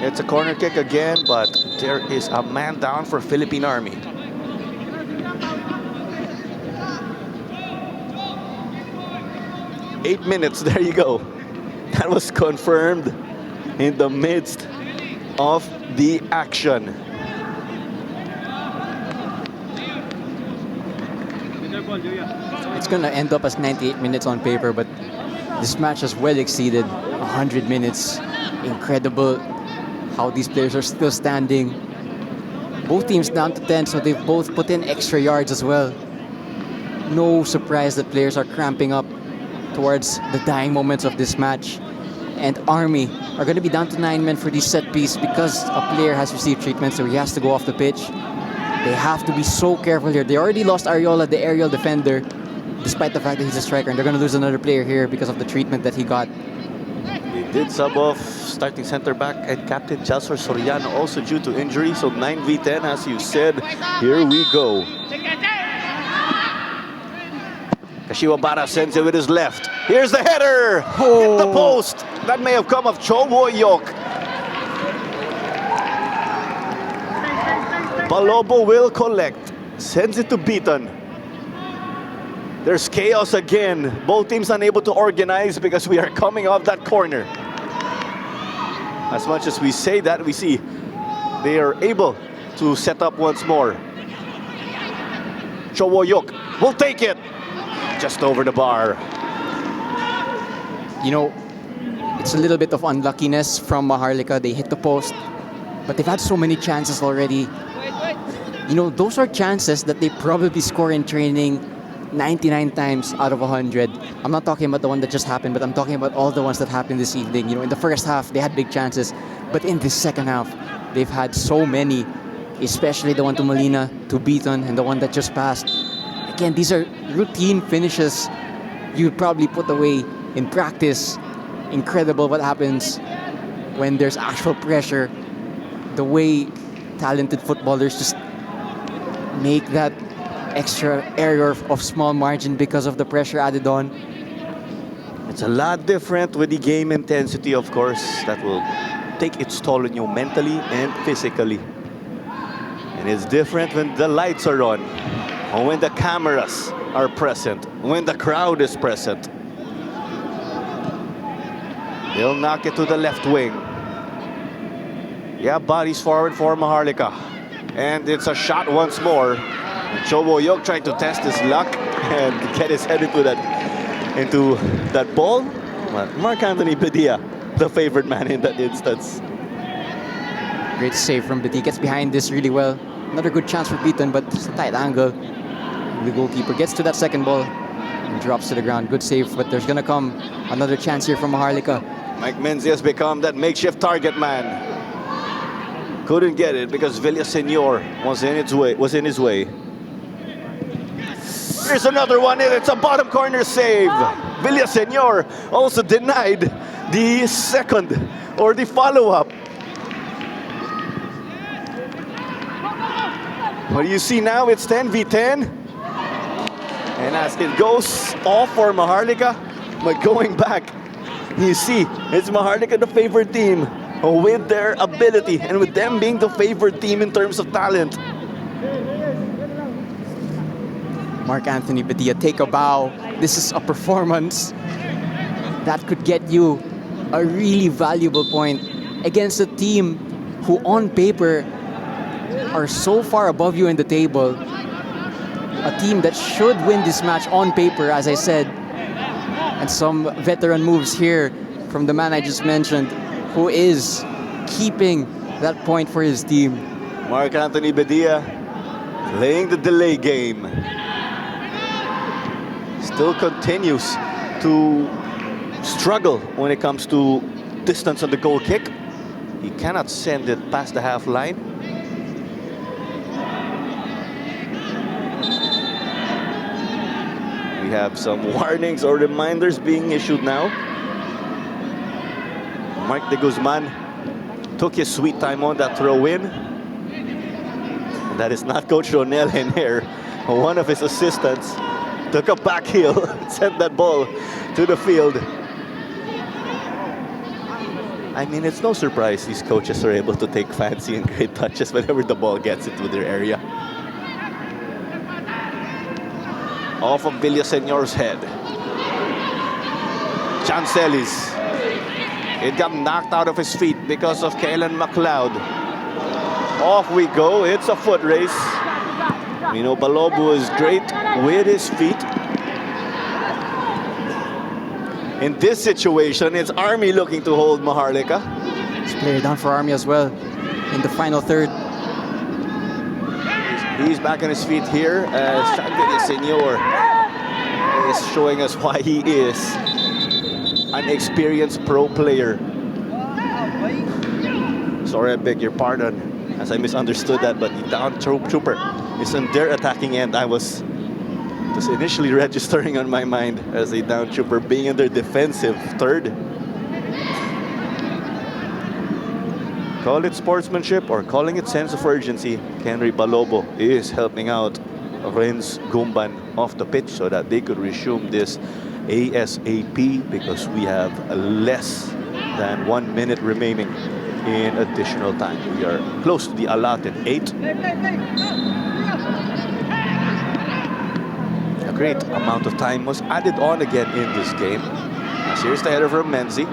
It's a corner kick again, but there is a man down for Philippine Army. Eight minutes, there you go. That was confirmed in the midst of the action. It's gonna end up as 98 minutes on paper, but this match has well exceeded 100 minutes. Incredible how these players are still standing. Both teams down to 10, so they've both put in extra yards as well. No surprise that players are cramping up towards the dying moments of this match. And Army are going to be down to 9 men for this set piece because a player has received treatment, so he has to go off the pitch. They have to be so careful here. They already lost Ariola, the aerial defender, despite the fact that he's a striker, and they're going to lose another player here because of the treatment that he got. They did sub off starting center back and captain Jalsor Soriano also due to injury. So 9v10, as you said. Here we go. Kashiwabara sends it with his left. Here's the header! Hit the post! That may have come of Chowo Yok. Palobo will collect. Sends it to Beaton. There's chaos again. Both teams unable to organize because we are coming off that corner. As much as we say that, we see they are able to set up once more. Chowo Yok will take it. Just over the bar. You know, it's a little bit of unluckiness from Maharlika. They hit the post, but they've had so many chances already. You know, those are chances that they probably score in training 99 times out of 100. I'm not talking about the one that just happened, but I'm talking about all the ones that happened this evening. You know, in the first half, they had big chances, but in the second half, they've had so many, especially the one to Molina, to Beaton, and the one that just passed. Again, these are routine finishes you'd probably put away in practice. Incredible what happens when there's actual pressure. The way talented footballers just make that extra error of small margin because of the pressure added on. It's a lot different with the game intensity, of course, that will take its toll on you mentally and physically. And it's different when the lights are on, or when the cameras are present, when the crowd is present. They'll knock it to the left wing. Yeah, bodies forward for Maharlika. And it's a shot once more. Chowo Yok tried to test his luck and get his head into that ball. But Mark Anthony Padilla, the favorite man in that instance. Great save from Petit. Gets behind this really well. Another good chance for Beaton, but it's a tight angle. The goalkeeper gets to that second ball and drops to the ground. Good save, but there's gonna come another chance here from Maharlika. Mike Menzi has become that makeshift target man. Couldn't get it because Villasenor was in his way. there's another one, and it's a bottom corner save. Villaseñor also denied the second or the follow-up. What do you see now? It's 10v10. And as it goes off for Maharlika, but going back, you see, it's Maharlika the favored team with their ability and with them being the favored team in terms of talent. Mark Anthony Badia, take a bow. This is a performance that could get you a really valuable point against a team who on paper are so far above you in the table. A team that should win this match on paper, as I said. And some veteran moves here from the man I just mentioned, who is keeping that point for his team. Mark Anthony Badia playing the delay game. Still continues to struggle when it comes to distance on the goal kick. He cannot send it past the half line. We have some warnings or reminders being issued now. Mark de Guzman took his sweet time on that throw-in. And that is not Coach Ronel Henner, one of his assistants. Took a back heel, sent that ball to the field. I mean, it's no surprise these coaches are able to take fancy and great touches whenever the ball gets into their area. Off of Villaseñor's head. Chancelis. It got knocked out of his feet because of Kalen McLeod. Off we go. It's a foot race. You know, Balobo is great with his feet. In this situation, it's Army looking to hold Maharlika. It's player down for Army as well in the final third. He's back on his feet here as Villaseñor is showing us why he is an experienced pro player. Sorry, I beg your pardon as I misunderstood that, but the down trooper is on their attacking end. I was just initially registering on my mind as a down trooper being in their defensive third. Call it sportsmanship or calling it sense of urgency, Henry Balobo is helping out Renz Gumban off the pitch so that they could resume this ASAP because we have less than 1 minute remaining in additional time. We are close to the allotted 8. A great amount of time was added on again in this game. As here's the header from Menzi.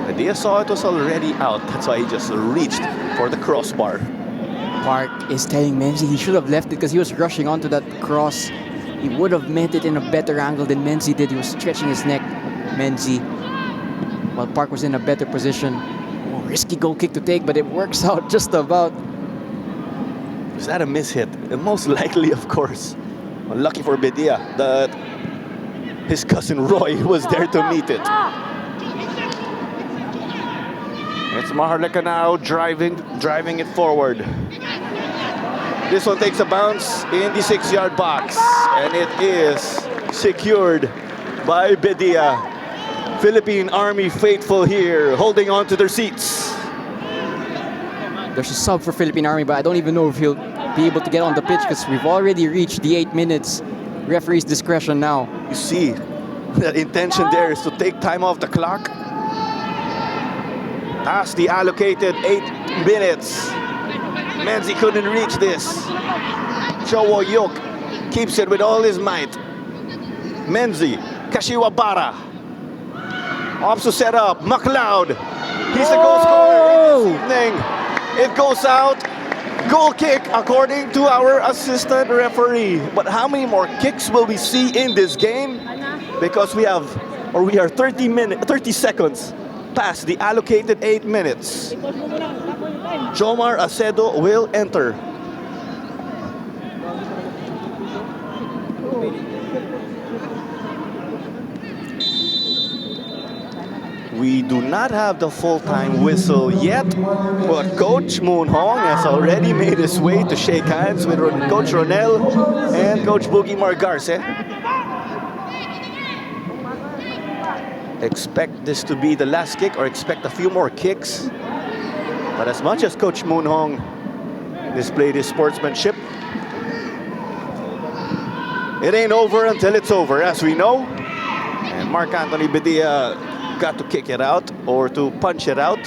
Badia saw it was already out. That's why he just reached for the crossbar. Park is telling Menzi he should have left it because he was rushing onto that cross. He would have met it in a better angle than Menzi did. He was stretching his neck, Menzi. While Park was in a better position. Oh, risky goal kick to take, but it works out just about. Was that a mishit? Most likely, of course. Well, lucky for Badia that his cousin Roy was there to meet it. It's Maharlika now driving it forward. This one takes a bounce in the 6-yard box, and it is secured by Badia. Philippine Army faithful here, holding on to their seats. There's a sub for Philippine Army, but I don't even know if he'll be able to get on the pitch because we've already reached the 8 minutes. Referee's discretion now. You see, the intention there is to take time off the clock. Past the allocated 8 minutes. Menzi couldn't reach this. Chowo Yok keeps it with all his might. Menzi, Kashiwabara. Ops to set up, McLeod. He's the goal scorer in this evening. It goes out. Goal kick according to our assistant referee. But how many more kicks will we see in this game? Because we are 30 seconds past the allocated 8 minutes. Jomar Acedo will enter. We do not have the full-time whistle yet, but Coach Moon Hong has already made his way to shake hands with Coach Ronel and Coach Boogie Margarce. Expect this to be the last kick, or expect a few more kicks. But as much as Coach Moon Hong displayed his sportsmanship, it ain't over until it's over, as we know. And Mark Anthony Bedia got to kick it out, or to punch it out.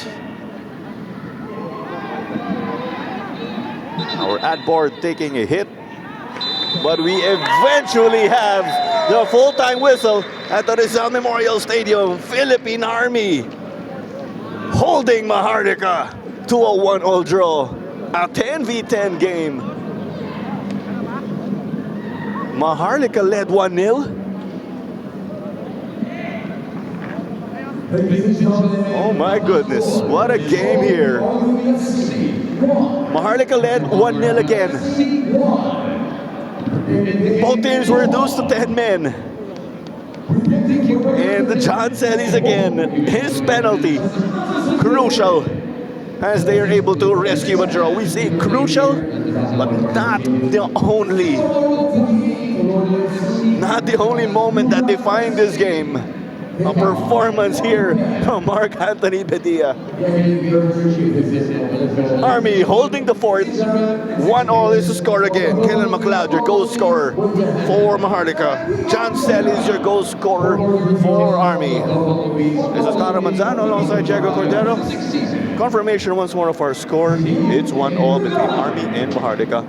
Our ad board taking a hit, but we eventually have the full-time whistle at the Rizal Memorial Stadium. Philippine Army holding Maharlika to a 1-all draw, a 10v10 game. Maharlika led 1-0. Oh my goodness, what a game here. Maharlika led 1-0 again. Both teams were reduced to 10 men. And the John Celis again, his penalty, crucial, as they are able to rescue a draw. We say crucial, but not the only moment that define this game. A performance here from Mark Anthony Bedia. Army holding the fort. 1-all is the score again. Kellen McLeod, your goal scorer for Maharlika. John Celis, your goal scorer for Army. This is Tara Manzano alongside Diego Cordero. Confirmation once more of our score. It's 1-all between Army and Maharlika.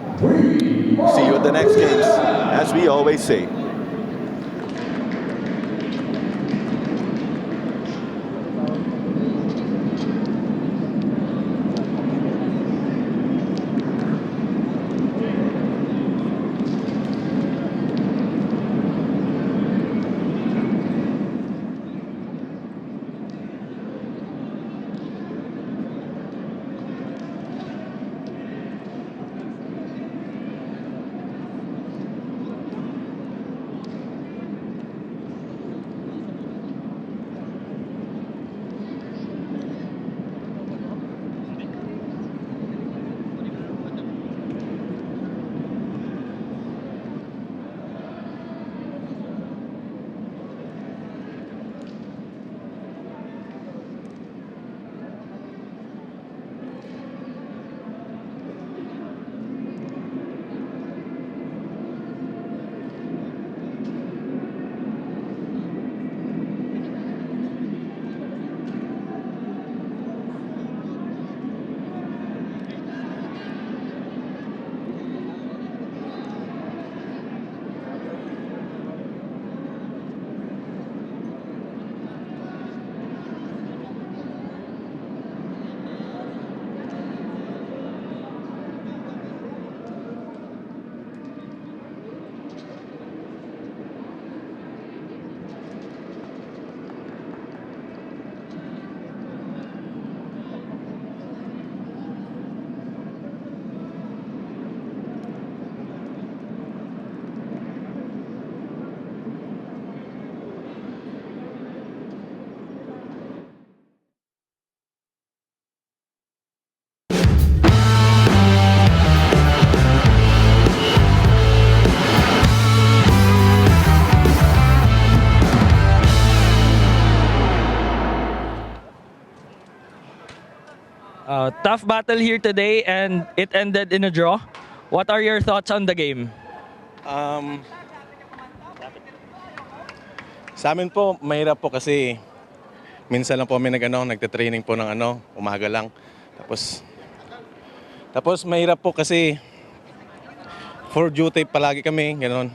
See you at the next games, as we always say. Tough battle here today and it ended in a draw. What are your thoughts on the game? Sa amin po, mahirap po kasi minsan lang po kami nagte-training po ng umaga lang. Tapos mahirap po kasi for duty palagi kami, gano'n.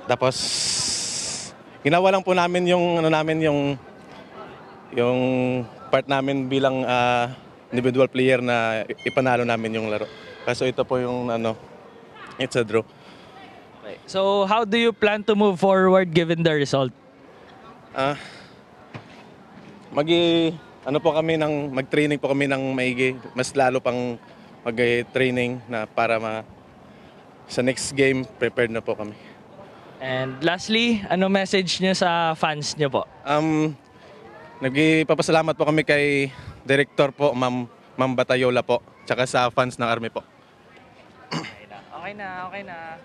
Tapos ginawa lang po namin yung part namin bilang individual player na ipanalo namin yung laro. Kaso ito po yung it's a draw. So how do you plan to move forward given the result? Mag-training po kami ng maigi, mas lalo pang mag-training na para sa next game prepared na po kami. And lastly, ano message niyo sa fans niyo po? Nagpapasalamat po kami kay Director po, Ma'am Batayola po, tsaka sa fans ng Army po. Okay na, okay na.